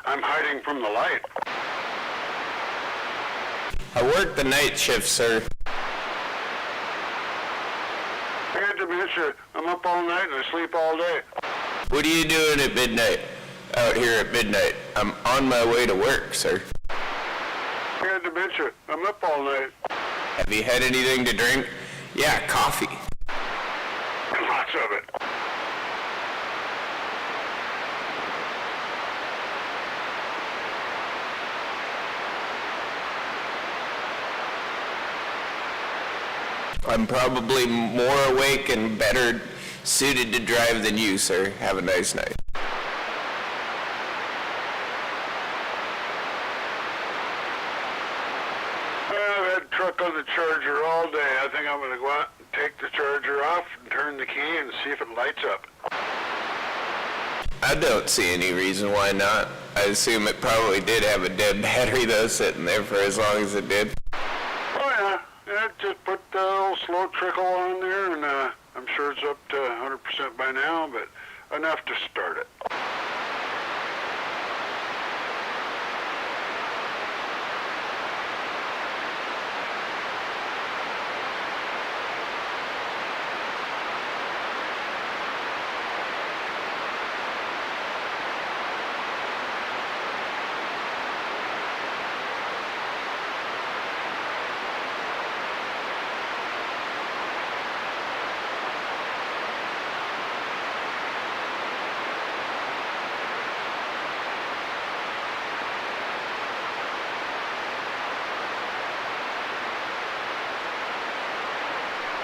I'm hiding from the light. I work the night shift, sir. I got dementia. I'm up all night and I sleep all day. What are you doing at midnight? Out here at midnight. I'm on my way to work, sir. I got dementia. I'm up all night. Have you had anything to drink? Yeah, coffee. Lots of it. I'm probably more awake and better suited to drive than you, sir. Have a nice night. I've had truck on the charger all day. I think I'm going to go out and take the charger off and turn the key and see if it lights up. I don't see any reason why not. I assume it probably did have a dead battery, though, sitting there for as long as it did. Oh, yeah. Yeah, just put a little slow trickle on there, and I'm sure it's up to 100% by now, but enough to start it.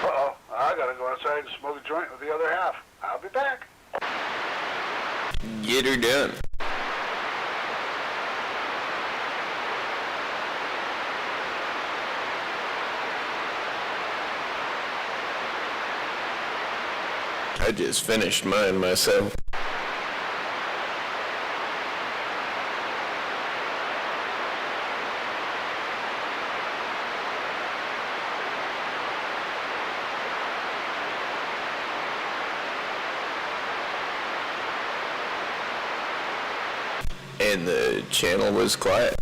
Uh-oh, I gotta go outside and smoke a joint with the other half. I'll be back. Get her done. I just finished mine myself. And the channel was quiet.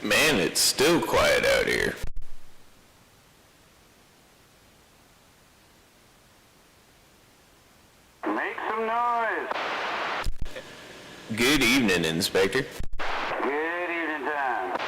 Man, it's still quiet out here. Make some noise. Good evening, Inspector. Good evening time.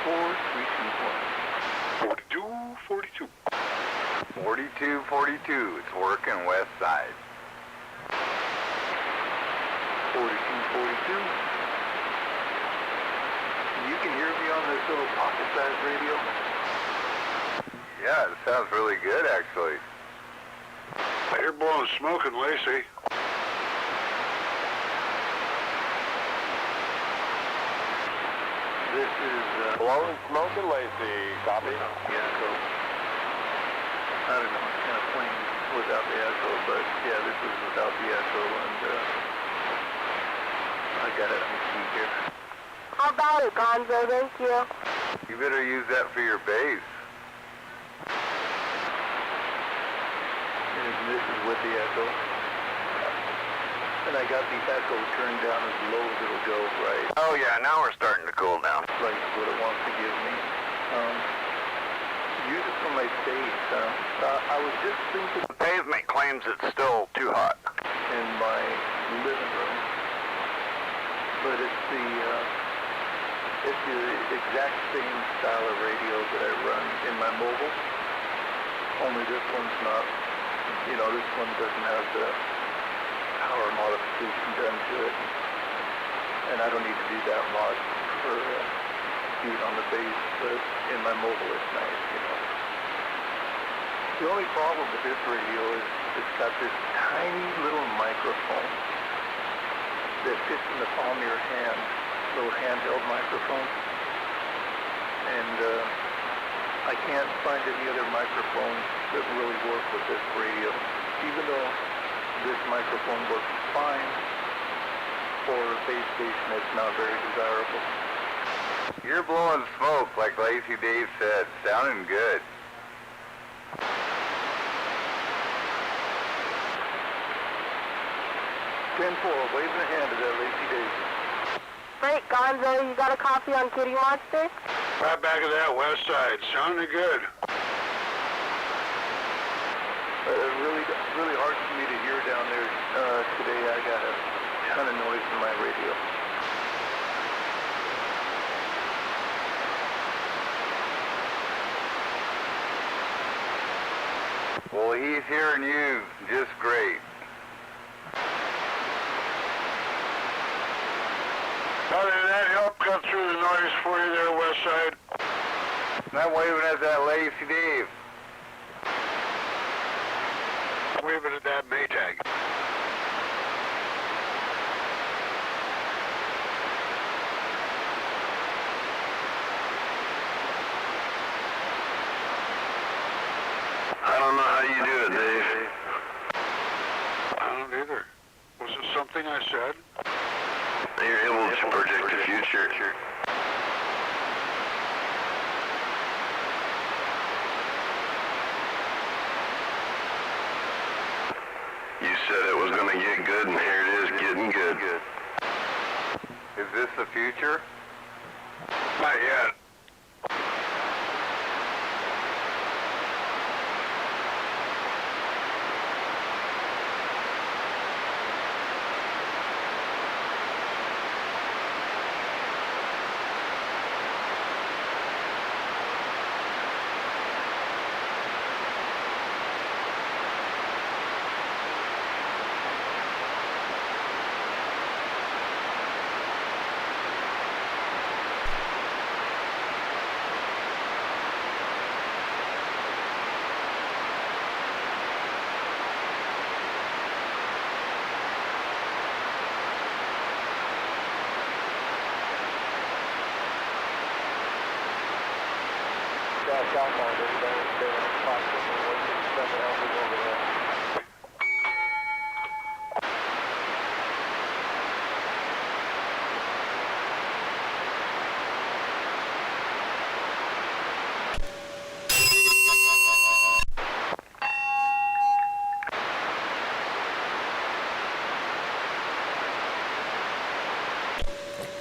4242. 4242, it's working west side. 4242. You can hear me on this little pocket-sized radio? Yeah, it sounds really good, actually. You're blowing smoke in Lacey. This is Blowing smoke in Lacey. Copy? the echo. I don't know, it's kind of plain without the echo, but yeah, this is without the echo, and I got it on the key here. How about it, Gonzo? Thank you. You better use that for your bass. And this is with the echo. And I got the echo turned down as low as it'll go, right? Oh yeah, now we're starting to cool down. Right, what it wants to give me. Use it for my bass. I was just thinking The pavement claims it's still too hot. in my living room, but it's the exact same style of radio that I run in my mobile. Only this one's not, this one doesn't have the power modification done to it. And I don't need to do that mod for being on the bass, but in my mobile it's nice, The only problem with this radio is it's got this tiny little microphone that fits in the palm of your hand, little handheld microphone. And I can't find any other microphones that really work with this radio, even though this microphone works fine for a base station. It's not very desirable. You're blowing smoke, like Lazy Dave said. Sounding good. Waving a hand to that Lazy Dave. Great, Gonzo. You got a copy on Kitty Monster? Right back of that west side. Sounding good. Really hard for me to hear down there today. I got a ton of noise in my radio. Well, he's hearing you just great. How did that help cut through the noise for you there, west side? I'm waving at that Lazy Dave. Waving at that Maytag. I don't know how you do it, Dave. I don't either. Was it something I said? You're able to predict the future. You said it was going to get good, and here it is getting good. Is this the future? Not yet.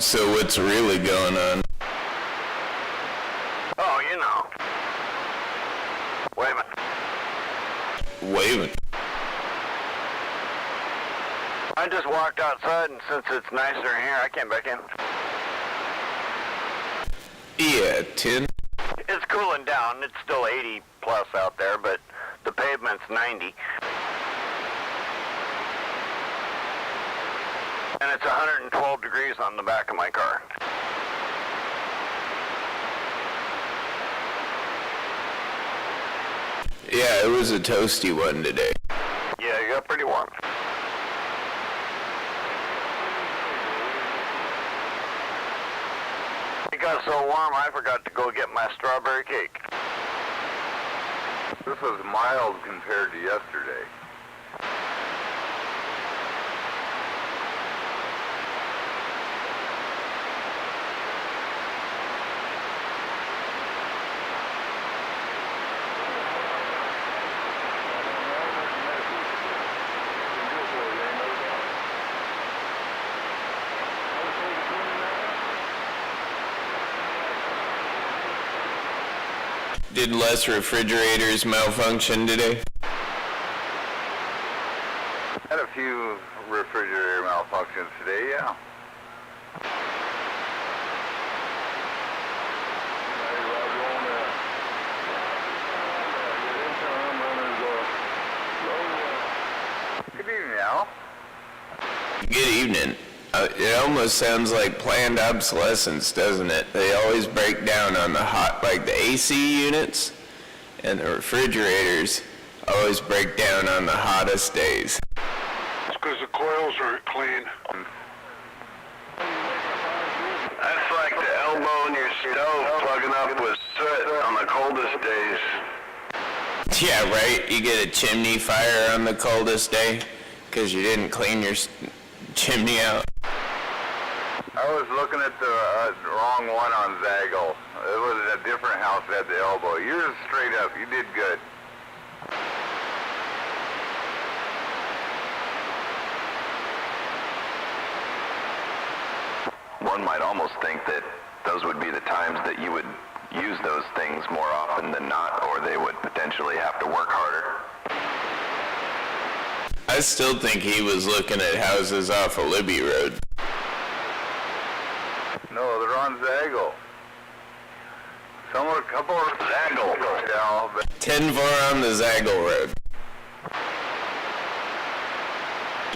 So what's really going on? Oh, you know. Wait a minute. Waving. I just walked outside, and since it's nicer in here, I came back in. Yeah, yeah, 10. It's cooling down. It's still 80 plus out there, but the pavement's 90. And it's 112 degrees on the back of my car. Yeah, it was a toasty one today. Yeah, it got pretty warm. It got so warm I forgot to go get my strawberry cake. This was mild compared to yesterday. Did less refrigerators malfunction today? Had a few refrigerator malfunctions today, yeah. Good evening, Al. Good evening. It almost sounds like planned obsolescence, doesn't it? They always break down on the hot, like the AC units and the refrigerators always break down on the hottest days. It's because the coils aren't clean. That's like the elbow in your stove plugging up with soot on the coldest days. Yeah, right? You get a chimney fire on the coldest day because you didn't clean your chimney out. I was looking at the wrong one on Zaggle. It was a different house that had the elbow. Yours straight up. You did good. One might almost think that those would be the times that you would use those things more often than not, or they would potentially have to work harder. I still think he was looking at houses off of Libby Road. No, they're on Zaggle. A couple of Zaggle. Yeah, but 10-4 on the Zaggle Road.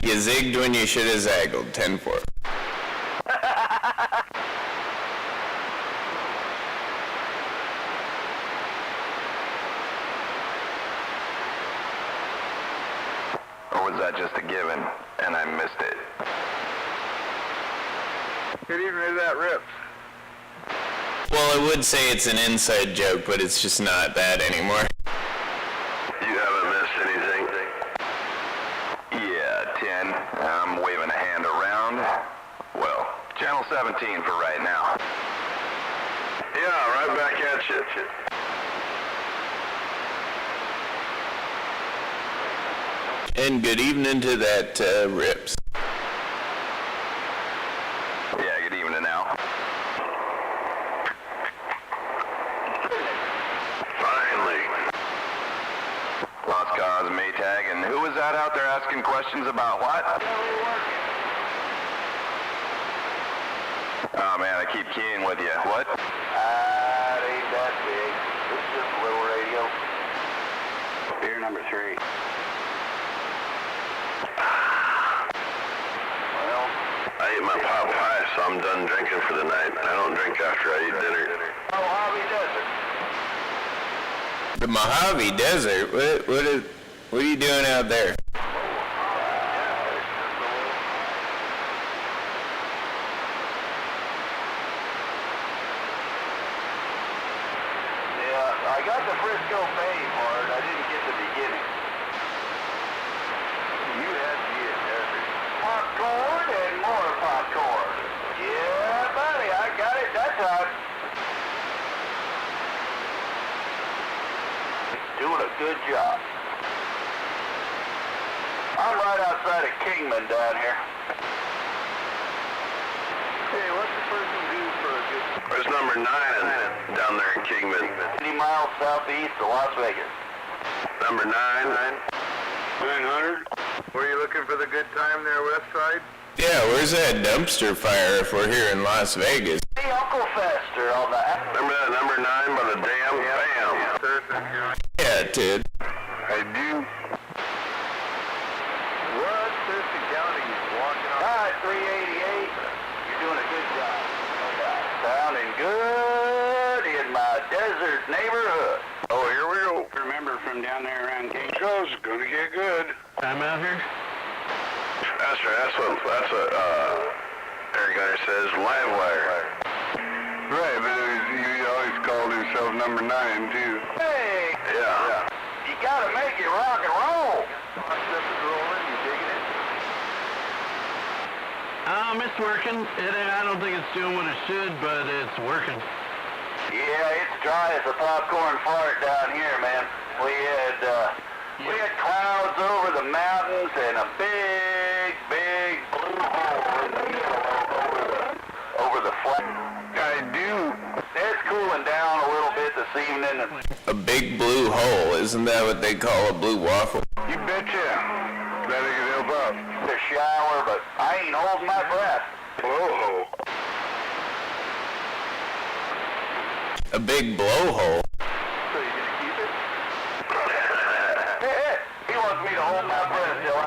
You zigged when you should have zaggled. 10-4. Or was that just a given and I missed it? good evening, that rips. Well, I would say it's an inside joke, but it's just not that anymore. You haven't missed anything? Yeah, 10. I'm waving a hand around. Well, channel 17 for right now. Yeah, right back at you. And good evening to that Rips. Yeah, good evening now. Finally. Lost Cause, Maytag, and who was that out there asking questions about what? Oh man, I keep keying with you. What? It ain't that big. It's just a little radio. Beer number 3. Well, I ate my pot pie, so I'm done drinking for the night. I don't drink after I eat dinner. Mojave Desert. The Mojave Desert? What are you doing out there? Yeah, I got the Frisco Bay part. I didn't get the beginning. You had to eat desert. Popcorn and more popcorn. Yeah, buddy, I got it that time. Doing a good job. I'm right outside of Kingman down here. Hey, what's the person do for a good... There's number 9 down there in Kingman. 50 miles southeast of Las Vegas. Number 9. 900? Were you looking for the good time there, West Side? Yeah, where's that dumpster fire if we're here in Las Vegas? Hey, Uncle Fester on the... Remember that number 9 by the dam? Bam! Yeah, dude. I do. What Thurston County is walking on? All right, 388. You're doing a good job. Sounding good in my desert neighborhood. Oh, here we go. Remember from down there around King? Goes, gonna get good. I'm out here. That's what Eric Guy says, live wire. Right, but he always called himself number 9, too. Hey, Yeah. you gotta make it rock and roll. Stuff is rolling, you digging it? It's working. I don't think it's doing what it should, but it's working. Yeah, it's dry as a popcorn fart down here, man. We had clouds over the mountains and a big blue hole in the middle over the flat. I do. It's cooling down a little bit this evening. A big blue hole, isn't that what they call a blue waffle? You betcha. Glad I could help out. The shower, but I ain't holding my breath. Blowhole. A big blowhole. So you gonna keep it? He wants me to hold my breath till I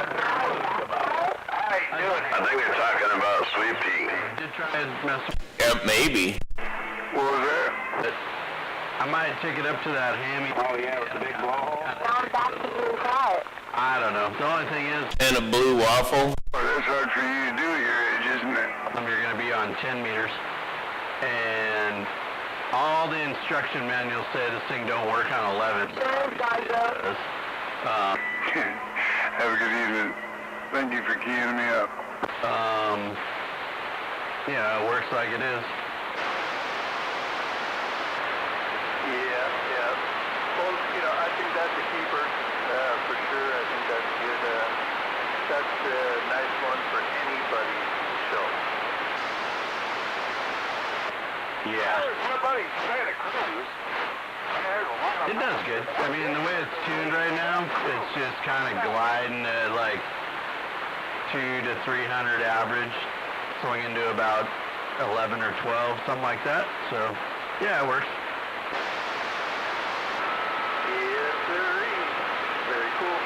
ain't doing it. I think they're talking about sweet pea. Did try and mess with Yeah, maybe. What was that? it. I might take it up to that hammy. Oh yeah, with the big blowhole. Down back to your car. I don't know. The only thing is, And a blue waffle. Well, that's hard for you to do at your age, isn't it? you're going to be on 10 meters. And all the instruction manuals say this thing don't work on 11. Does. Have a good evening. Thank you for keying me up. Yeah, it works like it is. Yeah. Well, I think that's a keeper for sure. I think that's good. That's a nice one for anybody to show. Yeah. My buddy Santa Cruz. It does good. I mean, the way it's tuned right now, it's just kind of gliding at like 200 to 300 average, swinging to about 11 or 12, something like that. So, yeah, it works. Yes, sirree. Very cool.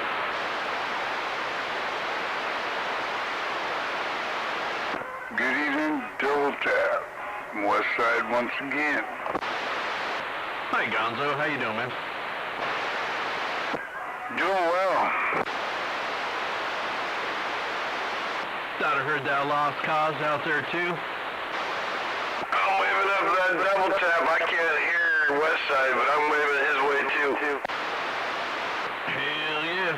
Good evening, Double Tap. West Side once again. Hi, Gonzo. How you doing, man? Doing well. Thought I heard that lost cause out there, too. I'm waving up that double tap. I can't hear West Side, but I'm waving his way too. Hell yeah.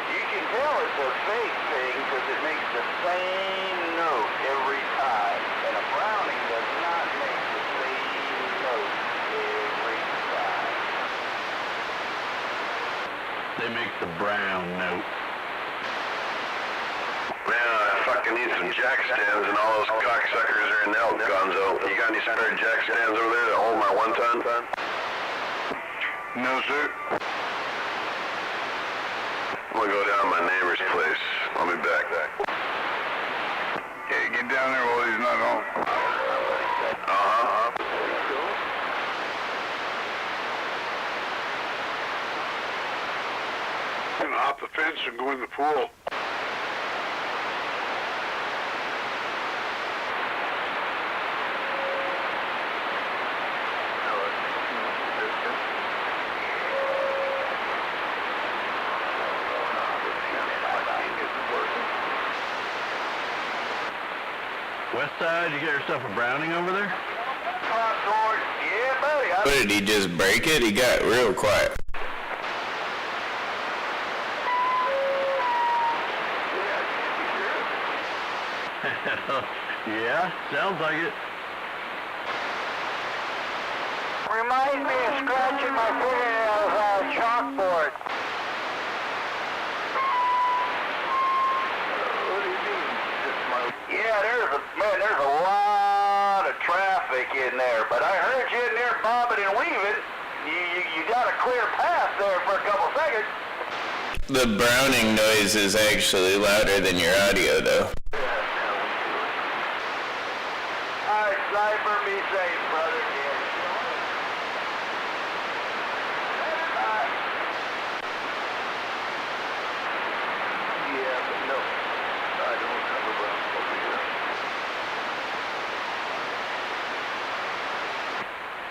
You can tell it's a fake thing because it makes the same note every time. And a Browning does not make the same note every time. They make the brown note. Man, I fucking need some jack stands and all those cocksuckers are in elk, Gonzo. You got any spare jack stands over there to hold my 1 ton? No, sir. I'm gonna go down to my neighbor's place. I'll be back. Yeah, get down there while he's not home. Uh-huh. I'm gonna hop the fence and go in the pool. West Side, you got yourself a Browning over there? Yeah, buddy. What, did he just break it? He got real quiet. Yeah, sounds like it. Reminds me of scratching my fingernails on a chalkboard. What do you mean? Yeah, there's a lot of trash traffic in there, but I heard you in there bobbing and weaving. You got a clear path there for a couple seconds. The browning noise is actually louder than your audio, though. All right, Sniper, be safe, brother. Yeah, but no, I don't have a brown over here.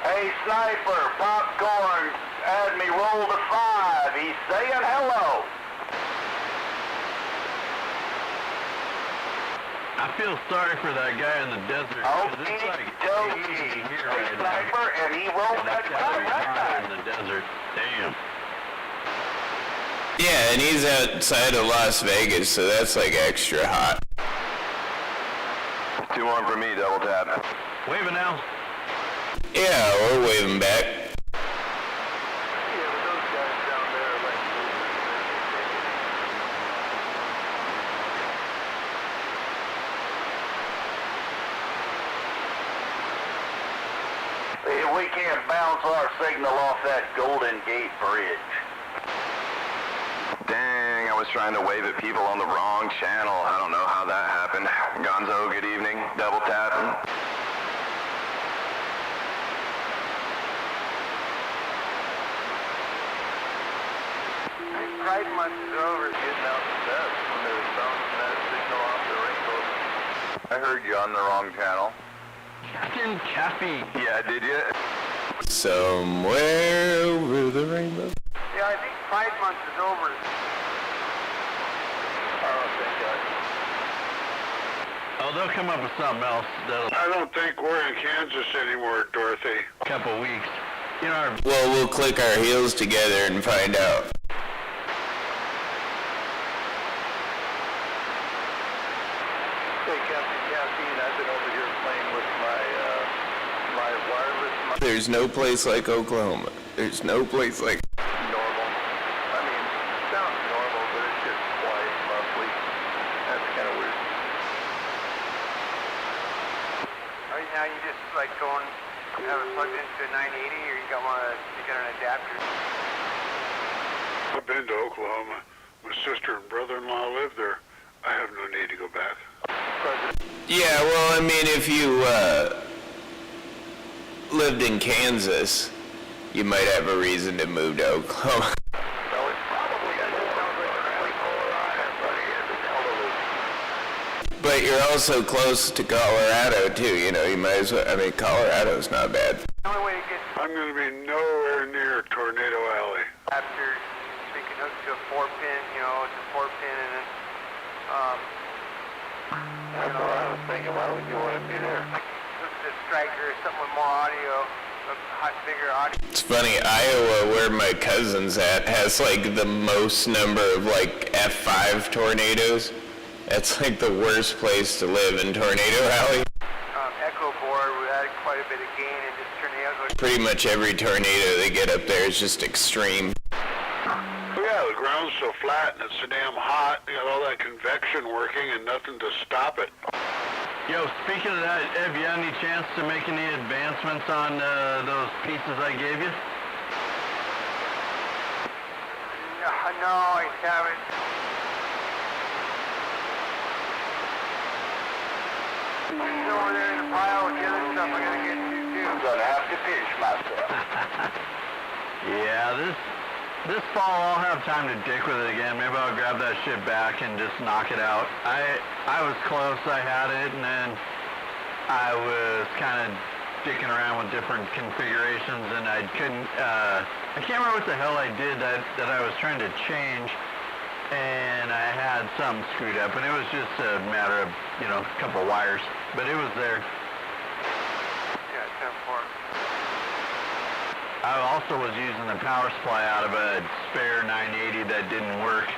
Hey, Sniper, Popcorn had me roll to 5. He's saying hello. I feel sorry for that guy in the desert. 'Cause it's like 80 here right now. Sniper, and he rolled that That guy was right hot in the desert. Damn. Yeah, and he's outside of Las Vegas, so that's like extra hot. 2-1 for me, double tap. Waving now. Yeah, we're waving back. We can't bounce our signal off that Golden Gate Bridge. Dang, I was trying to wave at people on the wrong channel. I don't know how that happened. Gonzo, good evening. Double tapping. Pride Month is over. Getting out the steps when they were bouncing that signal off the rainbow. I heard you on the wrong channel. Captain Caffey. Yeah, did you? Somewhere over the rainbow. Yeah, I think Pride Month is over. Oh, they'll come up with something else that'll I don't think we're in Kansas anymore, Dorothy. couple weeks. You know, Well, we'll click our heels together and find out. Hey, Captain Caffeine, I've been over here playing with my wireless There's no place like Oklahoma. There's no place like... normal. I mean, it sounds normal, but it's just quiet, lovely. That's kind of weird. Right now, you just like going, have it plugged into a 980, or you got an adapter. I've been to Oklahoma. My sister and brother-in-law live there. I have no need to go back. Yeah, well, I mean, if you lived in Kansas, you might have a reason to move to Oklahoma. No, it's probably, it sounds like a really cool But you're also close to Colorado, too. You know, you might as well... I mean, Colorado's not bad. The only way to get I'm going to be nowhere near Tornado Alley. adapter, so you can hook to a 4-pin, you know, it's a 4-pin, and then, That's what I was thinking. Why would you want to be there? hook to a striker or something with more audio, a hot, bigger audio. It's funny, Iowa, where my cousin's at, has like the most number of like F5 tornadoes. That's like the worst place to live in Tornado Alley. Echo board, we added quite a bit of gain and just turned the echo. Pretty much every tornado they get up there is just extreme. Oh yeah, the ground's so flat and it's so damn hot. You got all that convection working and nothing to stop it. yo, speaking of that, have you had any chance to make any advancements on those pieces I gave you? No, I haven't. It's over there in the pile with the other stuff I gotta get to, too. I'm going to have to fish myself. Yeah, this fall I'll have time to dick with it again. Maybe I'll grab that shit back and just knock it out. I was close, I had it, and then I was kind of dicking around with different configurations, and I couldn't, I can't remember what the hell I did that I was trying to change, and I had something screwed up, and it was just a matter of, you know, a couple wires, but it was there. Yeah, 10-4. I also was using the power supply out of a spare 980 that didn't work.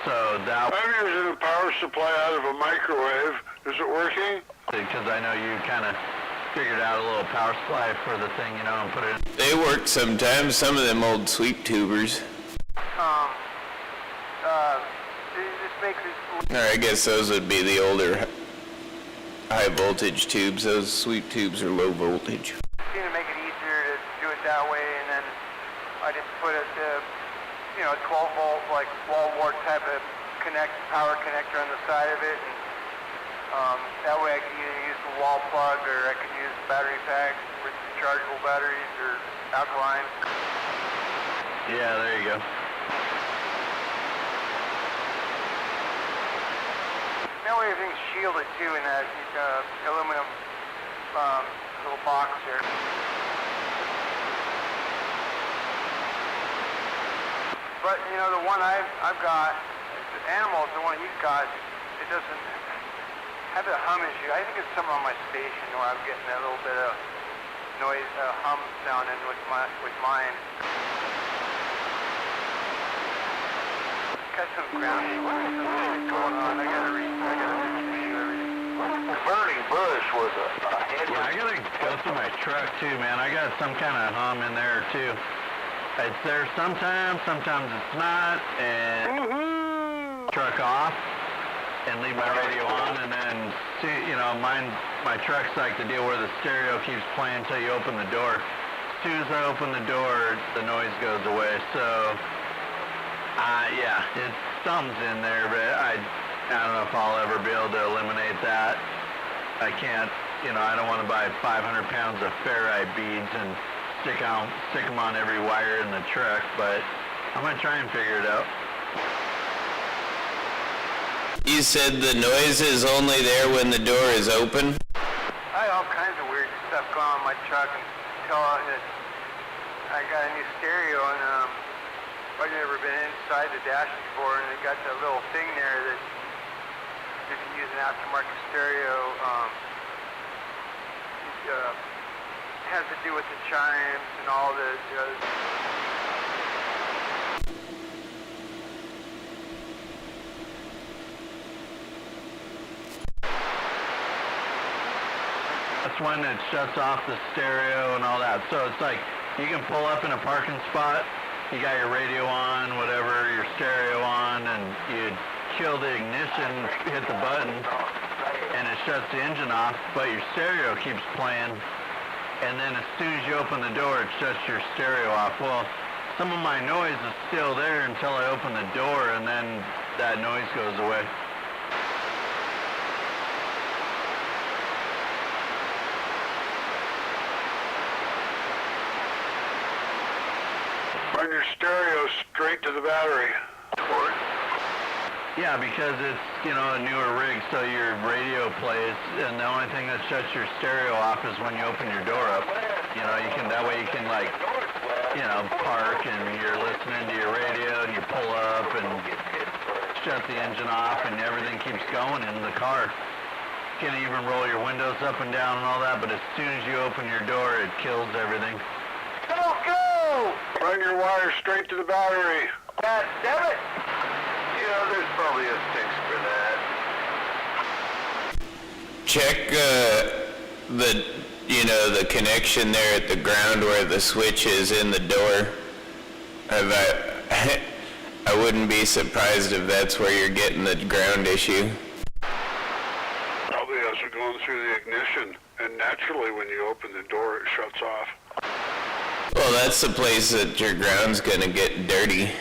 So that... I'm using a power supply out of a microwave. Is it working? Because I know you kind of figured out a little power supply for the thing, you know, and put it in. They work sometimes, some of them old sweep tubers. This makes it... Or I guess those would be the older high voltage tubes. Those sweep tubes are low voltage. Seemed to make it easier to do it that way, and then I just put a 12 volt like wall wart type of power connector on the side of it, and that way I could either use the wall plug or I could use the battery pack with rechargeable batteries or alkaline. Yeah, there you go. That way everything's shielded too in that aluminum little box here. But the one I've got, the Animal, the one you've got, it doesn't have a hum issue. I think it's something on my station where I'm getting that little bit of noise, hum sounding with mine. Got some grounding. What's going on? I gotta read everything. The burning bush was a head. Yeah, I gotta go through my truck too, man. I got some kind of hum in there too. It's there sometimes it's not, and truck off and leave my radio on, and then my truck's like the deal where the stereo keeps playing until you open the door. As soon as I open the door, the noise goes away. So yeah, something's in there, but I don't know if I'll ever be able to eliminate that. I can't, I don't want to buy 500 pounds of ferrite beads and stick them on every wire in the truck, but I'm going to try and figure it out. You said the noise is only there when the door is open? I had all kinds of weird stuff going on in my truck until I got a new stereo, and I've never been inside the dash before, and it got that little thing there that if you use an aftermarket stereo, has to do with the chimes and all the that's when it shuts off the stereo and all that. So it's like you can pull up in a parking spot, you got your radio on, whatever, your stereo on, and you kill the ignition, hit the button, and it shuts the engine off, but your stereo keeps playing. And then as soon as you open the door, it shuts your stereo off. Well, some of my noise is still there until I open the door, and then that noise goes away. Run your stereo straight to the battery. Yeah, because it's, a newer rig, so your radio plays, and the only thing that shuts your stereo off is when you open your door up. That way you can park and you're listening to your radio and you pull up and shut the engine off and everything keeps going in the car. You can even roll your windows up and down and all that, but as soon as you open your door, it kills everything. Go! Run your wire straight to the battery. God damn it! There's probably a fix for that. Check the connection there at the ground where the switch is in the door. I wouldn't be surprised if that's where you're getting the ground issue. Probably as we're going through the ignition, and naturally when you open the door, it shuts off. Well, that's the place that your ground's gonna get dirty.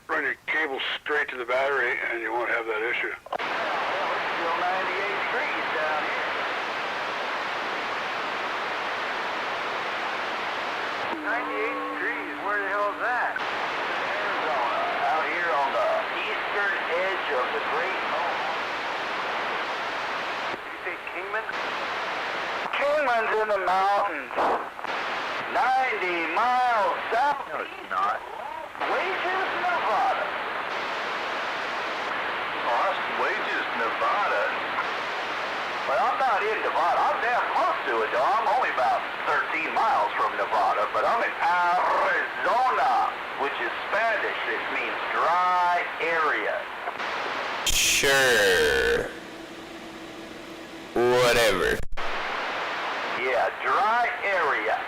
Run your cable straight to the battery, and you won't have that issue. Still 98 degrees down here. 98 degrees, where the hell is that? Arizona, out here on the eastern edge of the Great North. Did you say Kingman? Kingman's in the mountains. 90 miles south. No, it's not. Wages, Nevada. Oh, that's Wages, Nevada. But I'm not in Nevada. I'm damn close to it, though. I'm only about 13 miles from Nevada, but I'm in Arizona, which is Spanish. It means dry area. Sure. Whatever. Yeah, dry area.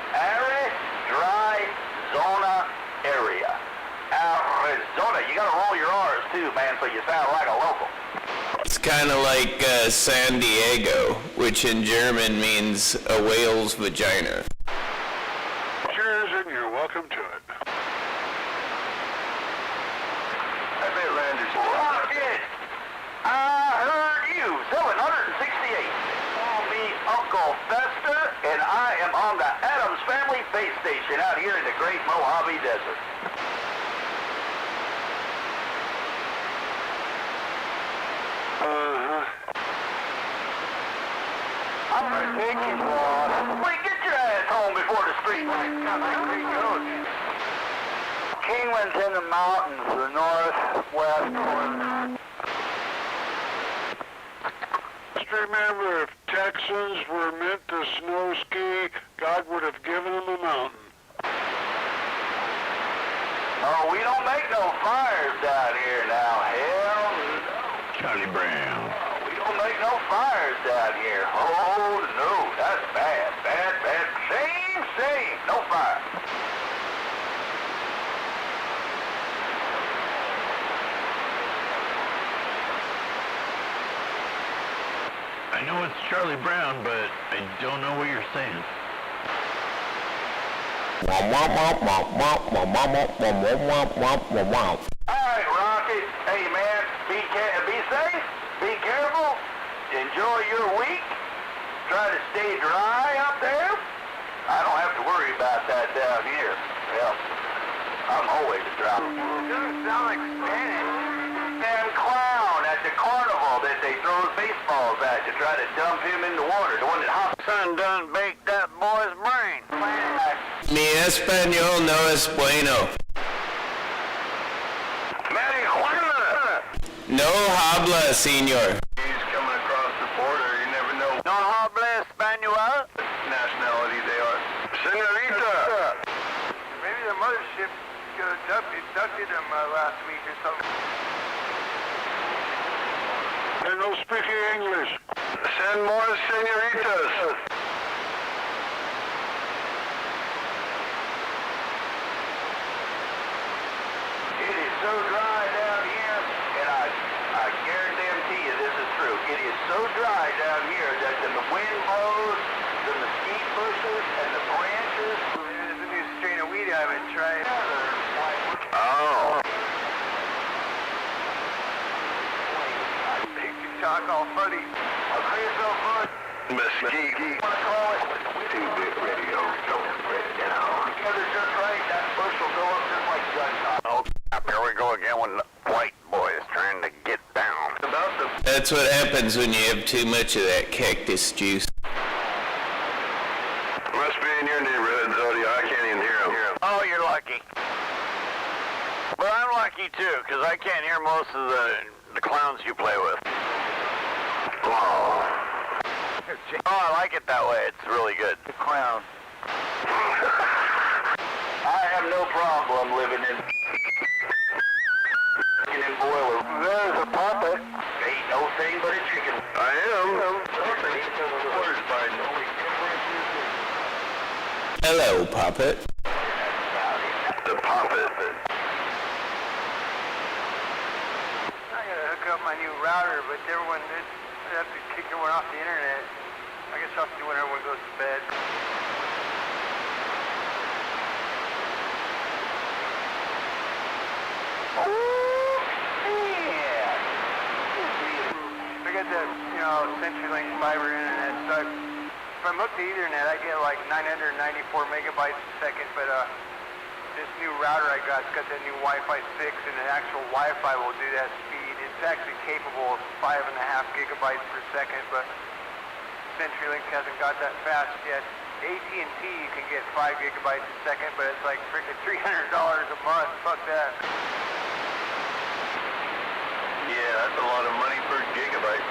Dry zona area. Arizona. You gotta roll your R's too, man, so you sound like a local. It's kind of like San Diego, which in German means a whale's vagina. Cheers, and you're welcome to it. I bet Landers. Rocket! I heard you, 768. Call me Uncle Fester, and I am on the Adams Family Base Station out here in the Great Mojave Desert. I'm gonna take you, boss. Wait, get your ass home before the street lights come. Kingman's in the mountains, the northwest corner. Just remember, if Texans were meant to snow ski, God would have given them a mountain. Oh, we don't make no fires down here now. Hell no. Charlie Brown. We don't make no fires down here. Oh, no. That's bad. Bad, bad. Shame, shame. No fire. I know it's Charlie Brown, but I don't know what you're saying. All right, Rocket. Hey, man, be safe, be careful, enjoy your week, try to stay dry up there. I don't have to worry about that down here. Well, I'm always dry. Doesn't sound like Spanish. Damn clown at the carnival that they throw baseballs at to try to dump him in the water. The one that hops. Son done baked that boy's brain. Mi español no es bueno. Marijuana! No habla, señor. He's coming across the border, you never know No habla español? what nationality they are. Senorita! Maybe the mothership abducted him last week or something. They don't speak English. Send more senoritas. It is so dry down here, and I guarantee you this is true. It is so dry down here that the wind blows, the mesquite bushes, and the branches. There's a new strain of weed I haven't tried. Oh. Talk all funny. Mesquite. Wanna call it? Two-bit radio, don't break it down. Together just right, that bush will go up just like gunshot. Oh, crap, here we go again with the white boys trying to get down. About the That's what happens when you have too much of that cactus juice. must be in your neighborhood, Zodi. I can't even hear him. Oh, you're lucky. But I'm lucky too, because I can't hear most of the clowns you play with. Oh, I like it that way. It's really good. The clown. I have no problem living in boiler. There's a puppet. Ain't no thing but a chicken. I am. Hello, puppet. The puppet. I gotta hook up my new router, but everyone did have to kick everyone off the internet. I guess I'll see when everyone goes to bed. I got that, CenturyLink fiber internet, so if I'm hooked to Ethernet, I get like 994 megabytes a second, but this new router I got, it's got that new Wi-Fi 6, and the actual Wi-Fi will do that speed. It's actually capable of 5.5 gigabytes per second, but CenturyLink hasn't got that fast yet. AT&T, you can get 5 gigabytes a second, but it's like freaking $300 a month. Fuck that. Yeah, that's a lot of money per gigabyte.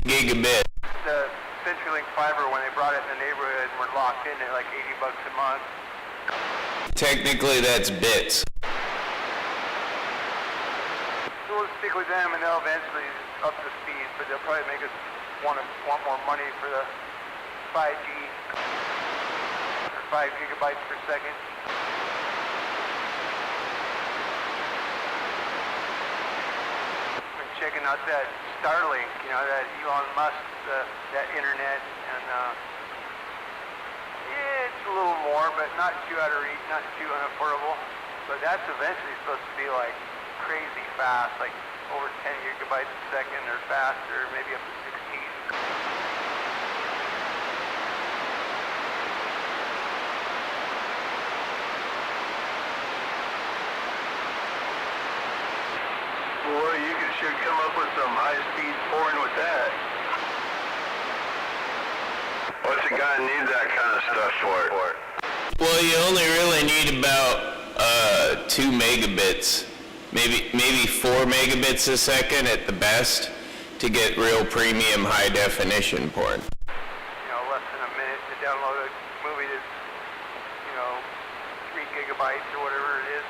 Gigabit. The CenturyLink fiber, when they brought it in the neighborhood, were locked in at like $80 a month. Technically, that's bits. So we'll stick with them, and they'll eventually up the speed, but they'll probably make us want more money for the 5G, or 5 gigabytes per second. I'm checking out that Starlink, you know, that Elon Musk, that internet, and it's a little more, but not too out of reach, not too unaffordable. But that's eventually supposed to be like crazy fast, like over 10 gigabytes a second or faster, maybe up to 16. Boy, you should come up with some high-speed porn with that. What's a guy need that kind of stuff for? Well, you only really need about 2 megabits, maybe 4 megabits a second at the best to get real premium high definition porn. You know, less than a minute to download a movie that's, you know, 3 gigabytes or whatever it is.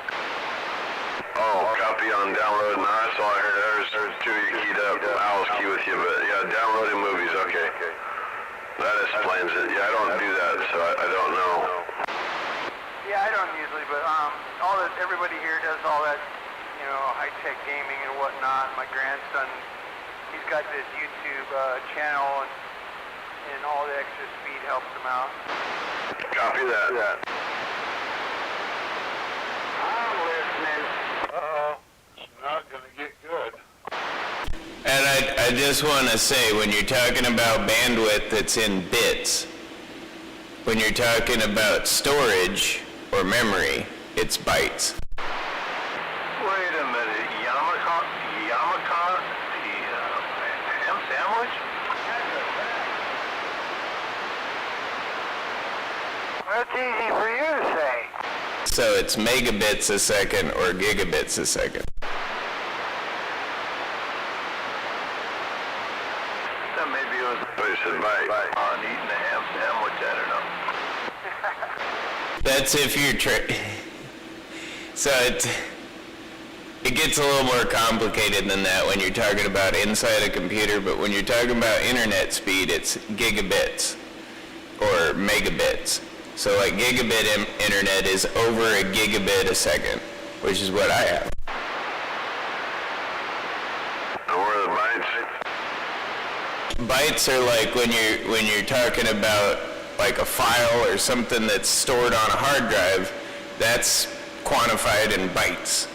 Oh, copy on download. No, that's all I heard. There's two you keyed up. I'll key with you, but yeah, downloading movies. Okay. That explains it. Yeah, I don't do that, so I don't know. Yeah, I don't usually, but everybody here does all that, you know, high-tech gaming and whatnot. My grandson, he's got this YouTube channel, and all the extra speed helps him out. Copy that. I'm listening. It's not going to get good. And I just want to say, when you're talking about bandwidth that's in bits, when you're talking about storage or memory, it's bytes. Wait a minute. Yamaka, the ham sandwich? That's easy for you to say. So it's megabits a second or gigabits a second. So maybe it was on eating the ham sandwich, I don't know. That's if you're so it gets a little more complicated than that when you're talking about inside a computer, but when you're talking about internet speed, it's gigabits or megabits. So like gigabit internet is over a gigabit a second, which is what I have. And where are the bytes? Bytes are like when you're talking about like a file or something that's stored on a hard drive, that's quantified in bytes.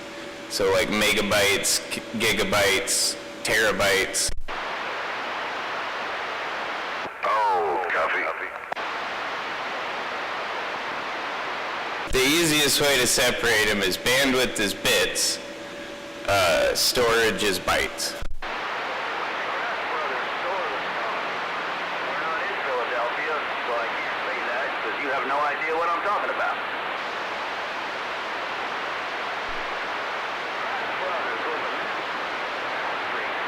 So like megabytes, gigabytes, terabytes. Oh, copy. The easiest way to separate them is bandwidth is bits, storage is bytes. We're not in Philadelphia, so I can't say that because you have no idea what I'm talking about.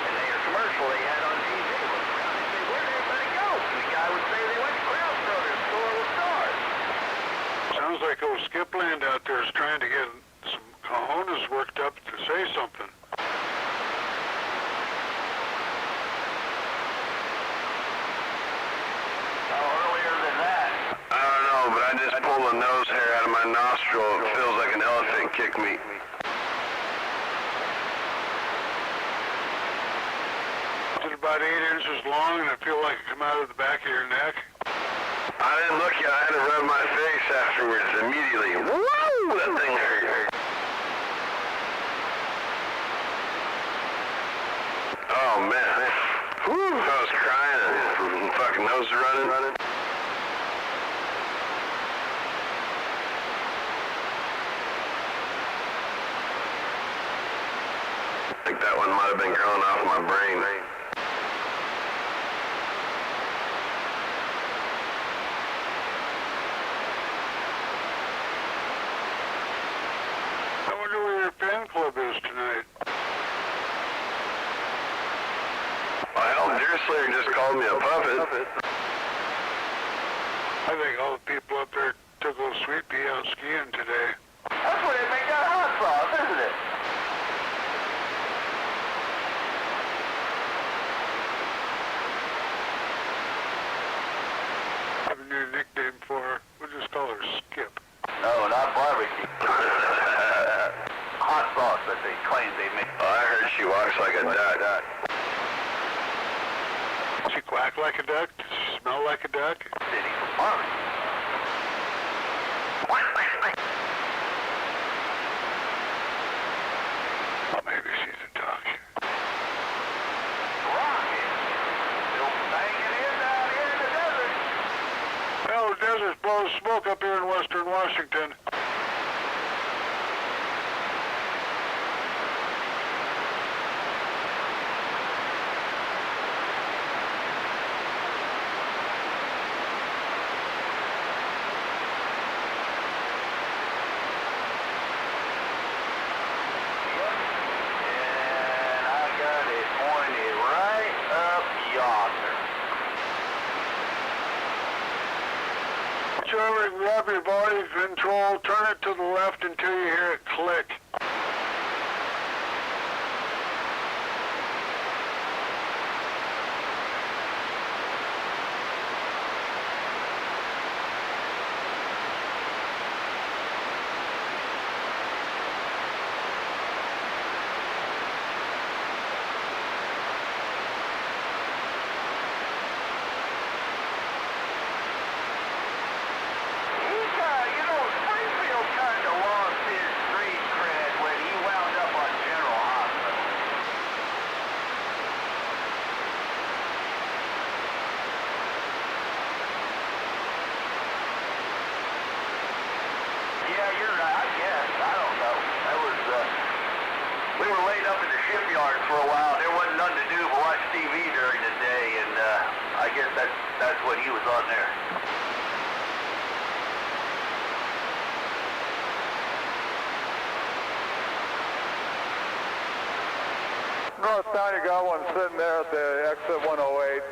And their commercial they had on TV looked around and say, where'd everybody go? And the guy would say they went to Kraus Brothers, store with stars. Sounds like old Skipland out there is trying to get some cojones worked up to say something. How earlier than that? I don't know, but I just pulled a nose hair out of my nostril. It feels like an elephant kicked me. It's about 8 inches long, and I feel like it come out of the back of your neck. I didn't look yet. I had to rub my face afterwards immediately. Woo! That thing hurt. Oh, man. Whew, I was crying and fucking nose running. I think that one might have been growing off my brain. I wonder where your fan club is tonight. Well, Deer Slayer just called me a puppet. I think all the people up there took old Sweet Pea out skiing today. That's where they make that hot sauce, isn't it? I have a new nickname for her. We'll just call her Skip. No, not barbecue. Hot sauce that they claim they make. Oh, I heard She walks like a duck. She quack like a duck? Does she smell like a duck? City farm. Oh, maybe she's a duck. Rocket. Still banging in down here in the desert. Hell, the desert blows smoke up here in western Washington. Whichever, grab your body control, turn it to the left until you hear it click. For a while, there wasn't nothing to do but watch TV during the day, and I guess that's what he was on there. North town, you got one sitting there at the exit 108.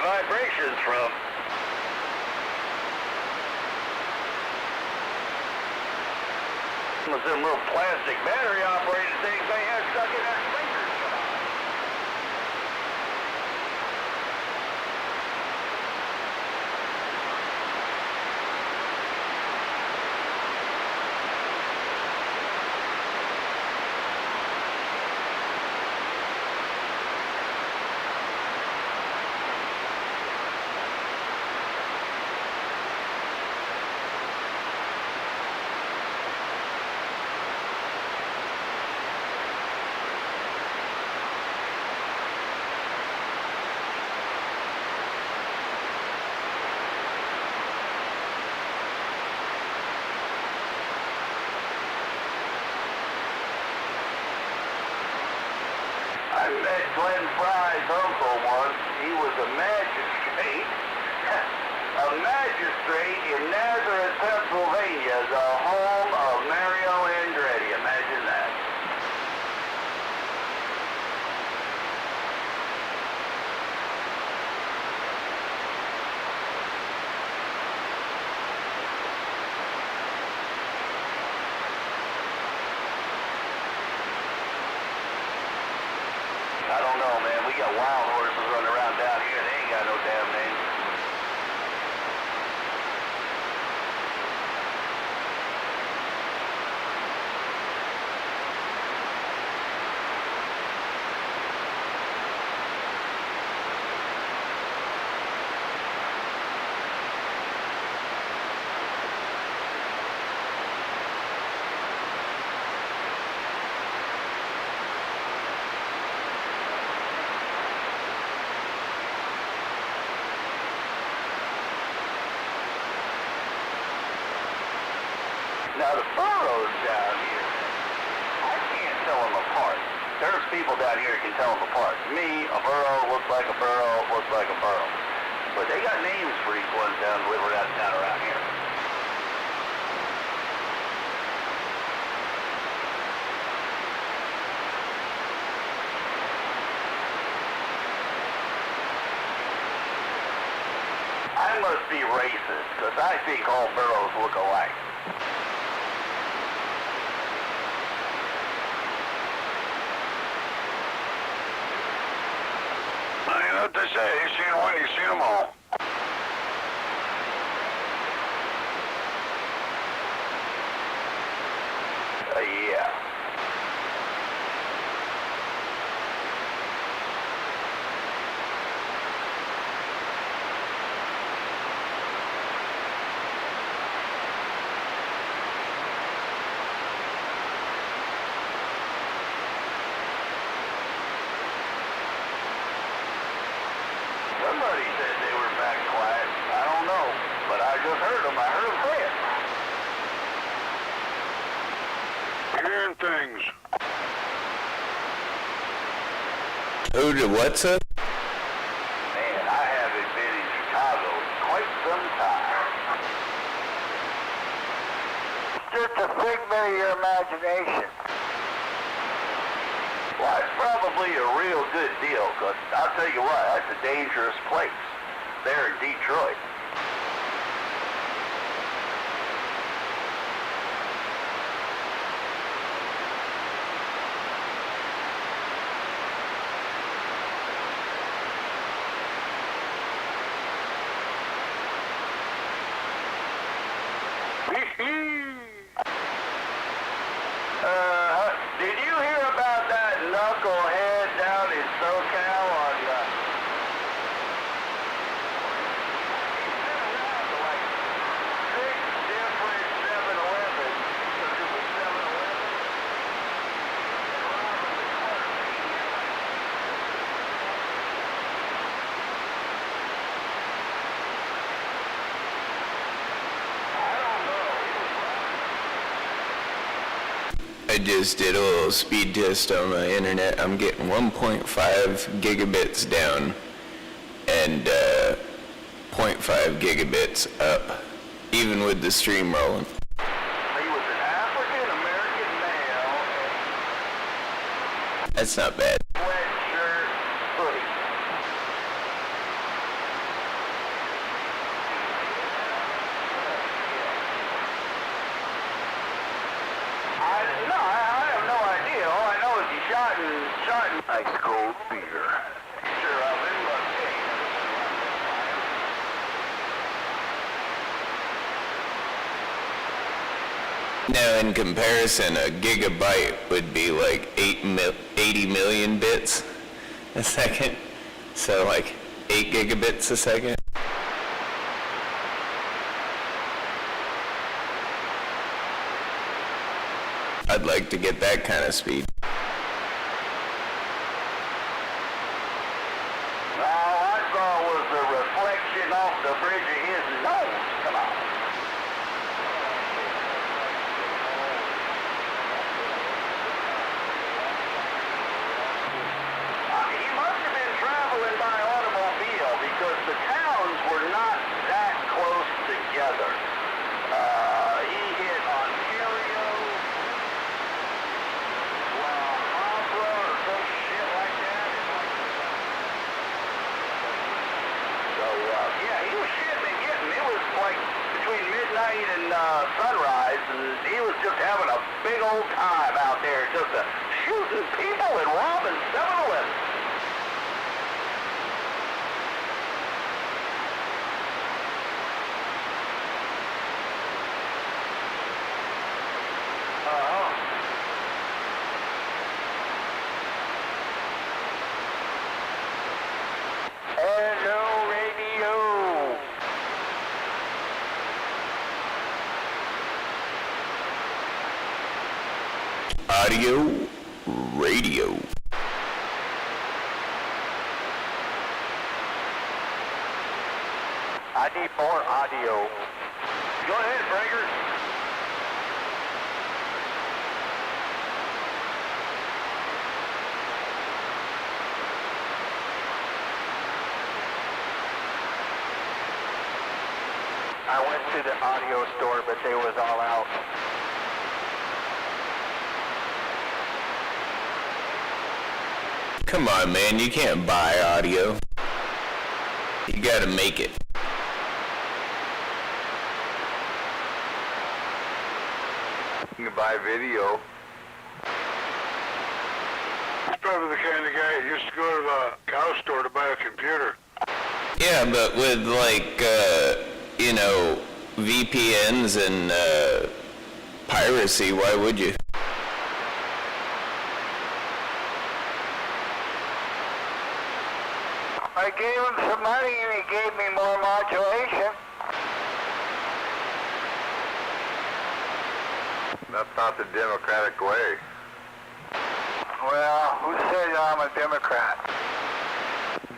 vibrations from. With them little plastic battery operated things they had stuck in their fingers. I met Glenn Fry's uncle once. He was a magistrate. A magistrate in Nazareth, Pennsylvania, the home of Mario Andretti. Imagine that. I don't know, man. We got wild horses running around down here. They ain't got no damn name. Now the burros down here, I can't tell them apart. There's people down here that can tell them apart. Me, a burro looks like a burro, looks like a burro. But they got names for each one down around here. I must be racist, because I think all burros look alike. I know what they say. You seen one, you seen them all. Yeah. Somebody said they were back quiet. I don't know, but I just heard them. I heard them say it. Hearing things. Who did what's up? Man, I haven't been in Chicago in quite some time. It's just a figment of your imagination. Well, it's probably a real good deal, because I'll tell you what, that's a dangerous place. There in Detroit. Did you hear about that knucklehead down in SoCal on like 6 different 7-Elevens, because it was 7-Eleven? I just did a little speed test on my internet. I'm getting 1.5 gigabits down and 0.5 gigabits up, even with the stream rolling. He was an African-American male, That's not bad. sweatshirt, hoodie. I have no idea. All I know is he shot and Ice cold beer. sure of him, but hey. Now, in comparison, a gigabyte would be like 80 million bits a second. So like 8 gigabits a second. I'd like to get that kind of speed. All I saw was the reflection off the bridge of his nose. Come on. night in Sunrise, and he was just having a big old time out there, just shooting people and robbing 7-Eleven. Hello, radio. Audio radio. I need more audio. Go ahead, Breaker. I went to the audio store, but they was all out. Come on, man, you can't buy audio. You gotta make it. You can buy video. He's probably the kind of guy that used to go to the cow store to buy a computer. Yeah, but with like, VPNs and piracy, why would you? I gave him some money and he gave me more modulation. That's not the democratic way. Well, who said I'm a Democrat?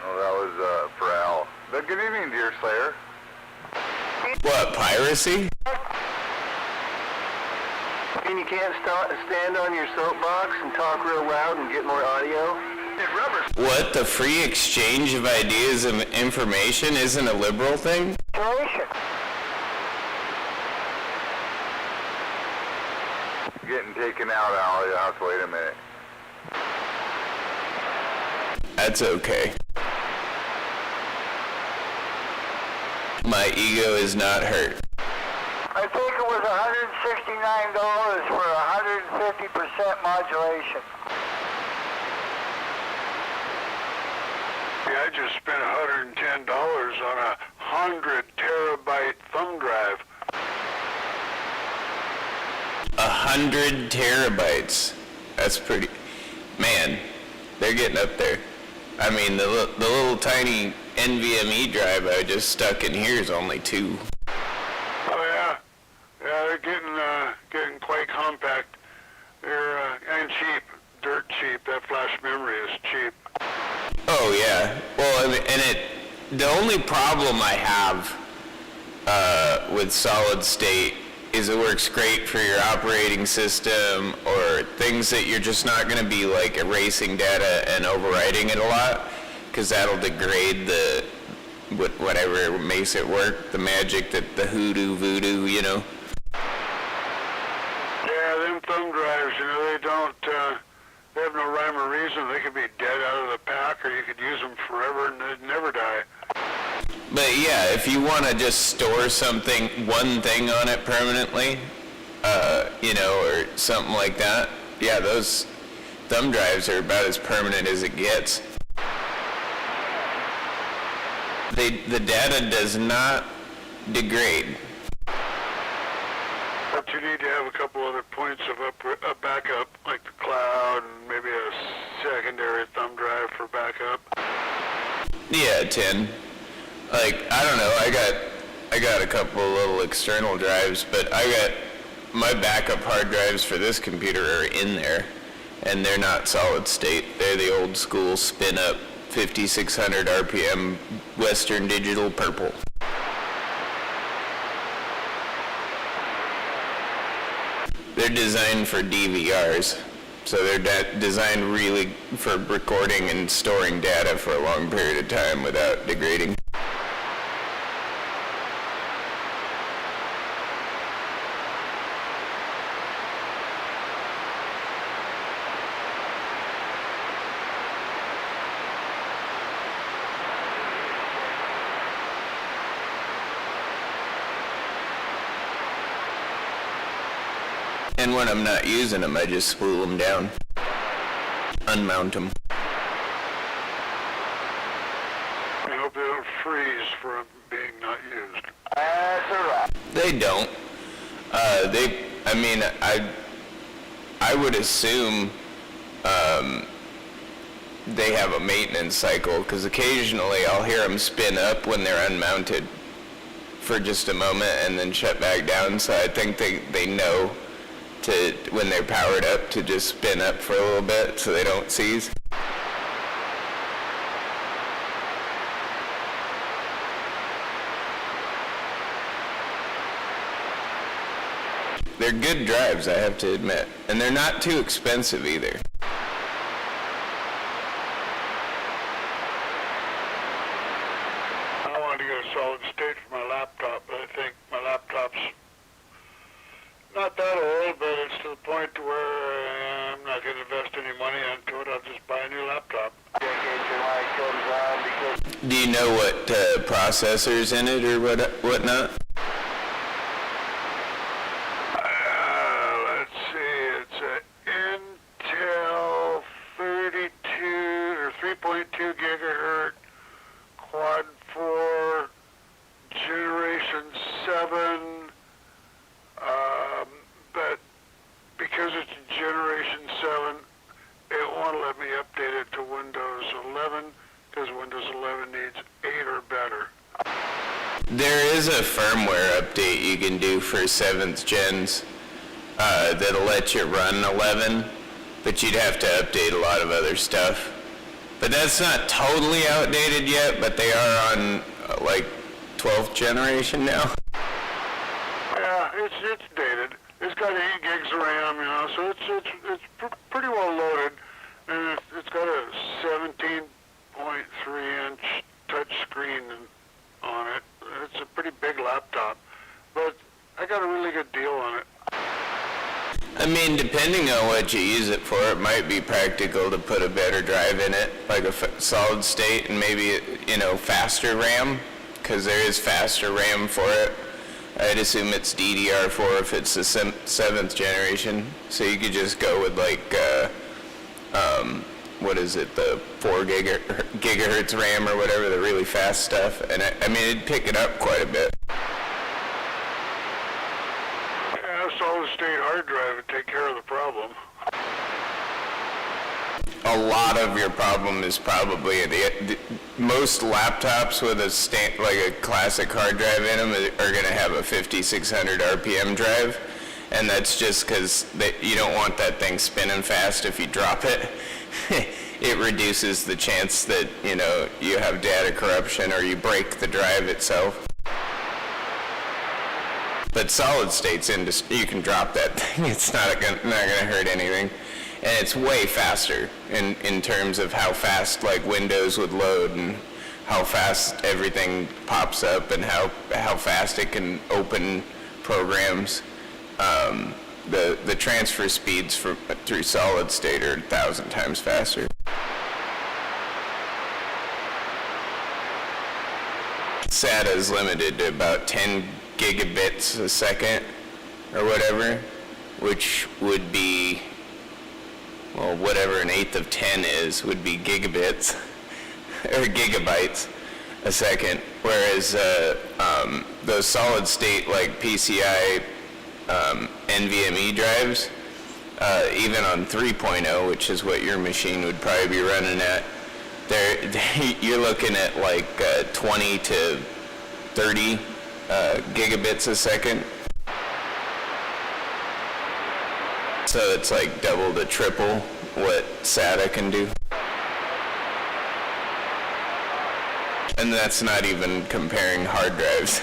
Oh, that was for Al. But good evening, dear Slayer. What, piracy? And you can't stand on your soapbox and talk real loud and get more audio? What, the free exchange of ideas and information isn't a liberal thing? Getting taken out, Al. You'll have to wait a minute. That's okay. My ego is not hurt. I think it was $169 for 150% modulation. Yeah, I just spent $110 on a 100 terabyte thumb drive. 100 terabytes. That's pretty... Man, they're getting up there. I mean, the little tiny NVMe drive I just stuck in here is only 2. Oh yeah, they're getting quite compact. They're and cheap, dirt cheap. That flash memory is cheap. Oh yeah. Well, I mean, the only problem I have with solid state is it works great for your operating system or things that you're just not going to be like erasing data and overwriting it a lot, because that'll degrade the whatever makes it work, the magic, that the hoodoo voodoo, you know. Yeah, them thumb drives, they don't, they have no rhyme or reason. They could be dead out of the pack, or you could use them forever and they'd never die. But yeah, if you want to just store something, one thing on it permanently, or something like that, yeah, those thumb drives are about as permanent as it gets. The data does not degrade. But you need to have a couple other points of a backup, like the cloud, and maybe a secondary thumb drive for backup. Yeah, 10. Like, I don't know, I got a couple of little external drives, but my backup hard drives for this computer are in there, and they're not solid state. They're the old school spin up 5600 RPM Western Digital purple. They're designed for DVRs, so they're designed really for recording and storing data for a long period of time without degrading. And when I'm not using them, I just spool them down, unmount them. I hope they don't freeze from being not used. That's all right. They don't. I would assume they have a maintenance cycle, because occasionally I'll hear them spin up when they're unmounted for just a moment and then shut back down. So I think they know to, when they're powered up, to just spin up for a little bit so they don't seize. They're good drives, I have to admit. And they're not too expensive either. I wanted to get a solid state for my laptop, but I think my laptop's not that old, but it's to the point where I'm not going to invest any money into it. I'll just buy a new laptop. Do you know what processor's in it or whatnot? Let's see, it's an Intel 32 or 3.2 gigahertz quad 4 generation 7, but because it's generation 7, it won't let me update it to Windows 11 because Windows 11 needs 8 or better. There is a firmware update you can do for 7th gens that'll let you run 11, but you'd have to update a lot of other stuff. But that's not totally outdated yet, but they are on like 12th generation now. Yeah, it's dated. It's got 8 gigs of RAM, so it's pretty well loaded, and it's got a 17.3-inch touch screen on it. It's a pretty big laptop, but I got a really good deal on it. I mean, depending on what you use it for, it might be practical to put a better drive in it, like a solid state, and maybe, faster RAM, because there is faster RAM for it. I'd assume it's DDR4 if it's the 7th generation, so you could just go with the 4 gigahertz RAM or whatever, the really fast stuff, and it'd pick it up quite a bit. Yeah, a solid state hard drive would take care of the problem. A lot of your problem is probably most laptops with a classic hard drive in them are going to have a 5600 RPM drive, and that's just because you don't want that thing spinning fast if you drop it. It reduces the chance that you have data corruption or you break the drive itself. But solid state's you can drop that thing. It's not gonna hurt anything. And it's way faster in terms of how fast Windows would load and how fast everything pops up and how fast it can open programs. The transfer speeds through solid state are 1,000 times faster. SATA is limited to about 10 gigabits a second or whatever, which would be, well, whatever an eighth of 10 is would be gigabits or gigabytes a second, whereas those solid state PCI NVMe drives, even on 3.0, which is what your machine would probably be running at, you're looking at 20 to 30 gigabits a second. So it's double to triple what SATA can do. And that's not even comparing hard drives.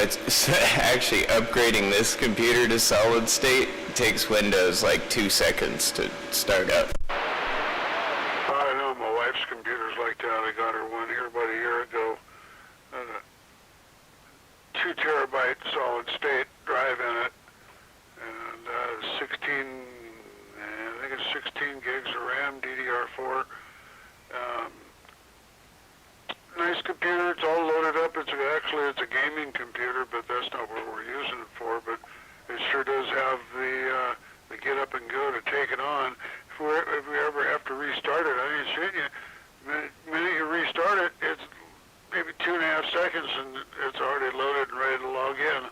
It's actually upgrading this computer to solid state takes Windows 2 seconds to start up. I know my wife's computer's like that. I got her one here about a year ago. 2 terabyte solid state drive in it, and 16 gigs of actually it's a gaming computer, but that's not what we're using it for. But it sure does have the get up and go to take it on. If we ever have to restart it, I ain't shitting you. The minute you restart it, it's maybe 2.5 seconds and it's already loaded and ready to log in.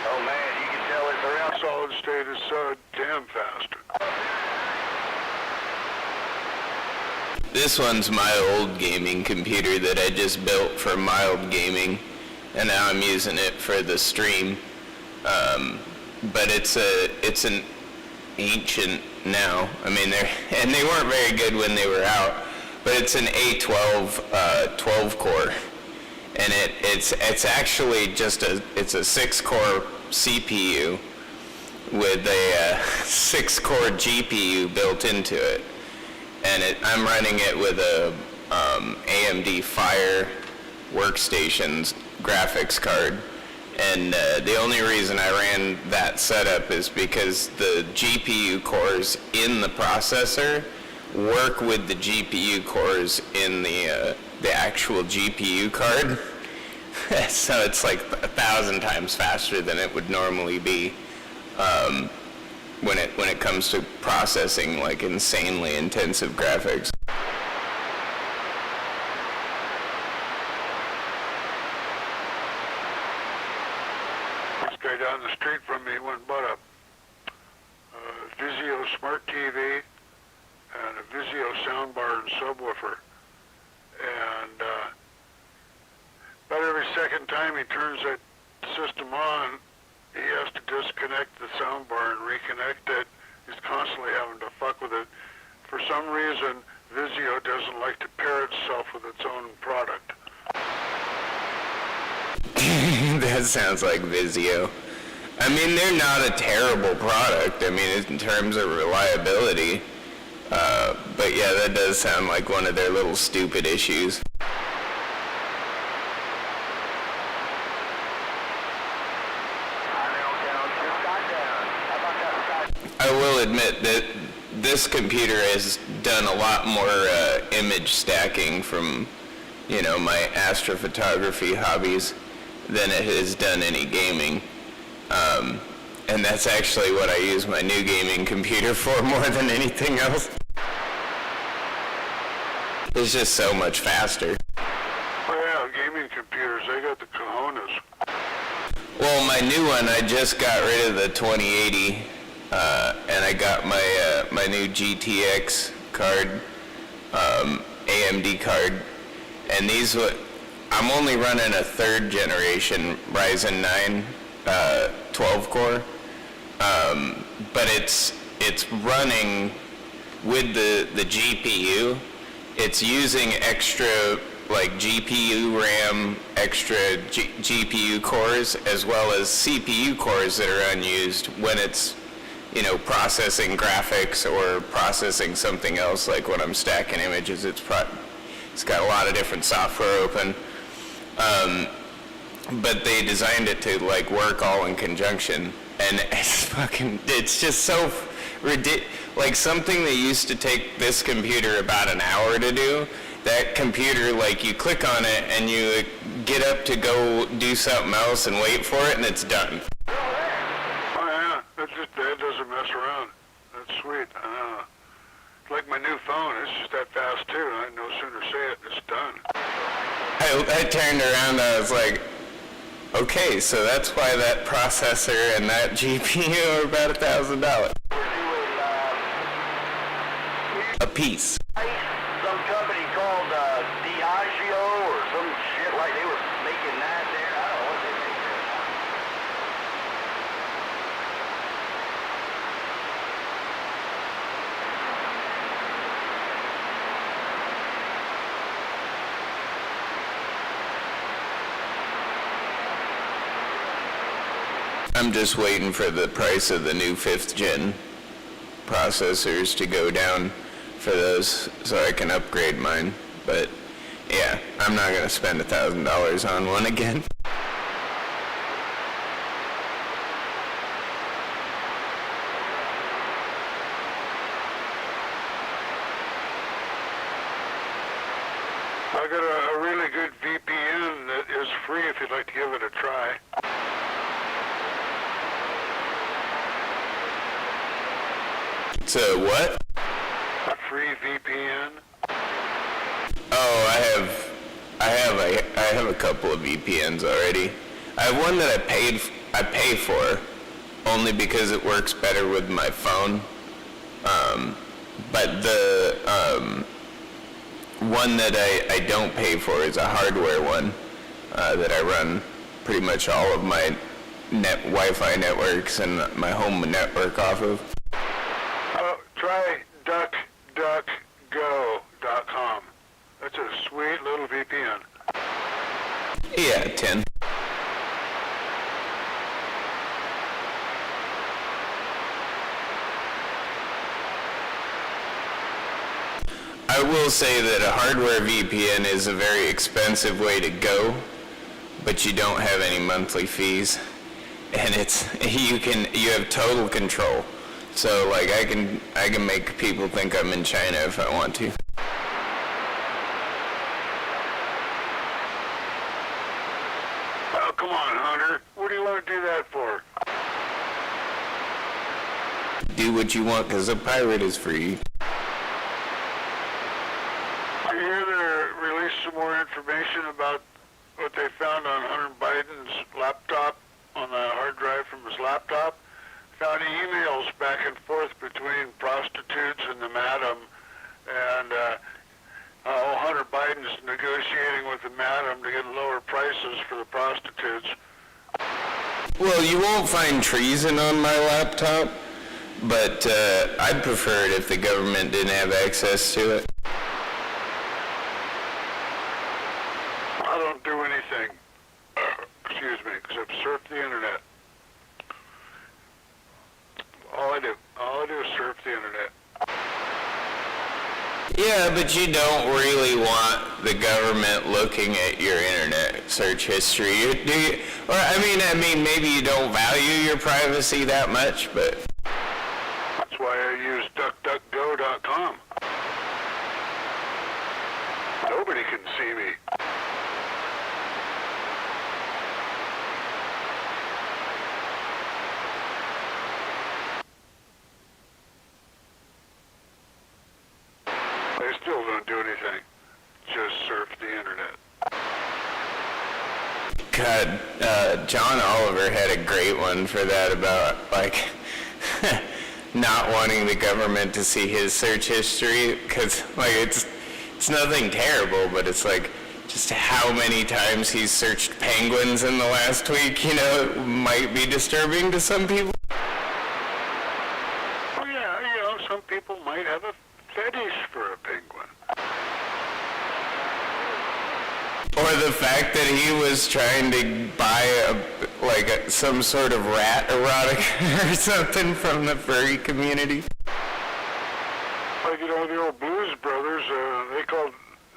Oh man, you can tell it's around. Solid state is so damn fast. This one's my old gaming computer that I just built for mild gaming, and now I'm using it for the stream. But it's an ancient now. I mean, they weren't very good when they were out, but it's an A12 12 core, and it's actually just it's a 6-core CPU with a 6-core GPU built into it. And I'm running it with a AMD Fire Workstations graphics card. And the only reason I ran that setup is because the GPU cores in the processor work with the GPU cores in the actual GPU card. So it's like 1,000 times faster than it would normally be. When it comes to processing like insanely intensive graphics. This guy down the street from me went and bought a Vizio Smart TV and a Vizio soundbar and subwoofer. And about every second time he turns that system on, he has to disconnect the soundbar and reconnect it. He's constantly having to fuck with it. For some reason, Vizio doesn't like to pair itself with its own product. That sounds like Vizio. I mean, they're not a terrible product. I mean, in terms of reliability. But yeah, that does sound like one of their little stupid issues. I will admit that this computer has done a lot more image stacking from, my astrophotography hobbies than it has done any gaming. And that's actually what I use my new gaming computer for more than anything else. It's just so much faster. Oh yeah, gaming computers, they got the cojones. Well, my new one, I just got rid of the 2080. And I got my new GTX card, AMD card, and I'm only running a 3rd generation Ryzen 9 12 core, but it's running with the GPU. It's using extra like GPU RAM, extra GPU cores, as well as CPU cores that are unused when it's processing graphics or processing something else, like when I'm stacking images. It's got a lot of different software open, but they designed it to like work all in conjunction, and it's just so ridiculous. Like something that used to take this computer about an hour to do, that computer, like you click on it and you get up to go do something else and wait for it, and it's done. It doesn't mess around. That's sweet. It's like my new phone. It's just that fast too. I no sooner say it, it's done. I turned around. I was like, okay, so that's why that processor and that GPU are about $1,000 a piece. Some company called Diageo or some shit, like they were making that there. I don't know what they make there. I'm just waiting for the price of the new 5th gen processors to go down for those so I can upgrade mine. But yeah, I'm not going to spend $1,000 on one again. I got a really good VPN that is free if you'd like to give it a try. It's a what? A free VPN. Oh, I have a couple of VPNs already. I have one that I pay for only because it works better with my phone. But the one that I don't pay for is a hardware one that I run pretty much all of my Wi-Fi networks and my home network off of. Try duckduckgo.com. That's a sweet little VPN. Yeah, 10. I will say that a hardware VPN is a very expensive way to go, but you don't have any monthly fees, and you have total control. So like I can make people think I'm in China if I want to. Oh, come on, Hunter. What do you want to do that for? Do what you want, because a pirate is free. I hear they released some more information about what they found on Hunter Biden's laptop, on the hard drive from his laptop. Found emails back and forth between prostitutes and the madam, and Hunter Biden's negotiating with the madam to get lower prices for the prostitutes. Well, you won't find treason on my laptop, but I'd prefer it if the government didn't have access to it. I don't do anything, except surf the internet. All I do is surf the internet. Yeah, but you don't really want the government looking at your internet search history, do you? Or I mean, maybe you don't value your privacy that much, but That's why I use duckduckgo.com. Nobody can see me. They still don't do anything. Just surf the internet. God, John Oliver had a great one for that about, like, not wanting the government to see his search history, because, like, it's nothing terrible, but it's like, just how many times he's searched penguins in the last week, might be disturbing to some people. Oh yeah, some people might have a fetish for a penguin. Or the fact that he was trying to buy some sort of rat erotica or something from the furry community. Like, the old Blues Brothers, they called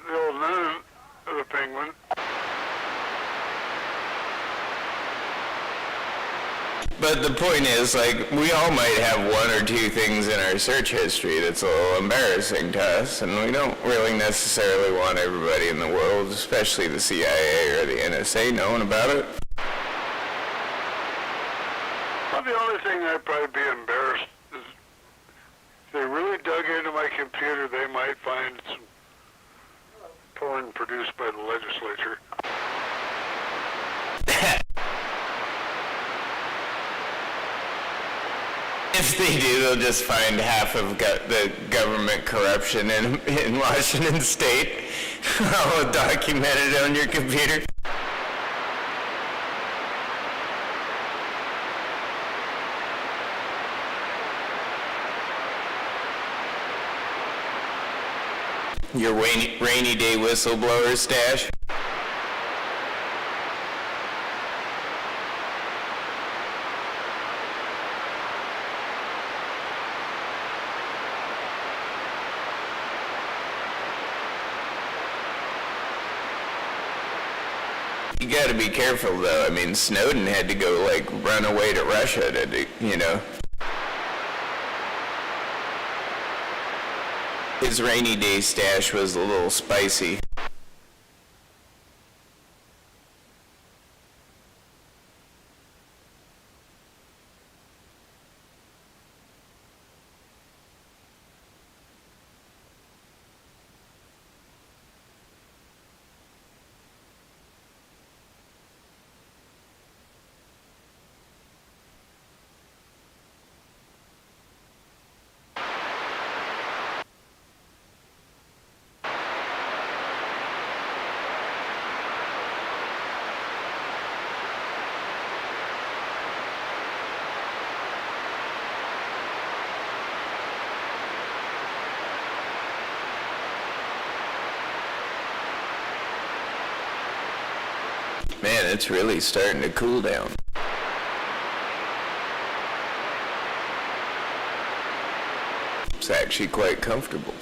the old nun the penguin. But the point is, like, we all might have one or two things in our search history that's a little embarrassing to us, and we don't really necessarily want everybody in the world, especially the CIA or the NSA, knowing about it. Well, the only thing I'd probably be embarrassed is if they really dug into my computer, they might find some porn produced by the legislature. If they do, they'll just find half of the government corruption in Washington State, all documented on your computer. Your rainy day whistleblower stash. You gotta be careful though. I mean, Snowden had to go run away to Russia to, His rainy day stash was a little spicy. man, it's really starting to cool down. It's actually quite comfortable.